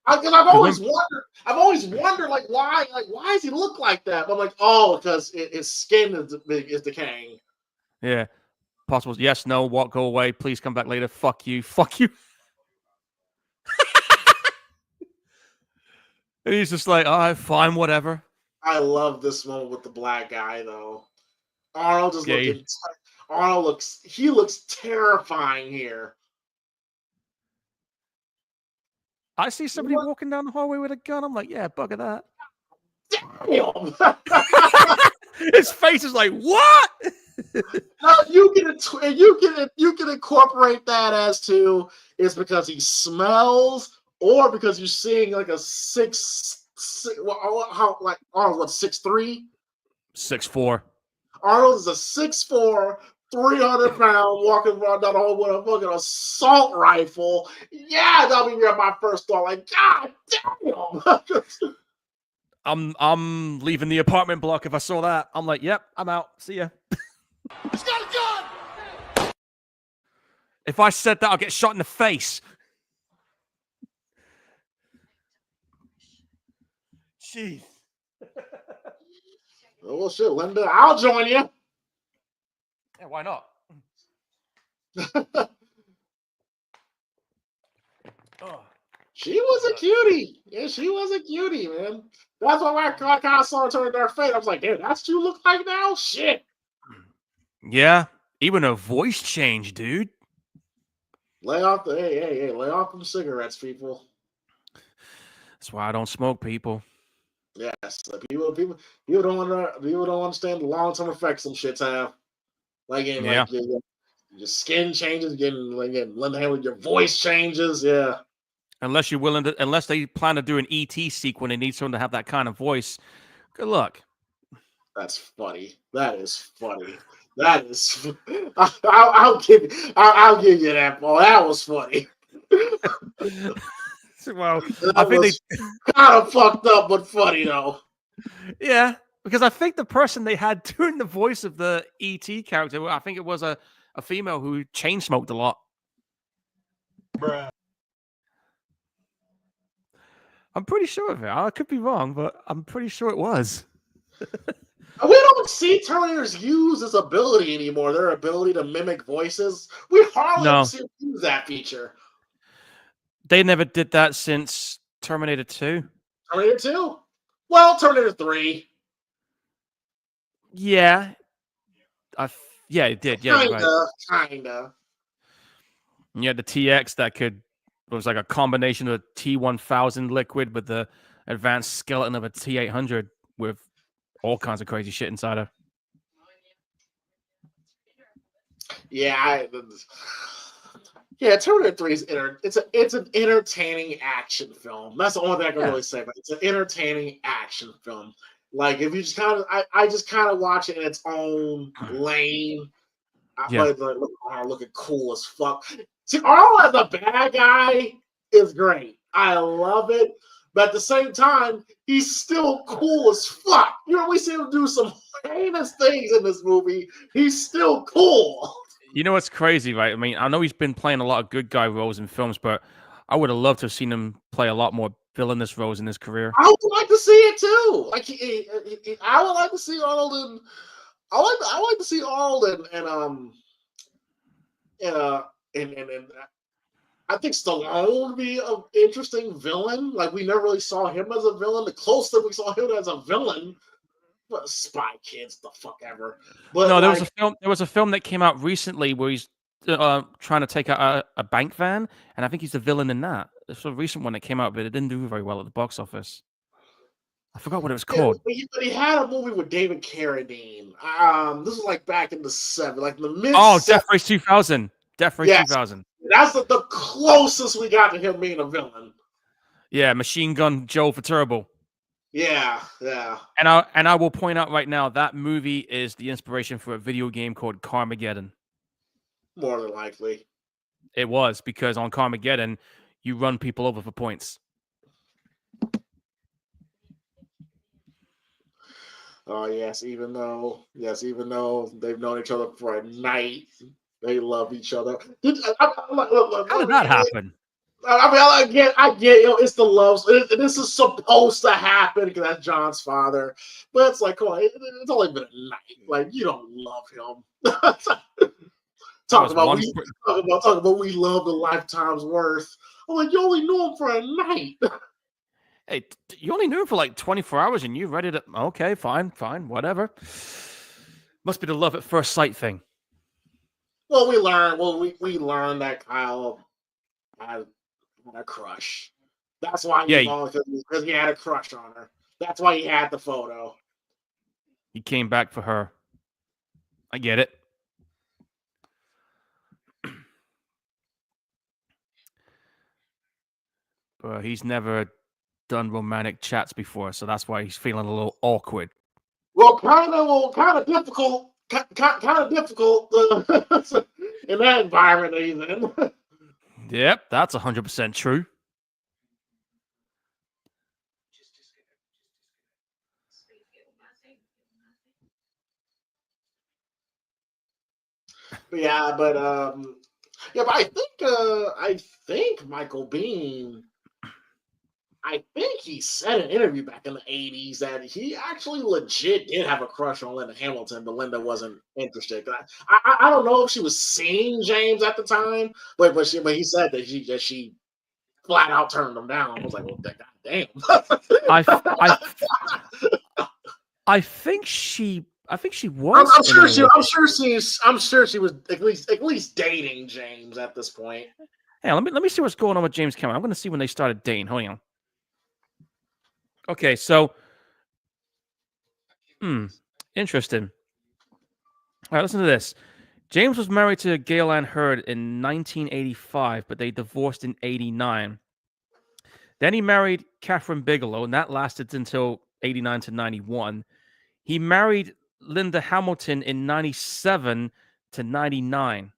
I've always wondered, like, why does he look like that? But I'm like, oh, because his skin is decaying. Yeah. Possible. Yes, no, what, go away. Please come back later. Fuck you. Fuck you. And he's just like, all right, fine, whatever. I love this moment with the black guy, though. Arnold looks terrifying here. I see somebody walking down the hallway with a gun. I'm like, yeah, bugger that. Damn. His face is like, what? Now you can incorporate that as to it's because he smells, or because you're seeing like a 6'3"? 6'4". Arnold is a 6'4", 300-pound walking around down the hall with a fucking assault rifle. Yeah, that'll be my first thought. Like, God damn. I'm leaving the apartment block if I saw that. I'm like, yep, I'm out. See ya. He's got a gun! If I said that, I'll get shot in the face. Jeez. Oh, well, shit, Linda, I'll join you. Yeah, why not? Oh. She was a cutie. Yeah, she was a cutie, man. That's why I kind of saw her turn her face. I was like, damn, that's what you look like now? Shit. Yeah, even her voice changed, dude. Lay off the hey, lay off them cigarettes, people. That's why I don't smoke, people. Yes, people don't understand the long term effects some shits have. Like in Yeah. like your skin changes, your voice changes. Yeah, Unless you're willing to, unless they plan to do an ET sequel and they need someone to have that kind of voice. Good luck. that's funny. That is funny. That is. I'll I'll give you that, Paul. That was funny. Well, That I think was kind of fucked up, but funny though. yeah, because I think the person they had doing the voice of the ET character, I think it was a female who chain smoked a lot. Bruh. I'm pretty sure of it. I could be wrong, but I'm pretty sure it was. We don't see Terminators use this ability anymore. Their ability to mimic voices. We hardly ever No. see them use that feature. They never did that since Terminator 2. Terminator 2? Well, Terminator 3. Yeah. Yeah, it did. Yeah, you're right. Kinda. And you had the TX that it was like a combination of a T1000 liquid with the advanced skeleton of a T800 with all kinds of crazy shit inside her. Yeah, Terminator 3 is it's an entertaining action film. That's the only thing I can really say about it. It's an entertaining action film. Like if you just I just kind of watch it in its own lane. But looking cool as fuck. See, Arnold as a bad guy is great. I love it. But at the same time, he's still cool as fuck. You know, we see him do some heinous things in this movie. He's still cool. You know what's crazy, right? I mean, I know he's been playing a lot of good guy roles in films, but I would have loved to have seen him play a lot more villainous roles in his career. I would like to see it too. Like I would like to see Arnold in. I like to see Arnold and I think Stallone would be an interesting villain. Like we never really saw him as a villain. The closest we saw him as a villain was Spy Kids, the fuck ever. But no, there was a film. There was a film that came out recently where he's trying to take out a bank van, and I think he's the villain in that. It's a recent one that came out, but it didn't do very well at the box office. I forgot what it was called. But he had a movie with David Carradine. This was like back in the like the mid. Oh, Death Race 2000. Death Race 2000. That's the closest we got to him being a villain. Yeah, Machine Gun Joe for Turbo. Yeah. And I will point out right now that movie is the inspiration for a video game called Carmageddon. More than likely. It was, because on Carmageddon, you run people over for points. Oh yes, even though they've known each other for a night, they love each other. How did that happen? I mean, I get, it's the love. This is supposed to happen because that's John's father, but it's like, come on, it's only been a night. Like you don't love him. Talk about we love the lifetime's worth. I'm like, you only knew him for a night. Hey, you only knew him for like 24 hours and you ready to... Okay, fine, whatever. Must be the love at first sight thing. Well, we learned that Kyle had a crush. That's why because he had a crush on her. That's why he had the photo. He came back for her. I get it. But he's never done romantic chats before, so that's why he's feeling a little awkward. Well, kind of difficult. Kind of difficult in that environment that he's in. Yep, that's 100% true. But I think Michael Biehn I think he said in an interview back in the 80s that he actually legit did have a crush on Linda Hamilton, but Linda wasn't interested. I don't know if she was seeing James at the time, but he said that she flat out turned him down. I was like, well, god damn. I think she was. I'm sure she was at least dating James at this point. Hey, let me see what's going on with James Cameron. I'm going to see when they started dating. Hold on. Okay, so, interesting. All right, listen to this. James was married to Gail Ann Hurd in 1985, but they divorced in 89. Then he married Catherine Bigelow, and that lasted until 89 to 91. He married Linda Hamilton in 97 to 99.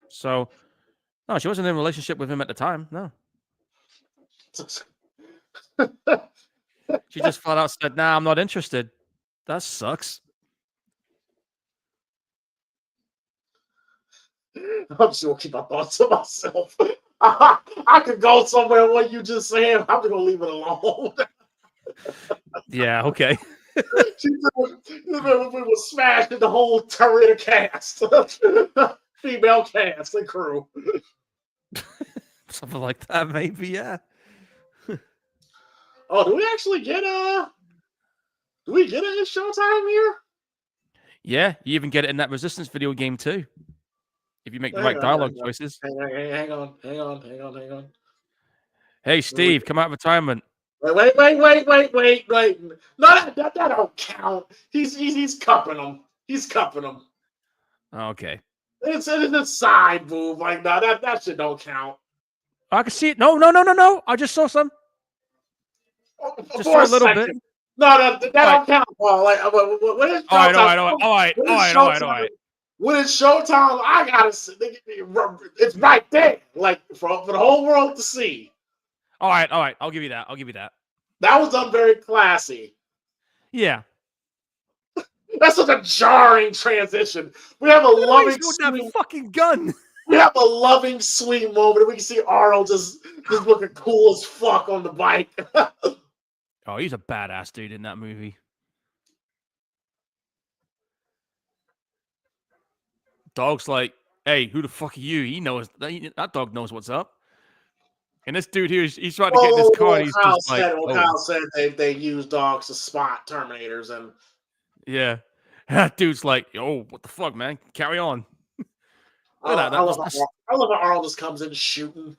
So, no, she wasn't in a relationship with him at the time. No. She just flat out said, nah, I'm not interested. That sucks. I'm just gonna keep my thoughts to myself. I could go somewhere what you just said. I'm just gonna leave it alone. Yeah, okay. We were smashing the whole Terminator cast. Female cast and crew. Something like that, maybe, yeah. Oh, do we actually get do we get it in Showtime here? Yeah, you even get it in that Resistance video game too. If you make the right dialogue choices. Hang on. Hey, Steve, come out of retirement. Wait. No, that don't count. He's cupping him. He's cupping him. Okay. It's a side move. Like, no, that shit don't count. I can see it. No. I just saw some. Just for a little bit. No, that don't count, Paul. Like, what is Showtime? All right. When it's Showtime, I gotta see. It's right there, like for the whole world to see. All right. I'll give you that. That was done very classy. Yeah. That's such a jarring transition. We have a loving that fucking gun. We have a loving, sweet moment. We can see Arnold just looking cool as fuck on the bike. Oh, he's a badass dude in that movie. Dog's like, hey, who the fuck are you? He knows that dog knows what's up. And this dude here, he's trying to get in his car. He's just like, Kyle said they use dogs to spot Terminators, and yeah, that dude's like, oh, what the fuck, man? Carry on. Look at that. I love how Arnold just comes in shooting.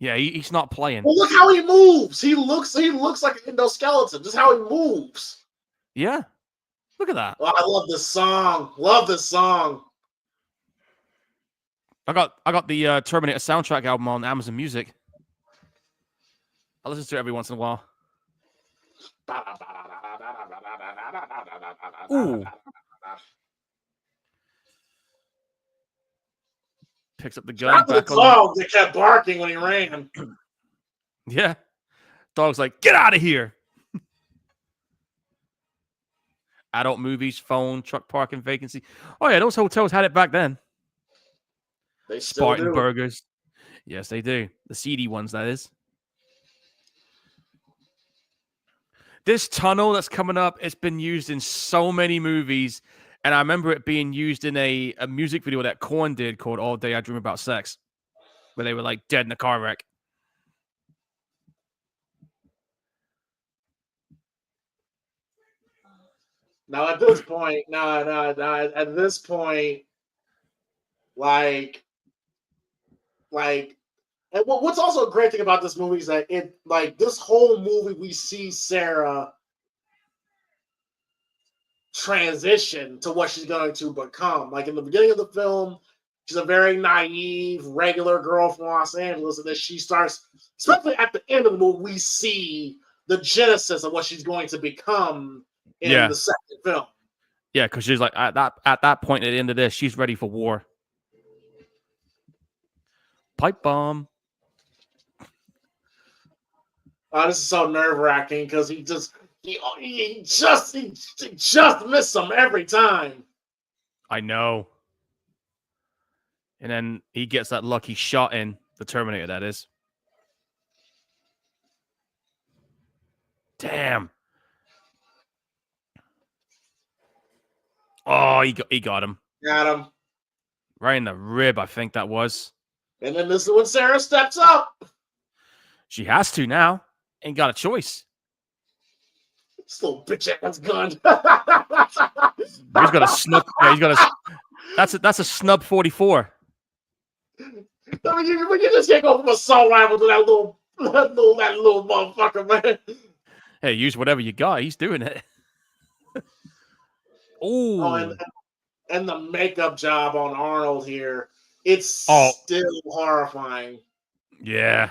Yeah, he's not playing. Well, look how he moves. He looks like an endoskeleton. Just how he moves. Yeah, look at that. Oh, I love this song. Love this song. I got the Terminator soundtrack album on Amazon Music. I listen to it every once in a while. Ooh. Picks up the gun. Back the dog that kept barking when he ran. Yeah. Dog's like, get out of here. Adult movies, phone, truck parking, vacancy. Oh, yeah, those hotels had it back then. They still Spartan do. burgers. Yes, they do. The seedy ones, that is. This tunnel that's coming up, it's been used in so many movies. And I remember it being used in a music video that Korn did called All Day I Dream About Sex, where they were like dead in a car wreck. Now at this point, like, and what's also a great thing about this movie is that this whole movie we see Sarah transition to what she's going to become. Like in the beginning of the film, she's a very naive, regular girl from Los Angeles, and then she starts, especially at the end of the movie, we see the genesis of what she's going to become in the second film. Yeah, because she's like at that point at the end of this, she's ready for war. Pipe bomb. Oh, this is so nerve-wracking because he just missed them every time. I know. And then he gets that lucky shot in the Terminator, that is. Damn. Oh, he got him. Got him. Right in the rib, I think that was. And then this is when Sarah steps up. She has to now. Ain't got a choice. This little bitch ass gun. He's got a snub. Yeah, he's got a. That's a snub 44. I mean, you just can't go from assault rifle to that little motherfucker, man. Hey, use whatever you got. He's doing it. Oh, and the makeup job on Arnold here, it's still horrifying. Yeah.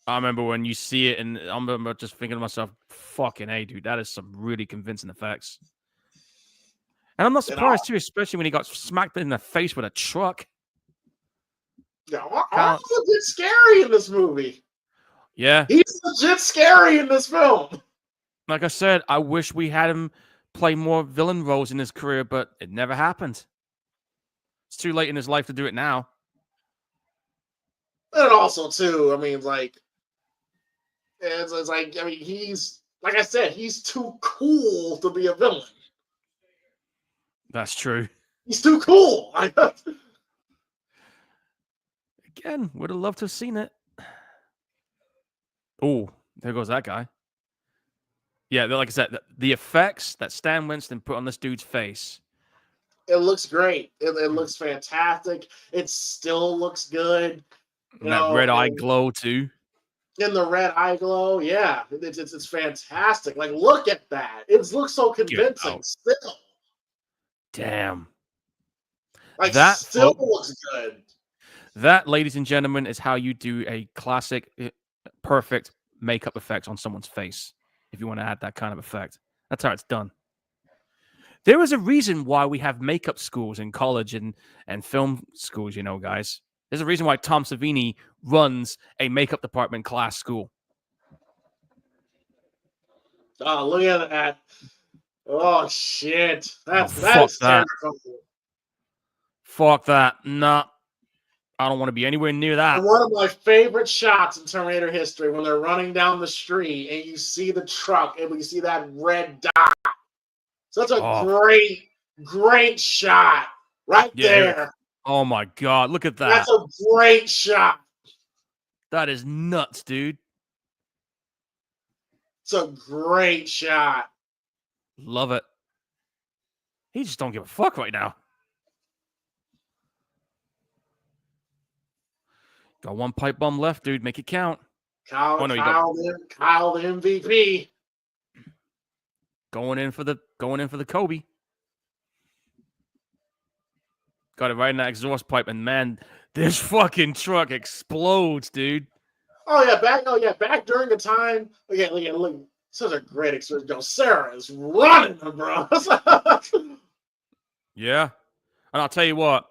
I remember when you see it, and I remember just thinking to myself, fucking hey, dude, that is some really convincing effects. And I'm not surprised, too, especially when he got smacked in the face with a truck. Yeah, Arnold's legit scary in this movie. Yeah. He's legit scary in this film. Like I said, I wish we had him play more villain roles in his career, but it never happened. It's too late in his life to do it now. And also, too, I mean, like, it's like, I mean, he's, like I said, he's too cool to be a villain. That's true. He's too cool. Again, would have loved to have seen it. Oh, there goes that guy. Yeah, like I said, the effects that Stan Winston put on this dude's face. It looks great. It looks fantastic. It still looks good. And that red eye glow, too. In the red eye glow, yeah. It's fantastic. Like, look at that. It looks so convincing still. Damn. Like, that still looks good. That, ladies and gentlemen, is how you do a classic, perfect makeup effect on someone's face. If you want to add that kind of effect. That's how it's done. There is a reason why we have makeup schools in college and film schools, you know, guys. There's a reason why Tom Savini runs a makeup department class school. Oh, look at that. Oh, shit. That's terrible. Fuck that. Nah. I don't want to be anywhere near that. And one of my favorite shots in Terminator history, when they're running down the street and you see the truck and you see that red dot. Such a great shot right there. Oh my God, look at that. That's a great shot. That is nuts, dude. It's a great shot. Love it. He just don't give a fuck right now. Got one pipe bomb left, dude. Make it count. Kyle the MVP. Going in for the Kobe. Got it right in that exhaust pipe, and man, this fucking truck explodes, dude. Oh yeah, back during the time. Look, such a great experience. Sarah is running, bro. Yeah, and I'll tell you what,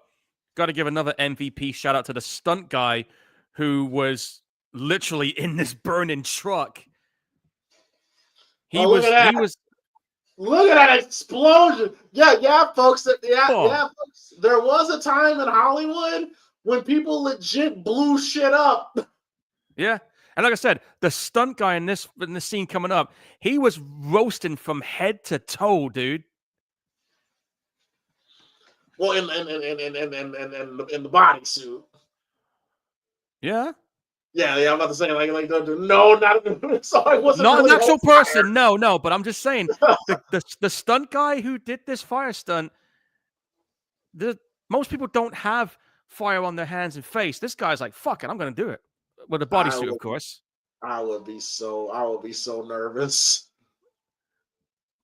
got to give another MVP shout out to the stunt guy who was literally in this burning truck. He was. Look at that explosion! Yeah, folks. Folks. There was a time in Hollywood when people legit blew shit up. Yeah, and like I said, the stunt guy in this scene coming up, he was roasting from head to toe, dude. Well, in the bodysuit. Yeah. Yeah, I'm about to say not sorry, wasn't not really an actual person. No, but I'm just saying the stunt guy who did this fire stunt. Most people don't have fire on their hands and face. This guy's like, fuck it, I'm gonna do it with a bodysuit, of course. I would be so nervous.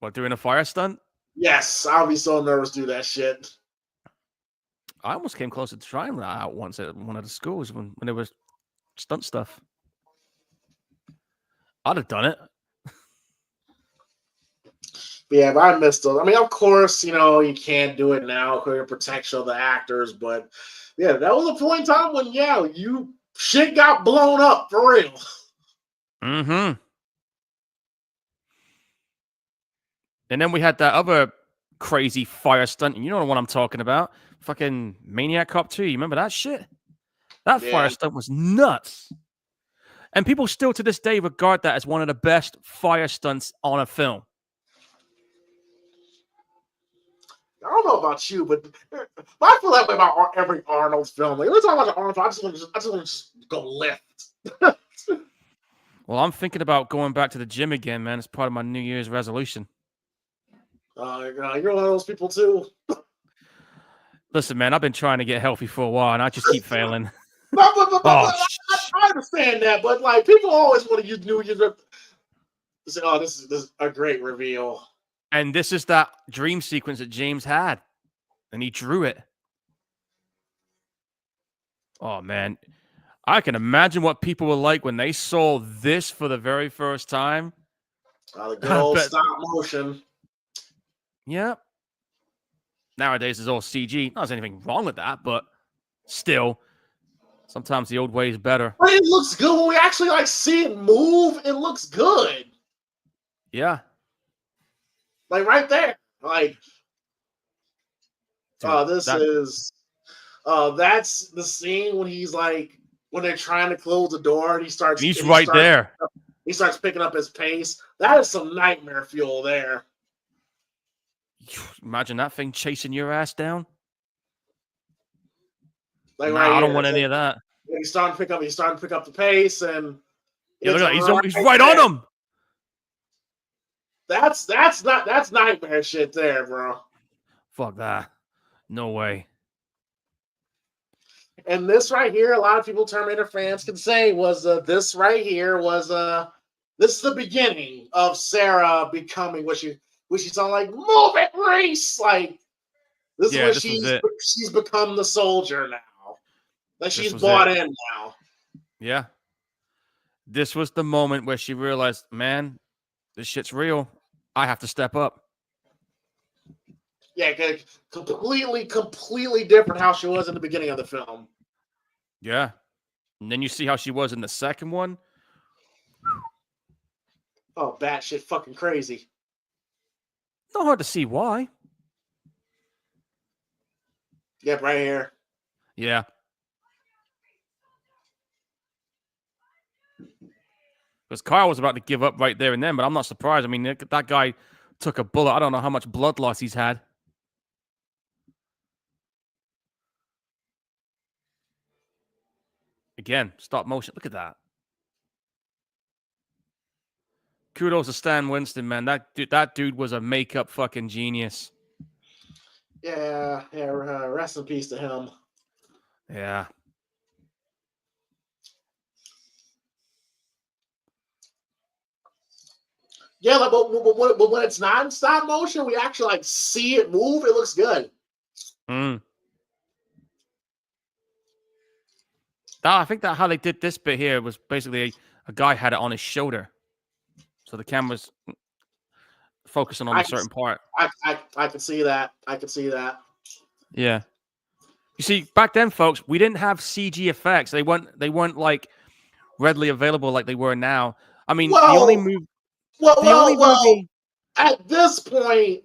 What, doing a fire stunt? Yes, I'll be so nervous to do that shit. I almost came closer to trying that out once at one of the schools when there was stunt stuff. I'd have done it. Yeah, but I missed those. I mean, of course, you can't do it now for your protection of the actors, but yeah, that was a point in time when, shit got blown up for real. Mm-hmm. And then we had that other crazy fire stunt. You know the one I'm talking about. Fucking Maniac Cop 2. You remember that shit? That fire stunt was nuts. And people still to this day regard that as one of the best fire stunts on a film. I don't know about you, but I feel that way about every Arnold film. Like, every time I watch an Arnold film, I just want to just go lift. Well, I'm thinking about going back to the gym again, man. It's part of my New Year's resolution. You're one of those people too. Listen, man, I've been trying to get healthy for a while, and I just keep failing. I understand that, but like people always want to use New Year's. Say, oh, this is a great reveal. And this is that dream sequence that James had, and he drew it. Oh, man. I can imagine what people were like when they saw this for the very first time. The good old stop motion. Yeah. Nowadays, it's all CG. Not there's anything wrong with that, but still, sometimes the old way is better. But it looks good when we actually like see it move. It looks good. Yeah. Like right there. Like, Dude, that's the scene when he's like, when they're trying to close the door and he's right there. He starts picking up his pace. That is some nightmare fuel there. Imagine that thing chasing your ass down. Like I don't want any of that. He's starting to pick up the pace, and yeah, look at that. He's right on him. That's nightmare shit there, bro. Fuck that. No way. And this right here, a lot of people, Terminator fans, can say was this right here was this is the beginning of Sarah becoming what she's on, like, move it, Reese. Like, this is what she's become the soldier now. Like, she's bought in now. Yeah. This was the moment where she realized, man, this shit's real. I have to step up. Yeah, completely different how she was in the beginning of the film. Yeah. And then you see how she was in the second one. Oh, batshit fucking crazy. Not hard to see why. Yep, right here. Yeah. Because Kyle was about to give up right there and then, but I'm not surprised. I mean, that guy took a bullet. I don't know how much blood loss he's had. Again, stop motion. Look at that. Kudos to Stan Winston, man. That dude was a makeup fucking genius. Yeah. Rest in peace to him. Yeah. Yeah, but when it's not in stop motion, we actually like see it move. It looks good. I think that how they did this bit here was basically a guy had it on his shoulder, so the camera's focusing on a certain part. I can see that. I can see that. Yeah. You see, back then, folks, we didn't have CG effects. They weren't like readily available like they were now. I mean, the only movie. At this point,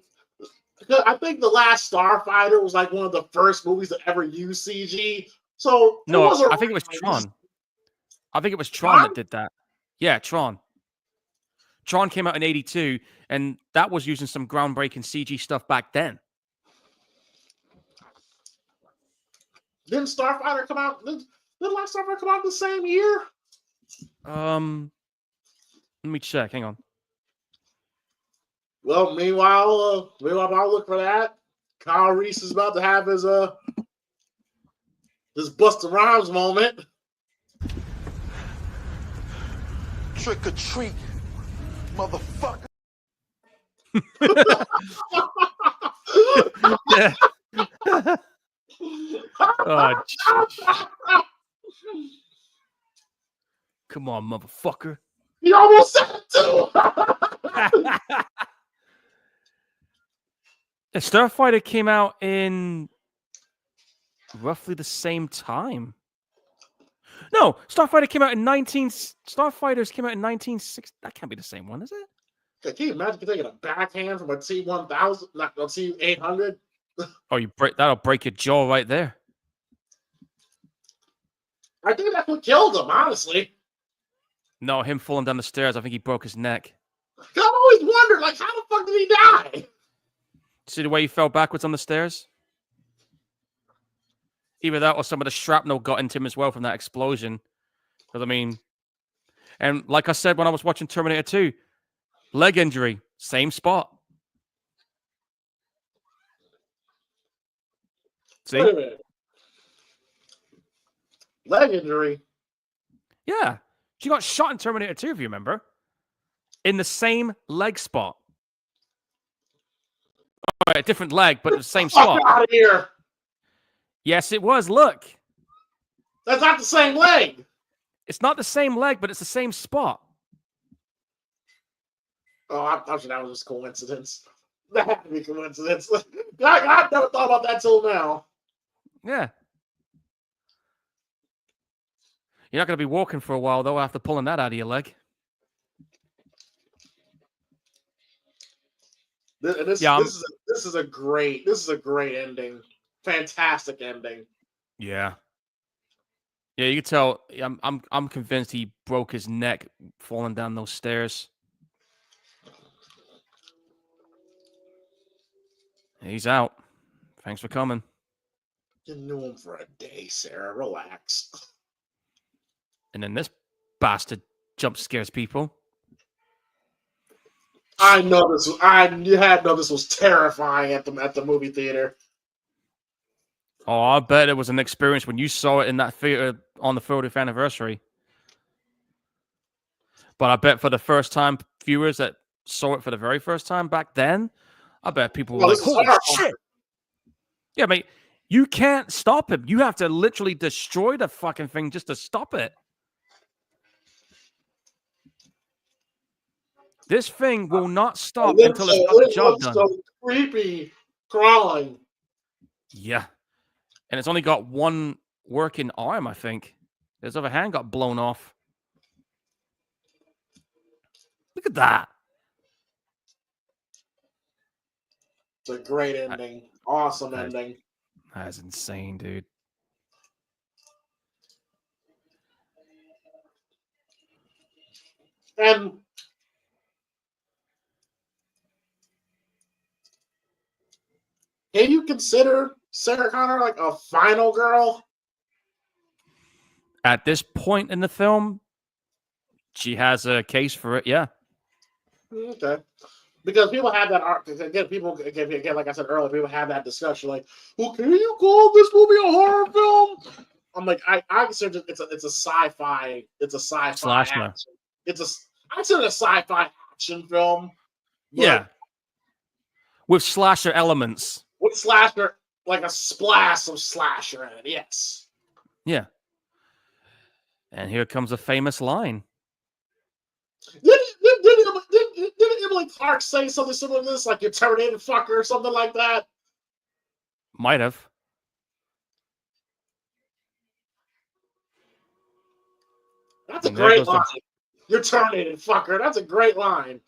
I think The Last Starfighter was like one of the first movies to ever use CG. So no, I think it was Tron. I think it was Tron that did that. Yeah, Tron. Tron came out in '82, and that was using some groundbreaking CG stuff back then. Didn't Starfighter come out? Did Last Starfighter come out the same year? Let me check. Hang on. Well, meanwhile, I'll look for that. Kyle Reese is about to have his Busta Rhymes moment. Trick or treat, motherfucker. Yeah. Oh, come on, motherfucker. He almost said it too. The Starfighter came out in roughly the same time. No, Starfighters came out in 1960. That can't be the same one, is it? Can you imagine taking a backhand from a T-1000, not a T-800? Oh, that'll break your jaw right there. I think that's what killed him, honestly. No, him falling down the stairs. I think he broke his neck. I've always wondered, like, how the fuck did he die? See the way he fell backwards on the stairs? Either that or some of the shrapnel got into him as well from that explosion. Because, I mean, and like I said when I was watching Terminator 2, leg injury, same spot. See? Wait a minute. Leg injury? Yeah. She got shot in Terminator 2, if you remember. In the same leg spot. Oh, a different leg, but the same spot. Fuck out of here! Yes, it was. Look. That's not the same leg! It's not the same leg, but it's the same spot. Oh, I thought that was just coincidence. That had to be coincidence. I never thought about that till now. Yeah. You're not going to be walking for a while, though, after pulling that out of your leg. This is a great ending. Fantastic ending. Yeah. Yeah, you can tell. I'm convinced he broke his neck falling down those stairs. He's out. Thanks for coming. You knew him for a day, Sarah. Relax. And then this bastard jump scares people. I know this. You had to know this was terrifying at the movie theater. Oh, I bet it was an experience when you saw it in that theater on the 40th anniversary. But I bet for the first time viewers that saw it for the very first time back then, I bet people were like, holy shit. Yeah, mate, you can't stop him. You have to literally destroy the fucking thing just to stop it. This thing will not stop until it's got the job done. So creepy crawling. Yeah. And it's only got one working arm, I think. His other hand got blown off. Look at that. It's a great ending. Awesome ending. That's insane, dude. And can you consider Sarah Connor like a final girl? At this point in the film, she has a case for it, yeah. Okay. Because people have that art. Again, like I said earlier, people have that discussion. Like, well, can you call this movie a horror film? I'm like, I consider it's a sci-fi. It's a sci-fi Slasher. action. I consider it a sci-fi action film. Yeah. With slasher elements. With slasher, like a splash of slasher in it. Yes. Yeah. And here comes a famous line. Didn't Emily Clark say something similar to this, like "you Terminator fucker" or something like that? Might have. That's a great line. "You're Terminated fucker." That's a great line.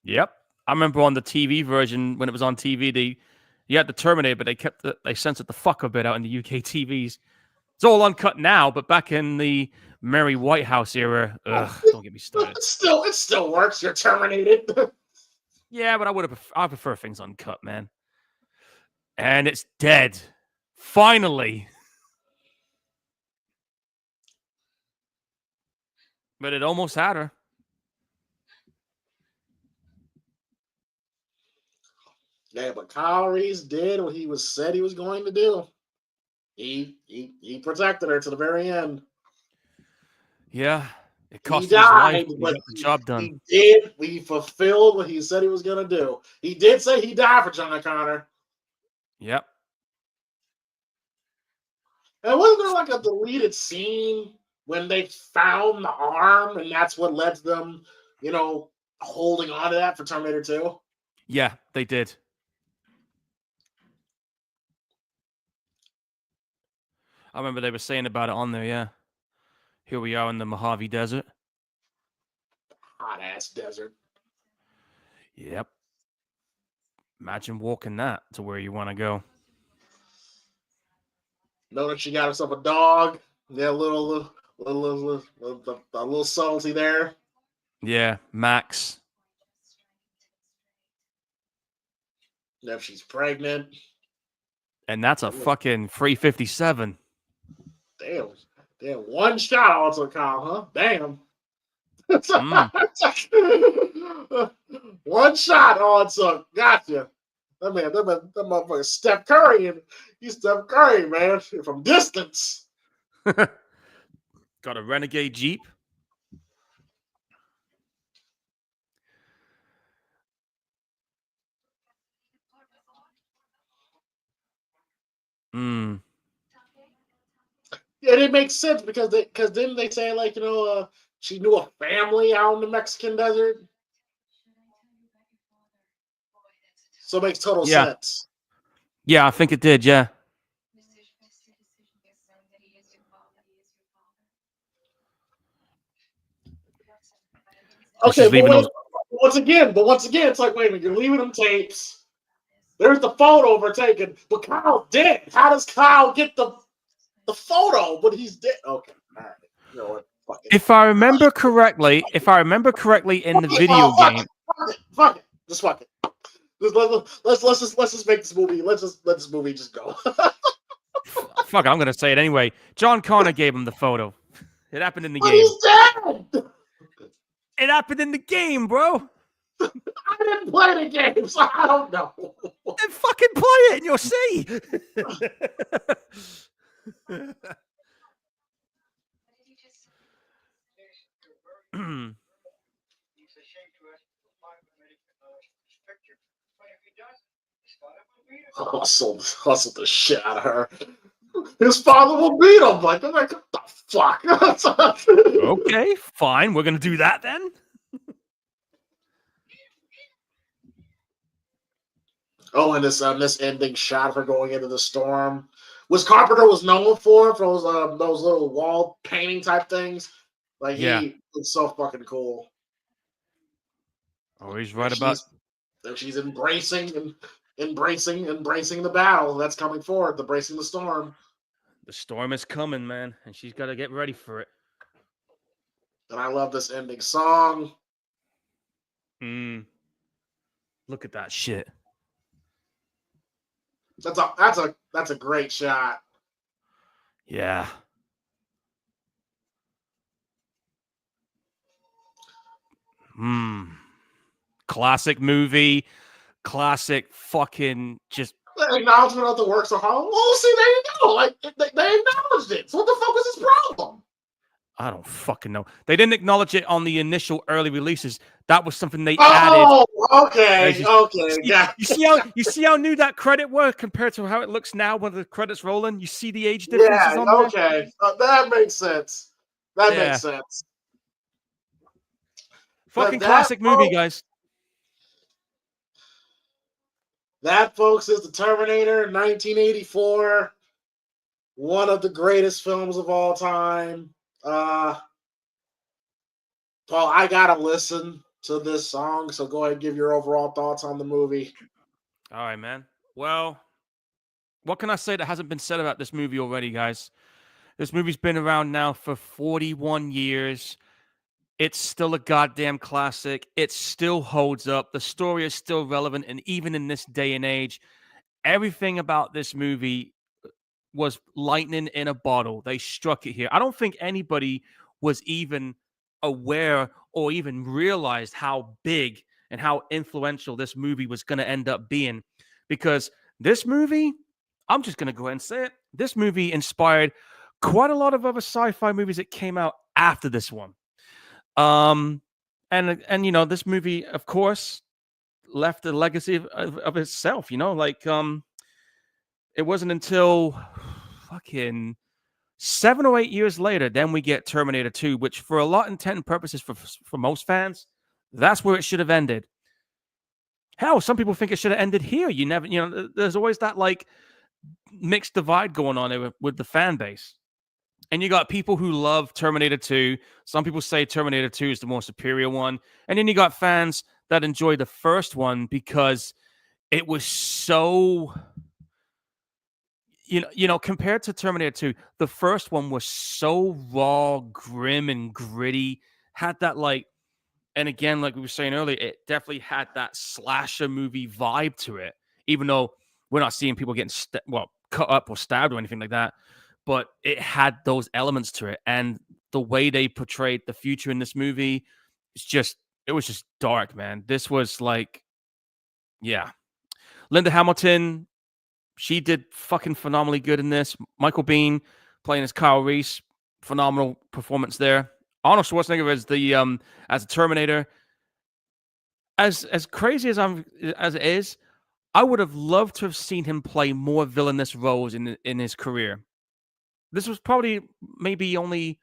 Yep. I remember on the TV version when it was on TV, you had the Terminator, but they censored the fuck a bit out in the UK TVs. It's all uncut now, but back in the Mary Whitehouse era, don't get me started. It still works. "You're terminated." Yeah, but I prefer things uncut, man. And it's dead. Finally. But it almost had her. Yeah, but Kyle Reese did what he said he was going to do. He protected her to the very end. Yeah, it cost he died, his life. but He got the job done. He fulfilled what he said he was going to do. He did say he died for John Connor. Yep. And wasn't there like a deleted scene when they found the arm, and that's what led to them, holding on to that for Terminator 2? Yeah, they did. I remember they were saying about it on there, yeah. Here we are in the Mojave Desert. Hot-ass desert. Yep. Imagine walking that to where you want to go. Know that she got herself a dog. Yeah, little a little salty there. Yeah, Max. If she's pregnant. And that's a fucking 357. Damn. One shot also count, huh? Damn. One shot also. Gotcha. That motherfucker Steph Curry, and he's Steph Curry, man, from distance. Got a Renegade Jeep. Yeah, it makes sense because didn't they say like she knew a family out in the Mexican desert, so it makes total sense. Yeah, I think it did. Yeah. Okay, but once again, it's like, wait a minute, you're leaving them tapes. There's the photo we're taking, but Kyle's dead. How does Kyle get the photo? But he's dead. Okay, all right. You know what? Fuck it. If I remember correctly, in the video game, fuck it, just fuck it. Let's just make this movie. Let this movie just go. Fuck, I'm gonna say it anyway. John Connor gave him the photo. It happened in the game. He's dead. It happened in the game, bro. I didn't play the game, so I don't know. Then fucking play it and you'll see. Hustled the shit out of her. His father will beat him. Like, I'm like, what the fuck? Okay, fine. We're gonna do that then. Oh, and this ending shot of her going into the storm, which Carpenter was known for those little wall painting type things. Like, it's so fucking cool. Oh, he's right about. She's embracing the battle that's coming forward, embracing the storm. The storm is coming, man, and she's got to get ready for it. And I love this ending song. Look at that shit. That's a great shot. Yeah. Classic movie. Classic fucking just. The acknowledgement of the works of Hollywood. Oh, see, there you go. Like, they acknowledged it. So what the fuck was his problem? I don't fucking know. They didn't acknowledge it on the initial early releases. That was something they added. Oh, okay. You see how new that credit was compared to how it looks now when the credits rolling? You see the age differences on there? Okay. That makes sense. Makes sense. Fucking classic movie, guys. That, folks, is the Terminator 1984. One of the greatest films of all time. Paul, I gotta listen to this song, so go ahead and give your overall thoughts on the movie. All right, man. Well, what can I say that hasn't been said about this movie already, guys? This movie's been around now for 41 years. It's still a goddamn classic. It still holds up. The story is still relevant. And even in this day and age, everything about this movie was lightning in a bottle. They struck it here. I don't think anybody was even aware or even realized how big and how influential this movie was going to end up being. Because this movie, I'm just going to go ahead and say it, this movie inspired quite a lot of other sci-fi movies that came out after this one. And you know, this movie, of course, left a legacy of itself, you know, like, it wasn't until fucking 7 or 8 years later, then we get Terminator 2, which for a lot intent and purposes for most fans, that's where it should have ended. Hell, some people think it should have ended here. There's always that like mixed divide going on with the fan base. And you got people who love Terminator 2. Some people say Terminator 2 is the more superior one. And then you got fans that enjoy the first one because it was so... compared to Terminator 2, the first one was so raw, grim, and gritty. Had that and again, like we were saying earlier, it definitely had that slasher movie vibe to it. Even though we're not seeing people getting cut up or stabbed or anything like that, but it had those elements to it, and the way they portrayed the future in this movie, it was just dark, man. This was yeah. Linda Hamilton, she did fucking phenomenally good in this. Michael Biehn playing as Kyle Reese, phenomenal performance there. Arnold Schwarzenegger as a Terminator. As crazy as it is, I would have loved to have seen him play more villainous roles in his career. This was probably maybe only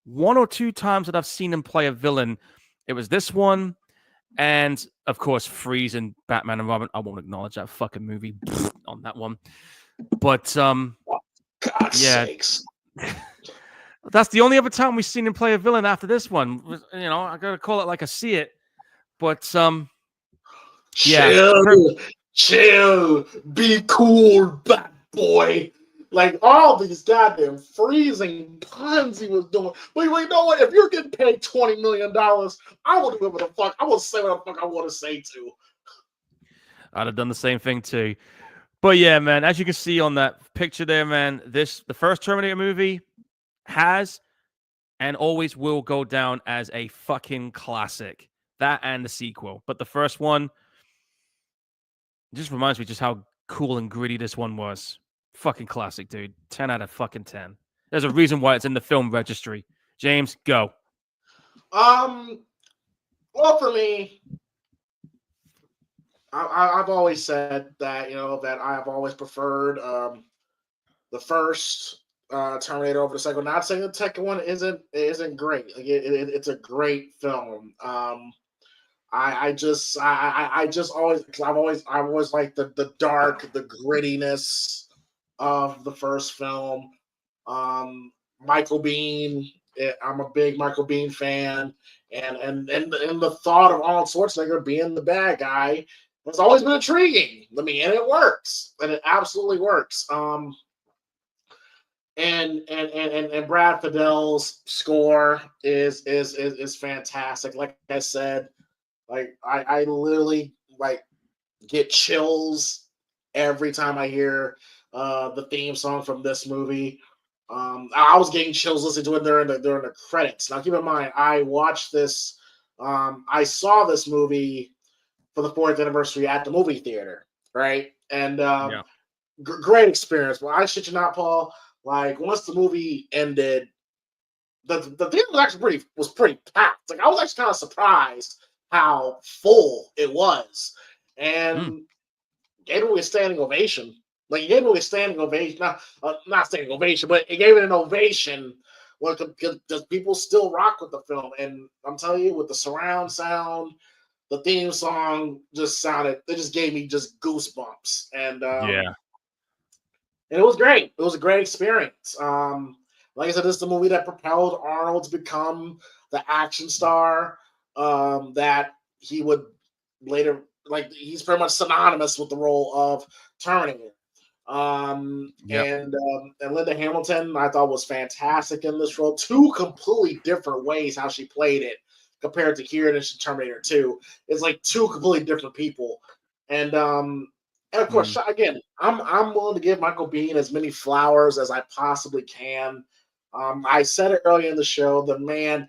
one or two times that I've seen him play a villain. It was this one, and of course, Freeze and Batman and Robin. I won't acknowledge that fucking movie on that one. But God's sakes. That's the only other time we've seen him play a villain after this one. I gotta call it like I see it. But chill, be cool, bat boy. Like all these goddamn freezing puns he was doing. But you know what? If you're getting paid $20 million, I will do whatever the fuck. I will say what the fuck I want to say too. I'd have done the same thing too. But yeah, man, as you can see on that picture there, man, the first Terminator movie has and always will go down as a fucking classic. That and the sequel. But the first one just reminds me just how cool and gritty this one was. Fucking classic, dude. 10 out of fucking 10. There's a reason why it's in the film registry. James, go. Well, for me, I've always said that, that I have always preferred the first Terminator over the second. Not saying the second one isn't great. Like it's a great film. I just always, because I've always liked the dark, the grittiness of the first film. Michael Biehn, I'm a big Michael Biehn fan, and the thought of Arnold Schwarzenegger being the bad guy has always been intriguing. I mean, and it works, and it absolutely works. And Brad Fiddel's score is fantastic. Like I said, I literally get chills every time I hear the theme song from this movie. I was getting chills listening to it during the credits. Now, keep in mind, I watched this. I saw this movie for the 4th anniversary at the movie theater, right? And great experience. Well, I shit you not, Paul. Once the movie ended, the theater was pretty packed. I was actually kind of surprised how full it was, and gave it a standing ovation. It gave it a standing ovation, not standing ovation, but it gave it an ovation. Because people still rock with the film, and I'm telling you, with the surround sound, the theme song it just gave me just goosebumps, and and it was great. It was a great experience. Like I said, this is the movie that propelled Arnold to become the action star that he would later, he's pretty much synonymous with the role of Terminator. And Linda Hamilton, I thought, was fantastic in this role. Two completely different ways how she played it compared to here in Terminator 2. It's like two completely different people. And of course, again, I'm willing to give Michael Biehn as many flowers as I possibly can. I said it earlier in the show, the man,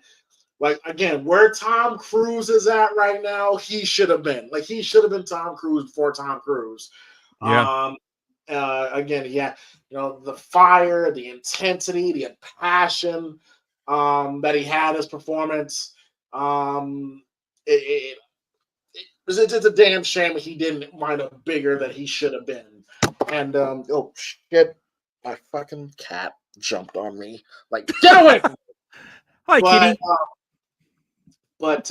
again, where Tom Cruise is at right now, he should have been. He should have been Tom Cruise before Tom Cruise. Yeah. Again, the fire, the intensity, the passion that he had his performance. It's a damn shame he didn't wind up bigger than he should have been. And oh shit, my fucking cat jumped on me. Get away from me. Hi, kitty. But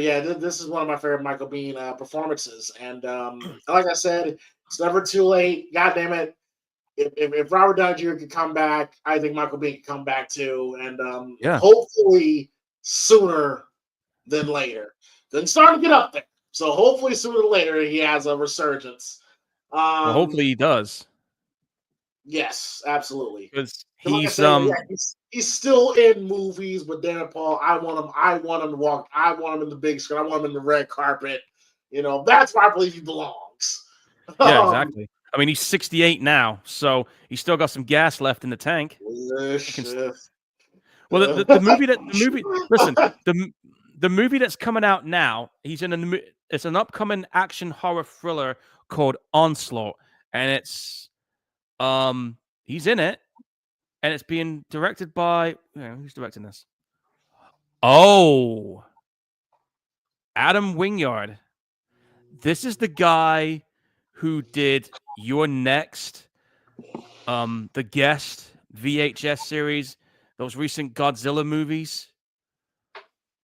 yeah, this is one of my favorite Michael Biehn performances. And like I said, it's never too late. God damn it. If Robert Downey Jr. could come back, I think Michael Biehn could come back too. And hopefully sooner than later. Then starting to get up there. So hopefully sooner than later he has a resurgence. Well, hopefully he does. Yes, absolutely. because Like I he's said, yeah, he's still in movies with Dana Paul. I want him to walk. I want him in the big screen. I want him in the red carpet. That's where I believe he belongs. yeah, exactly. I mean, he's 68 now, so he's still got some gas left in the tank. Well, the movie listen, the movie that's coming out now, it's an upcoming action horror thriller called Onslaught, and it's he's in it, and it's being directed by who's directing this? Oh, Adam Wingard. This is the guy who did Your Next, The Guest VHS series, those recent Godzilla movies.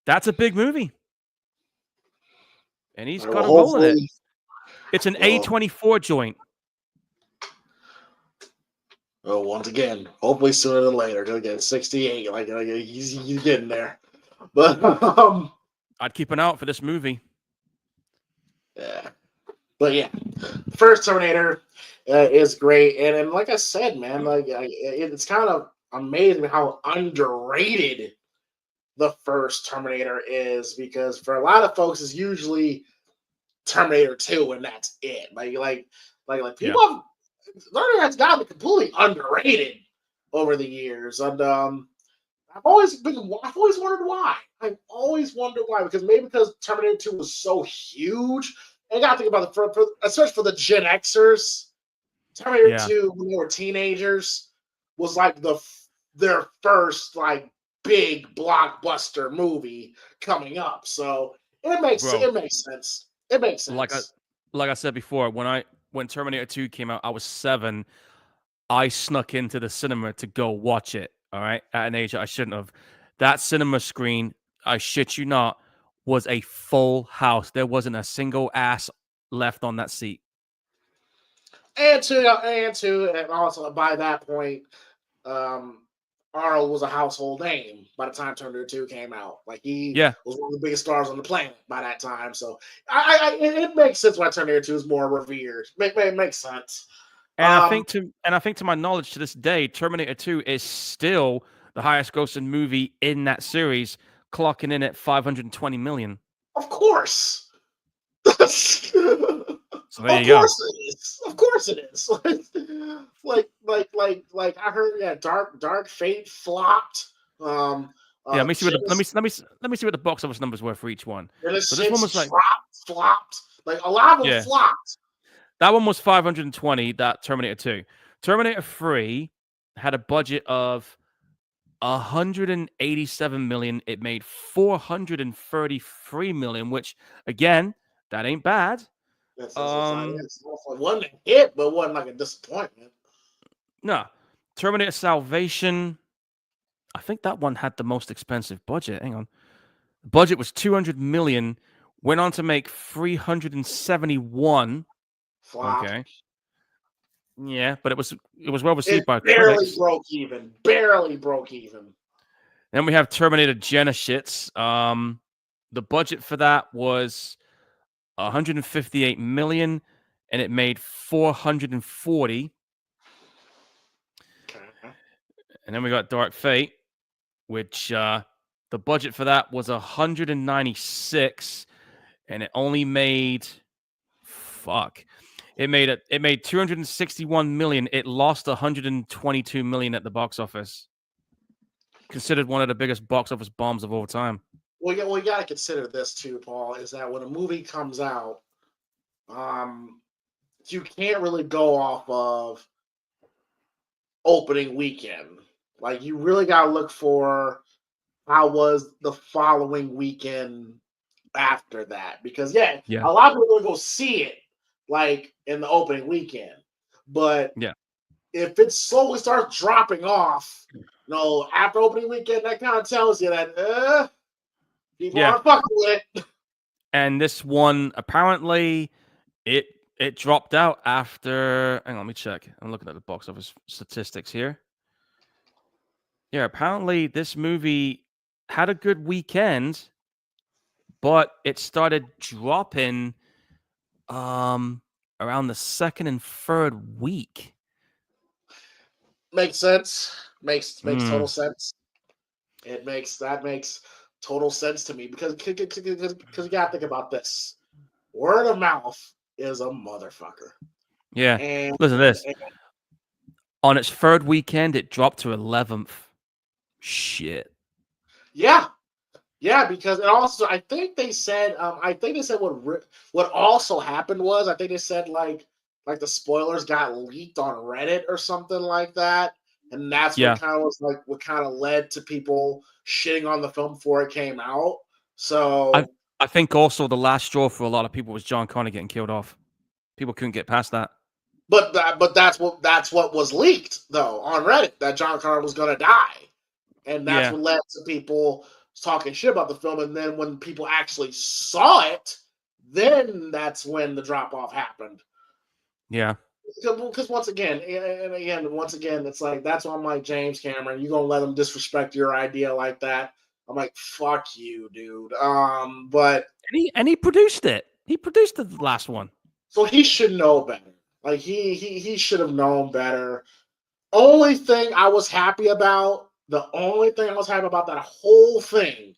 That's a big movie. And he's got a role in it. It's an A24 joint. Oh, once again, hopefully sooner than later. Gonna get 68. Like he's getting there. But I'd keep an eye out for this movie. Yeah. But yeah, first Terminator is great, and like I said, man, it's kind of amazing how underrated the first Terminator is, because for a lot of folks, it's usually Terminator 2, and that's it. Like people have Terminator has gotten completely underrated over the years, and I've always wondered why. I've always wondered why, because Terminator 2 was so huge. And you got to think about especially for the Gen Xers, Terminator 2 when they were teenagers was like their first like big blockbuster movie coming up. So it makes sense. It makes sense. Like I said before, when Terminator 2 came out, I was 7. I snuck into the cinema to go watch it. All right, at an age I shouldn't have. That cinema screen, I shit you not, was a full house. There wasn't a single ass left on that seat. And also by that point, Arnold was a household name by the time Terminator 2 came out. Like he was one of the biggest stars on the planet by that time. So it makes sense why Terminator 2 is more revered. It makes sense. And I think to my knowledge, to this day, Terminator 2 is still the highest grossing movie in that series, clocking in at $520 million. Of course. So there you go. Of course it is. Like I heard, Dark Fate flopped. Let me see what the box office numbers were for each one. So this one was like flopped. Like a lot of them flopped. That one was 520. That Terminator 2. Terminator 3 had a budget of 187 million. It made 433 million, which again, that ain't bad. It wasn't a hit, but wasn't like a disappointment. No. Terminator Salvation, I think that one had the most expensive budget. Hang on. The budget was 200 million, went on to make 371. Flop. Okay. Yeah, but it was well received by critics. Barely broke even. Then we have Terminator Genisys. The budget for that was 158 million, and it made 440. Okay. And then we got Dark Fate, which the budget for that was 196, and it only made It made 261 million. It lost 122 million at the box office. Considered one of the biggest box office bombs of all time. Well, you got to consider this too, Paul, is that when a movie comes out, you can't really go off of opening weekend. Like, you really got to look for how was the following weekend after that. Because, a lot of people will go see it, like, in the opening weekend. But if it slowly starts dropping off, after opening weekend, that kind of tells you that people aren't fucking with it. And this one, apparently, it dropped out after. Hang on, let me check. I'm looking at the box office statistics here. Yeah, apparently this movie had a good weekend, but it started dropping around the second and third week. Makes sense. Makes total Mm. sense. That makes total sense to me because you gotta think about this. Word of mouth is a motherfucker, Yeah. and, Listen to this. and On its third weekend, it dropped to 11th. Shit. yeah, yeah, because it also I think they said what also happened was I think they said like the spoilers got leaked on Reddit or something like that, and that's what Yeah. kind of was like what kind of led to people shitting on the film before it came out. So, I I think also the last straw for a lot of people was John Connor getting killed off. People couldn't get past that. but that's what was leaked though on Reddit that John Connor was gonna die, and that's Yeah. what led to people talking shit about the film. And then when people actually saw it, then that's when the drop off happened. Yeah. Because once again, it's like that's why I'm like James Cameron. You gonna let him disrespect your idea like that? I'm like, fuck you, dude. But And he produced it. He produced the last one. so he should know better. Like he should have known better. Only thing I was happy about, the only thing I was happy about that whole thing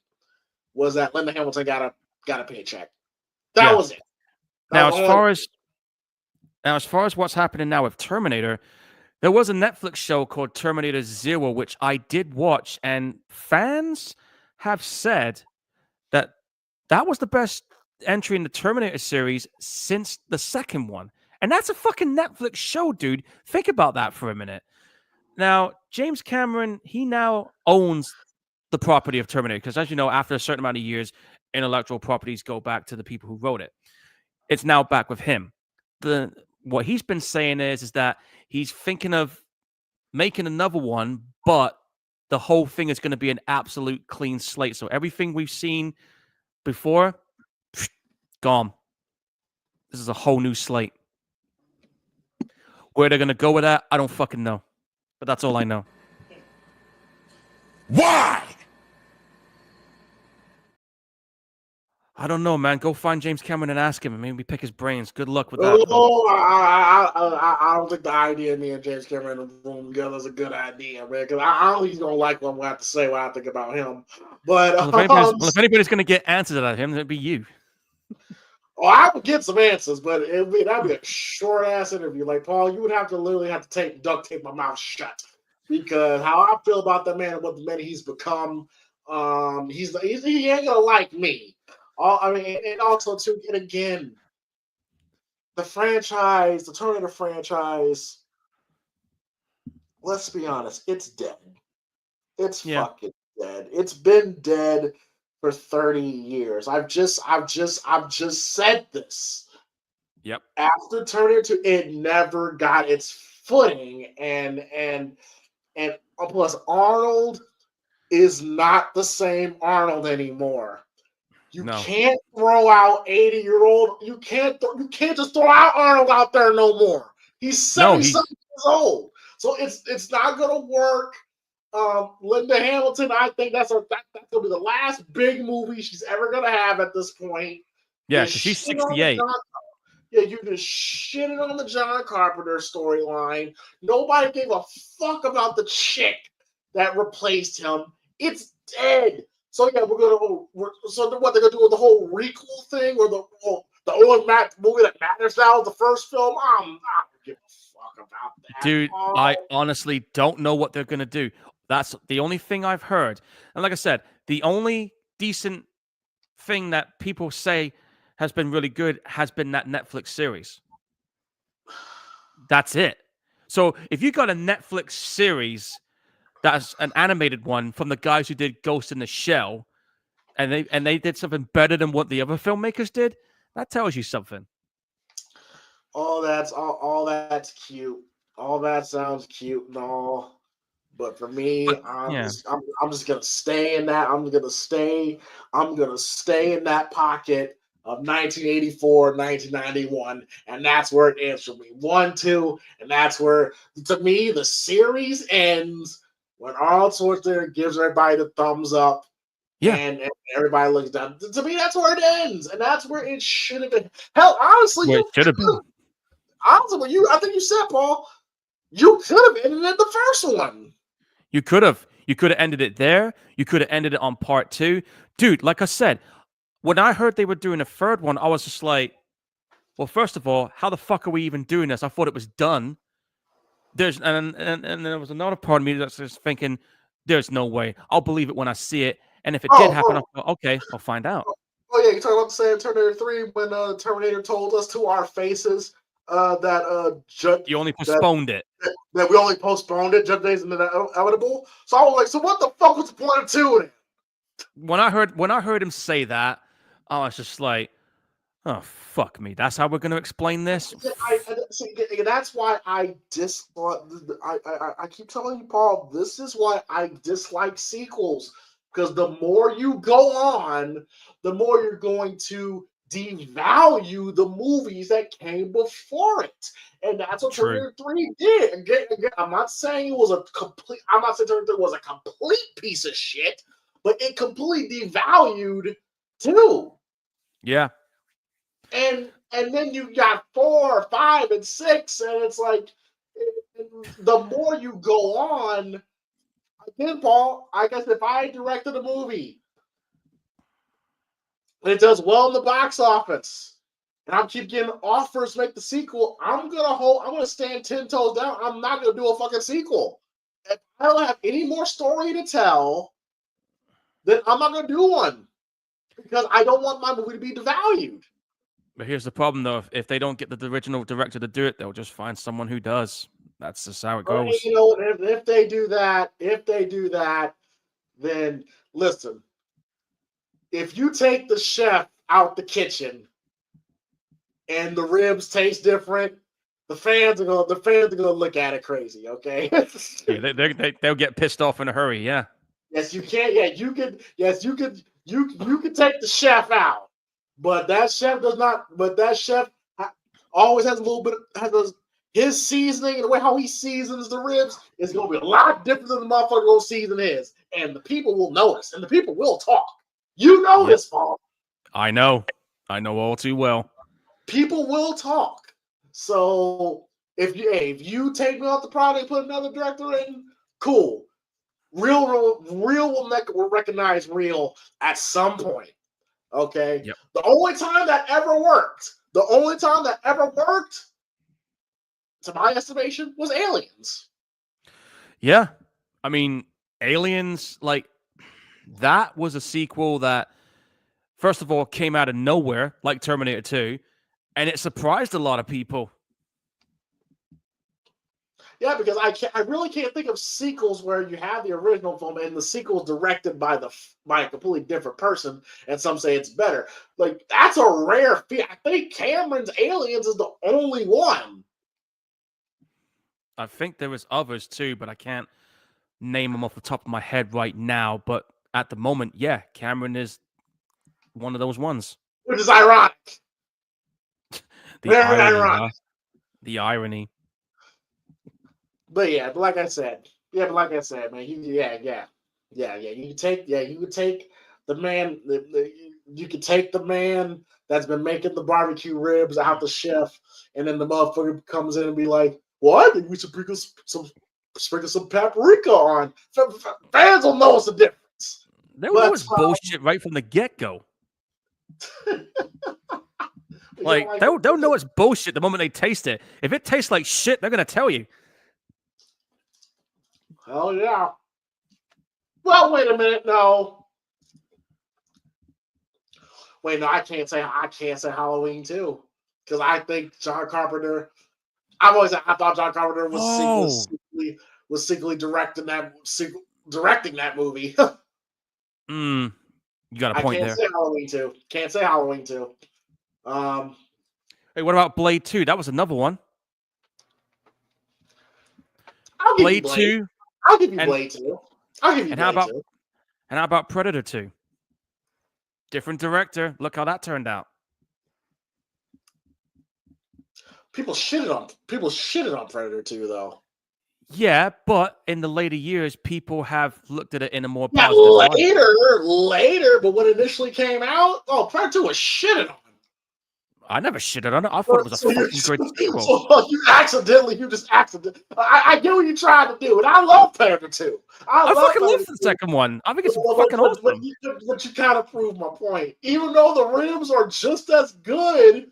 was that Linda Hamilton got a paycheck. That Yeah. was it. That Now, was the only. as far as what's happening now with Terminator, there was a Netflix show called Terminator Zero, which I did watch, and fans have said that that was the best entry in the Terminator series since the second one. And that's a fucking Netflix show, dude. Think about that for a minute. Now, James Cameron, he now owns the property of Terminator because, as you know, after a certain amount of years, intellectual properties go back to the people who wrote it. It's now back with him. The What he's been saying is that he's thinking of making another one, but the whole thing is going to be an absolute clean slate. So everything we've seen before, gone. This is a whole new slate. Where they're going to go with that, I don't fucking know. But that's all I know. Why? I don't know, man. Go find James Cameron and ask him and maybe pick his brains. Good luck with that. Oh, I don't think the idea of me and James Cameron in the room together is a good idea, man. Because I don't think he's gonna like what I'm gonna have to say what I think about him. But If anybody's going to get answers out of him, it'd be you. I would get some answers, but that'd be a short ass interview. Like Paul, you would have to literally have to duct tape my mouth shut because how I feel about that man and what the man he's become, he ain't gonna like me. And also too, and again, the franchise, the Terminator franchise. Let's be honest, it's dead. It's Yeah. fucking dead. It's been dead for 30 years. I've just said this. Yep. After Terminator 2, it never got its footing, and plus Arnold is not the same Arnold anymore. You No. can't throw out 80-year-old. You can't just throw out Arnold out there no more. He's 70-something years old. So it's not gonna work. Linda Hamilton, I think that's gonna be the last big movie she's ever gonna have at this point. Yeah, Just because she's shit on the 68. Yeah, you just shitted on the John Carpenter storyline. Nobody gave a fuck about the chick that replaced him. It's dead. So yeah, so what they're gonna do with the whole recall thing, or the only movie that matters now is the first film? I don't give a fuck about that. Dude, I honestly don't know what they're gonna do. That's the only thing I've heard. And like I said, the only decent thing that people say has been really good has been that Netflix series. That's it. So if you got a Netflix series that's an animated one from the guys who did Ghost in the Shell, and they did something better than what the other filmmakers did, that tells you something. all that's cute. All that sounds cute and all. But for me, I'm just gonna stay in that. I'm gonna stay in that pocket of 1984, 1991, and that's where it ends for me. 1, 2, and that's where, to me, the series ends when Arnold Schwarzenegger gives everybody the thumbs up. Yeah. And everybody looks down. To me, that's where it ends, and that's where it should have been. Hell, honestly, Where it should have been. honestly, I think you said, Paul, You could have ended it the first one. You could have ended it there. You could have ended it on part 2. Dude, like I said, when I heard they were doing a third one, I was just like, well, first of all, how the fuck are we even doing this? I thought it was done. And there was another part of me that's just thinking, there's no way. I'll believe it when I see it. And if it did happen, I'll go, okay, I'll find out. Oh yeah, you talking about the same Terminator 3 when Terminator told us to our faces that You only postponed it. That we only postponed it, Judge Days inevitable. So I was like, so what the fuck was the point of 2 then? When I heard him say that, I was just like, oh fuck me. That's how we're gonna explain this. That's why I keep telling you, Paul. This is why I dislike sequels, because the more you go on, the more you're going to devalue the movies that came before it, and that's what Terminator 3 did. Again, I'm not saying it was a complete. I'm not saying Terminator 3 was a complete piece of shit, but it completely devalued 2. Yeah. And then you got 4, 5, and 6, and it's like the more you go on, again, Paul, I guess if I directed a movie and it does well in the box office, and I keep getting offers to make the sequel, I'm gonna stand 10 toes down. I'm not gonna do a fucking sequel. If I don't have any more story to tell, then I'm not gonna do one, because I don't want my movie to be devalued. But here's the problem, though. If they don't get the original director to do it, they'll just find someone who does. That's just how it goes. You know, if they do that, then listen. If you take the chef out the kitchen and the ribs taste different, the fans are gonna look at it crazy. Okay. Yeah, they'll get pissed off in a hurry. Yeah. Yes, you can. Yeah, you could. Yes, you could. You could take the chef out. But that chef does not. But that chef always has a little bit. His seasoning and the way how he seasons the ribs is going to be a lot different than the motherfucker going to season his, and the people will notice, and the people will talk. You know this, Paul. I know all too well. People will talk. So if you take me off the product and put another director in, cool. Real will recognize real at some point. Okay. Yep. The only time that ever worked, to my estimation, was Aliens. Yeah. I mean, Aliens, like, that was a sequel that, first of all, came out of nowhere, like Terminator 2, and it surprised a lot of people. Yeah, because I really can't think of sequels where you have the original film and the sequel is directed by a completely different person, and some say it's better. Like, that's a rare feat. I think Cameron's Aliens is the only one. I think there was others too, but I can't name them off the top of my head right now. But at the moment, yeah, Cameron is one of those ones. Which is ironic. Very ironic. The irony. But like I said, man, you could take the man. You could take the man that's been making the barbecue ribs out the chef, and then the motherfucker comes in and be like, "Well, I think we should sprinkle some paprika on." Fans will notice the difference. There was bullshit right from the get-go. Like, they'll know it's bullshit the moment they taste it. If it tastes like shit, they're gonna tell you. Hell yeah. Well, wait a minute. No. Wait, no, I can't say Halloween 2, because I think John Carpenter. I thought John Carpenter was secretly directing that movie. You got a point there. Can't say Halloween 2. Hey, what about Blade 2? That was another one. Blade 2. I'll give you Blade 2. I'll give you Blade 2. And how about Predator 2? Different director. Look how that turned out. People shitted on Predator 2, though. Yeah, but in the later years, people have looked at it in a more positive light. Later, but when it initially came out, Predator 2 was shitted on. I never shitted on it. I thought it was a So fucking great sequel. so you just accidentally. I get what you tried to do, and I love Predator 2. I love fucking love Predator the 2. second one. I think it's But, fucking awesome. but you kind of proved my point. Even though the rims are just as good,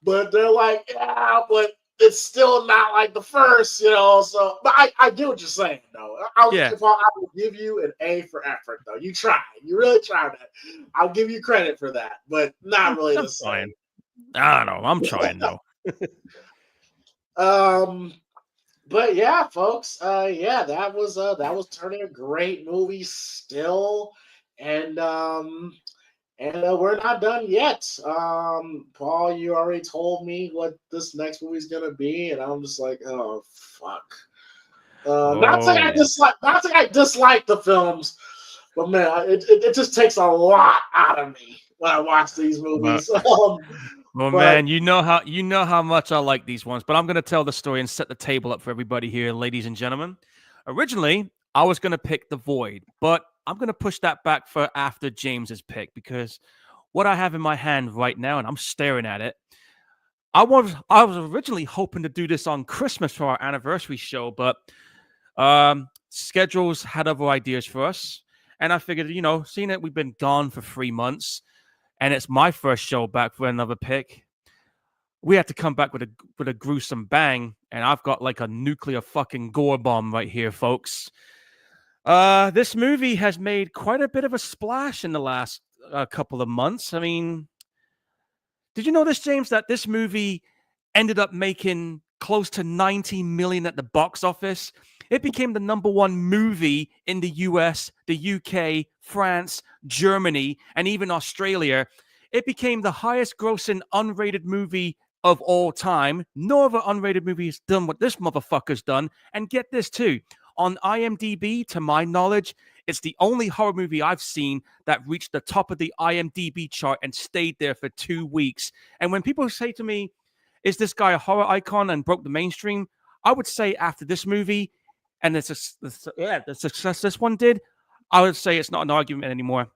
but they're like, yeah, but it's still not like the first, So, but I get what you're saying, though. I will give you an A for effort, though. You tried. You really tried that. I'll give you credit for that, but not really the same. Fine. I don't know. I'm trying though. But yeah, folks. That was turning a great movie still, and we're not done yet. Paul, you already told me what this next movie's gonna be, and I'm just like, oh fuck. Not saying I dislike the films, but man, it just takes a lot out of me when I watch these movies. Well, man, you know how much I like these ones, but I'm gonna tell the story and set the table up for everybody here, ladies and gentlemen. Originally, I was gonna pick The Void, but I'm gonna push that back for after James's pick because what I have in my hand right now, and I'm staring at it. I was originally hoping to do this on Christmas for our anniversary show, but schedules had other ideas for us, and I figured, seeing that we've been gone for 3 months. And it's my first show back for another pick. We had to come back with a gruesome bang, and I've got like a nuclear fucking gore bomb right here, folks. This movie has made quite a bit of a splash in the last couple of months. I mean, did you know this, James, that this movie ended up making close to 90 million at the box office? It became the #1 movie in the US, the UK, France, Germany, and even Australia. It became the highest grossing unrated movie of all time. No other unrated movie has done what this motherfucker's done. And get this too. On IMDb, to my knowledge, it's the only horror movie I've seen that reached the top of the IMDb chart and stayed there for 2 weeks. And when people say to me, is this guy a horror icon and broke the mainstream? I would say after this movie, and the success this one did, I would say it's not an argument anymore.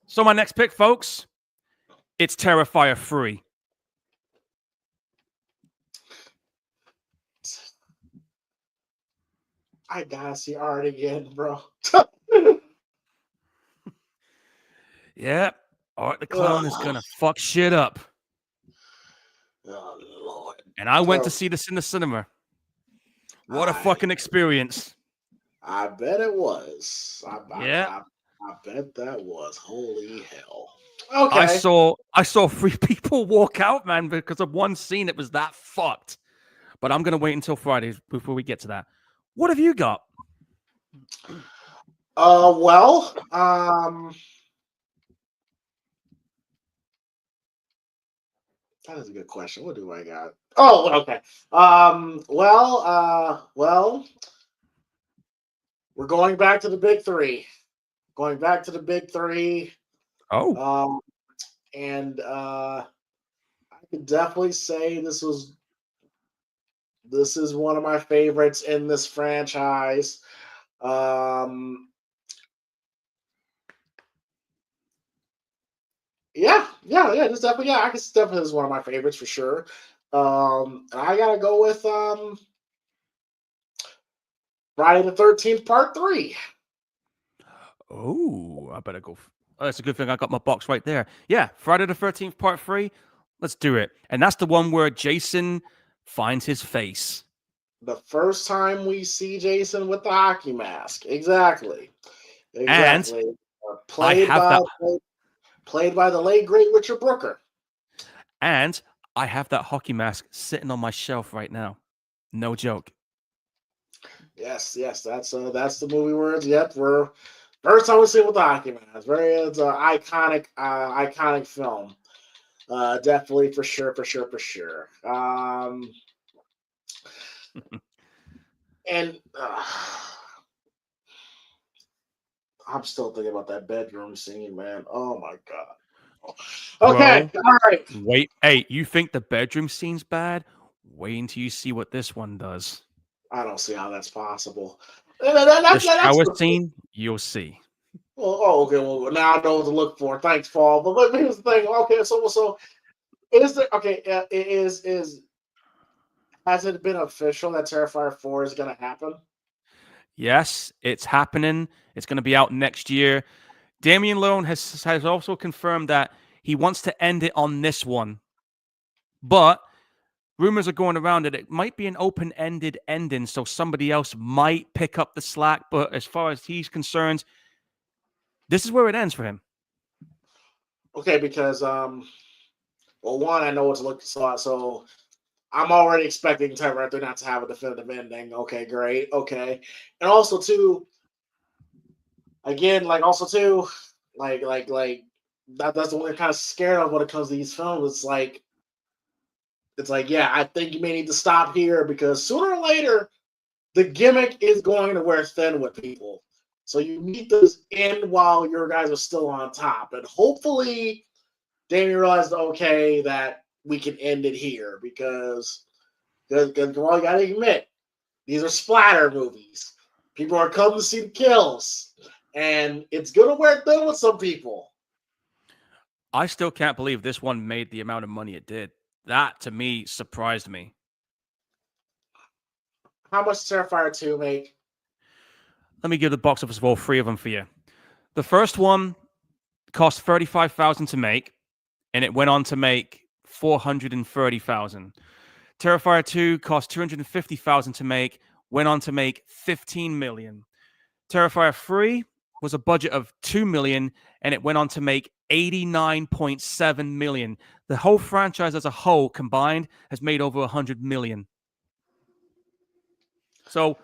So my next pick, folks, it's Terrifier 3. I gotta see Art again, bro. Yeah, Art the Clown is gonna fuck shit up. Oh, Lord. And I went to see this in the cinema. What a fucking experience. I bet it was. I bet that was. Holy hell. Okay. I saw 3 people walk out, man, because of one scene. It was that fucked. But I'm gonna wait until Friday before we get to that. What have you got? Well, that is a good question. What do I got? Oh, okay. Well, we're going back to the big three. Going back to the big three. Oh. And I could definitely say this is one of my favorites in this franchise. Yeah. This definitely, I guess definitely is one of my favorites for sure. I gotta go with Friday the 13th Part 3. Oh, I better go. That's a good thing I got my box right there. Yeah, Friday the 13th Part 3. Let's do it. And that's the one where Jason finds his face. The first time we see Jason with the hockey mask. Exactly. And played by the late great Richard Brooker. And I have that hockey mask sitting on my shelf right now. No joke. Yes, that's the movie words. Yep, we're first time we see it with the hockey mask. It's an iconic film. Definitely for sure. And I'm still thinking about that bedroom scene, man. Oh my god. Okay, Bro, all right. Wait, hey, you think the bedroom scene's bad? Wait until you see what this one does. I don't see how that's possible. The shower scene, you'll see. Well, okay. Well, now I know what to look for. Thanks, Paul. But here's the thing. Okay, so Is there okay? Is has it been official that Terrifier 4 is going to happen? Yes, it's happening. It's going to be out next year. Damien Leone has also confirmed that he wants to end it on this one, but rumors are going around that it might be an open-ended ending, so somebody else might pick up the slack. But as far as he's concerned, this is where it ends for him. Okay, because well, one, I know what to look so I'm already expecting Terrifier 3 not to have a definitive ending. Okay, great. Okay, and also too, again, like also too, like that's the one I'm kind of scared of when it comes to these films. It's like, yeah, I think you may need to stop here because sooner or later, the gimmick is going to wear thin with people. So you need this in while your guys are still on top. And hopefully, Damien realized, okay, that we can end it here because well, you got to admit, these are splatter movies. People are coming to see the kills. And it's going to wear thin with some people. I still can't believe this one made the amount of money it did. That, to me, surprised me. How much does Terrifier 2 make? Let me give the box office of all three of them for you. The first one cost $35,000 to make, and it went on to make $430,000. Terrifier 2 cost $250,000 to make, went on to make $15 million. Terrifier 3 was a budget of $2 million, and it went on to make $89.7 million. The whole franchise as a whole combined has made over $100 million. So,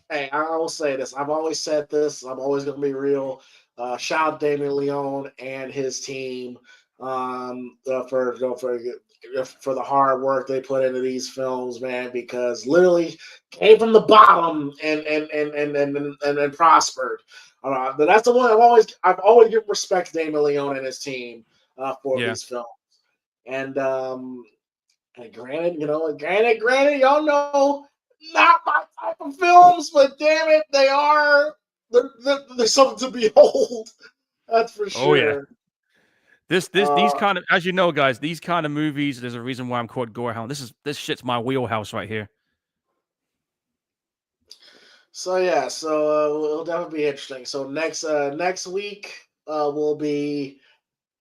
hey, I will say this. I've always said this. I'm always going to be real. Shout out Damien Leone and his team for the hard work they put into these films, man. Because literally came from the bottom and prospered. But that's the one I've always given respect to Damien Leone and his team for these films. And granted, y'all know. Not my type of films, but damn it, they are. They're something to behold. That's for sure. Oh yeah. These kind of, as you know, guys, these kind of movies. There's a reason why I'm called Gorehound. This shit's my wheelhouse right here. So yeah, it'll definitely be interesting. So next week will be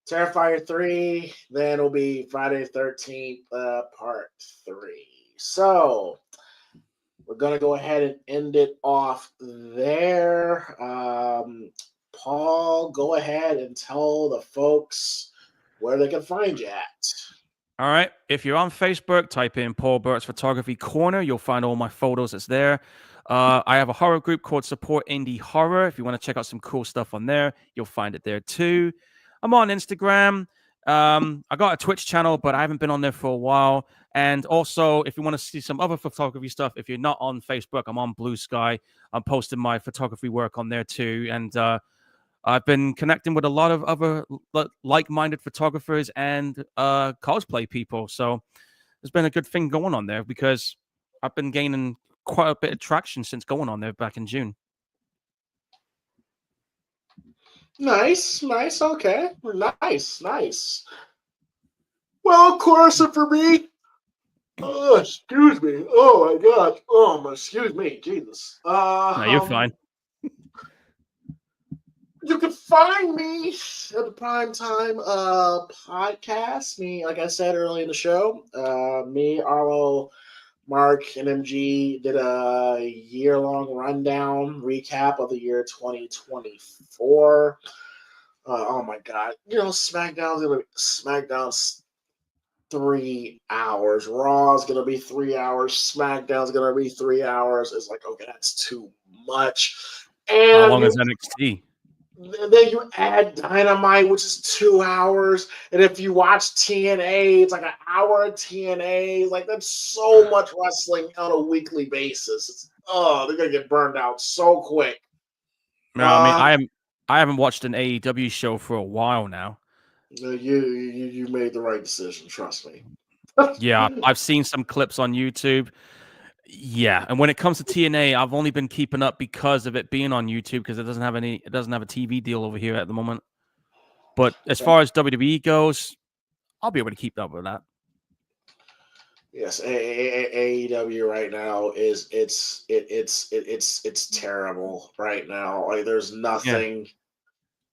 Terrifier 3. Then it'll be Friday the 13th, Part 3. So. We're going to go ahead and end it off there. Paul, go ahead and tell the folks where they can find you at. All right. If you're on Facebook, type in Paul Burt's Photography Corner. You'll find all my photos. It's there. I have a horror group called Support Indie Horror. If you want to check out some cool stuff on there, you'll find it there too. I'm on Instagram. I got a Twitch channel, but I haven't been on there for a while. And also, if you want to see some other photography stuff, if you're not on Facebook, I'm on Blue Sky. I'm posting my photography work on there too. And I've been connecting with a lot of other like-minded photographers and cosplay people. So there's been a good thing going on there because I've been gaining quite a bit of traction since going on there back in June. Nice. Okay. Nice. Well, of course, for me. Oh, excuse me. Oh my God. Excuse me. Jesus. No, you're fine. You can find me at the PrimeTime podcast. Me, like I said earlier in the show, me, Arlo, Mark, and MG did a year-long rundown recap of the year 2024. Oh my God. SmackDown's 3 hours. Raw's going to be 3 hours. SmackDown's going to be 3 hours. It's like, okay, that's too much. And how long is NXT? And then you add Dynamite, which is 2 hours. And if you watch TNA, it's like an hour of TNA. Like, that's so much wrestling on a weekly basis. They're going to get burned out so quick. No, I mean, I haven't watched an AEW show for a while now. You made the right decision. Trust me. Yeah, I've seen some clips on YouTube. Yeah, and when it comes to TNA, I've only been keeping up because of it being on YouTube because it doesn't have a TV deal over here at the moment. But as far as WWE goes, I'll be able to keep up with that. Yes, AEW right now is it's terrible right now. Like there's nothing,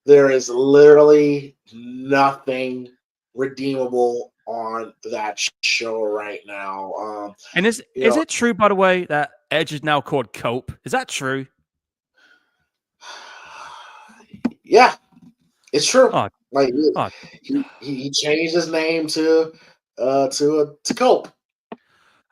there is literally nothing redeemable on that show right now. And is it true, by the way, that Edge is now called Cope? Is that true? Yeah, it's true. Oh, Like oh, he changed his name to Cope.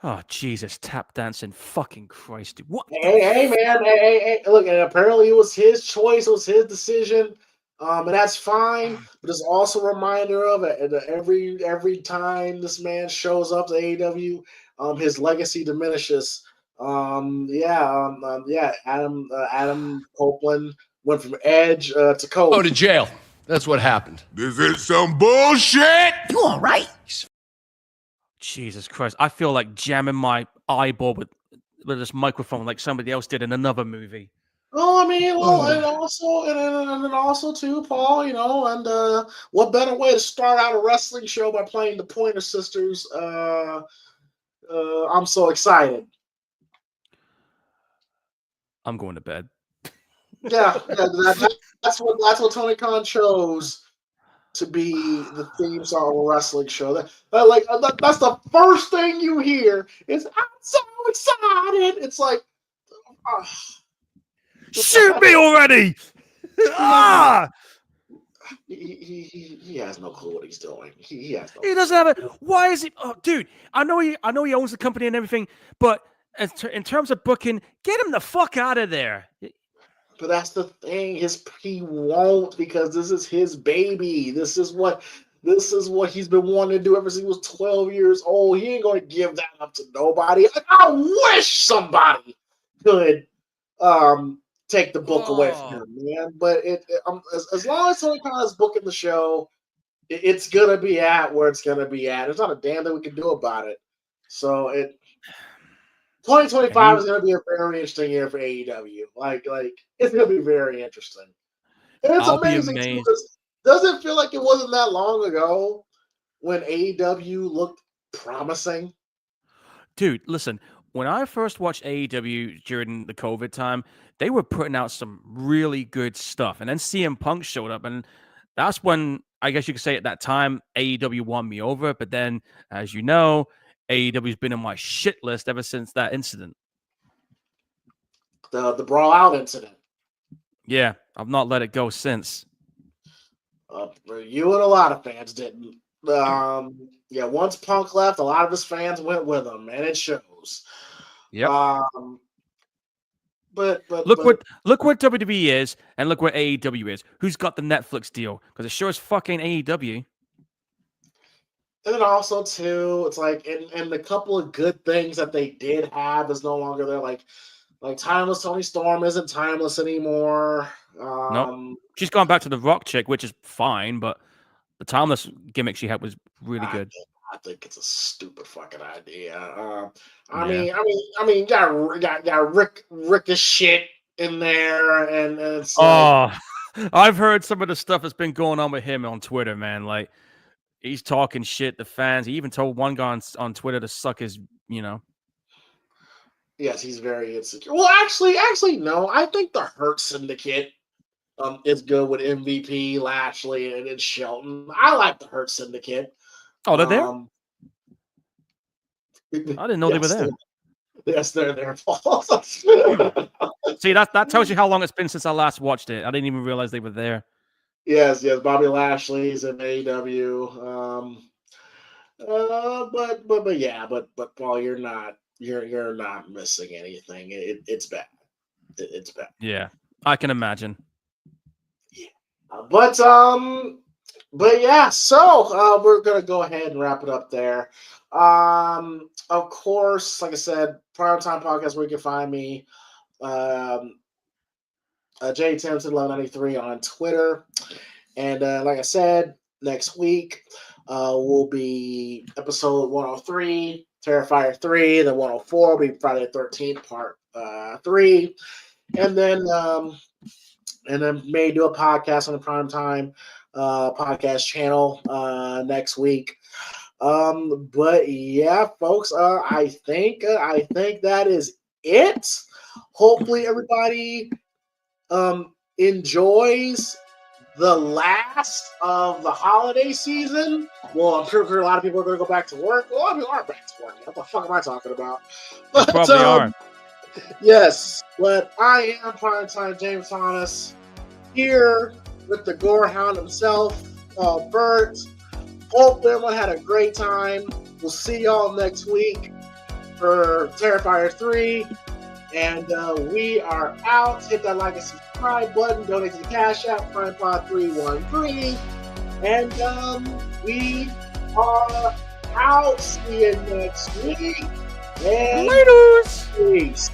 oh, Jesus, tap dancing, fucking Christ, dude. What? Hey, man, hey, look, and apparently it was his choice, it was his decision, and that's fine. But it's also a reminder of it. Every time this man shows up to AEW, his legacy diminishes. Adam Copeland went from Edge to Cope. Go to jail. That's what happened. This is some bullshit. You all right? Jesus Christ, I feel like jamming my eyeball with this microphone like somebody else did in another movie. Oh, I mean, well, and then also too, Paul. And what better way to start out a wrestling show by playing the Pointer Sisters? I'm so excited. I'm going to bed. Yeah, that's what Tony Khan chose to be the theme song of a wrestling show. That's the first thing you hear is "I'm so excited." It's like, shoot me already! Ah! He has no clue what he's doing. He has no. He doesn't have it. Why is he? Oh, dude, I know he owns the company and everything, but in terms of booking, get him the fuck out of there. But that's the thing. He won't, because this is his baby. This is what he's been wanting to do ever since he was 12 years old. He ain't going to give that up to nobody. I wish somebody could take the book away from him, man. But as long as Tony Khan is booking the show, it's gonna be at where it's gonna be at. There's not a damn thing we can do about it. So 2025 is going to be a very interesting year for AEW. Like it's going to be very interesting. And it's amazing too, because doesn't feel like it wasn't that long ago when AEW looked promising. Dude, listen, when I first watched AEW during the COVID time, they were putting out some really good stuff. And then CM Punk showed up, and that's when, I guess you could say at that time, AEW won me over. But then, as you know, AEW's been on my shit list ever since that incident. The Brawl Out incident. Yeah, I've not let it go since. You and a lot of fans didn't. Once Punk left, a lot of his fans went with him, and it shows. Yeah. Look what WWE is, and look what AEW is. Who's got the Netflix deal? Because it sure is fucking AEW. And then also too, it's like, and the couple of good things that they did have is no longer there. Like Timeless Tony Storm isn't timeless anymore. Nope. She's gone back to the Rock chick, which is fine, but the Timeless gimmick she had was really good. I think it's a stupid fucking idea. I mean, got Rick as shit in there, and it's like, I've heard some of the stuff that's been going on with him on Twitter, man. Like, he's talking shit to fans. He even told one guy on Twitter to suck his, Yes, he's very insecure. Well, actually, no. I think the Hurt Syndicate is good with MVP, Lashley, and Shelton. I like the Hurt Syndicate. Oh, they're there? I didn't know they were there. Yes, they're there, Paul. See, that tells you how long it's been since I last watched it. I didn't even realize they were there. Yes, Bobby Lashley's in AEW. But Paul, you're not missing anything. It's bad. It's bad. Yeah, I can imagine. Yeah, but yeah. So we're gonna go ahead and wrap it up there. Of course, like I said, PrimeTime Podcast, where you can find me. Jay Timpson 1193 on Twitter, and like I said, next week will be episode 103, Terrifier 3. Then 104 will be Friday the 13th, part 3, and then may do a podcast on the PrimeTime podcast channel next week. But yeah, folks, I think that is it. Hopefully everybody enjoys the last of the holiday season. Well, I'm sure a lot of people are going to go back to work. A lot of people are back to work. What the fuck am I talking about? They probably are. Yes, but I am PrimeTime James Thomas here with the Gorehound himself, Bert. Hope everyone had a great time. We'll see y'all next week for Terrifier 3. And we are out. Hit that like and subscribe button. Donate to the Cash App, PrimePod313. And we are out. See you next week. And Laters. Peace.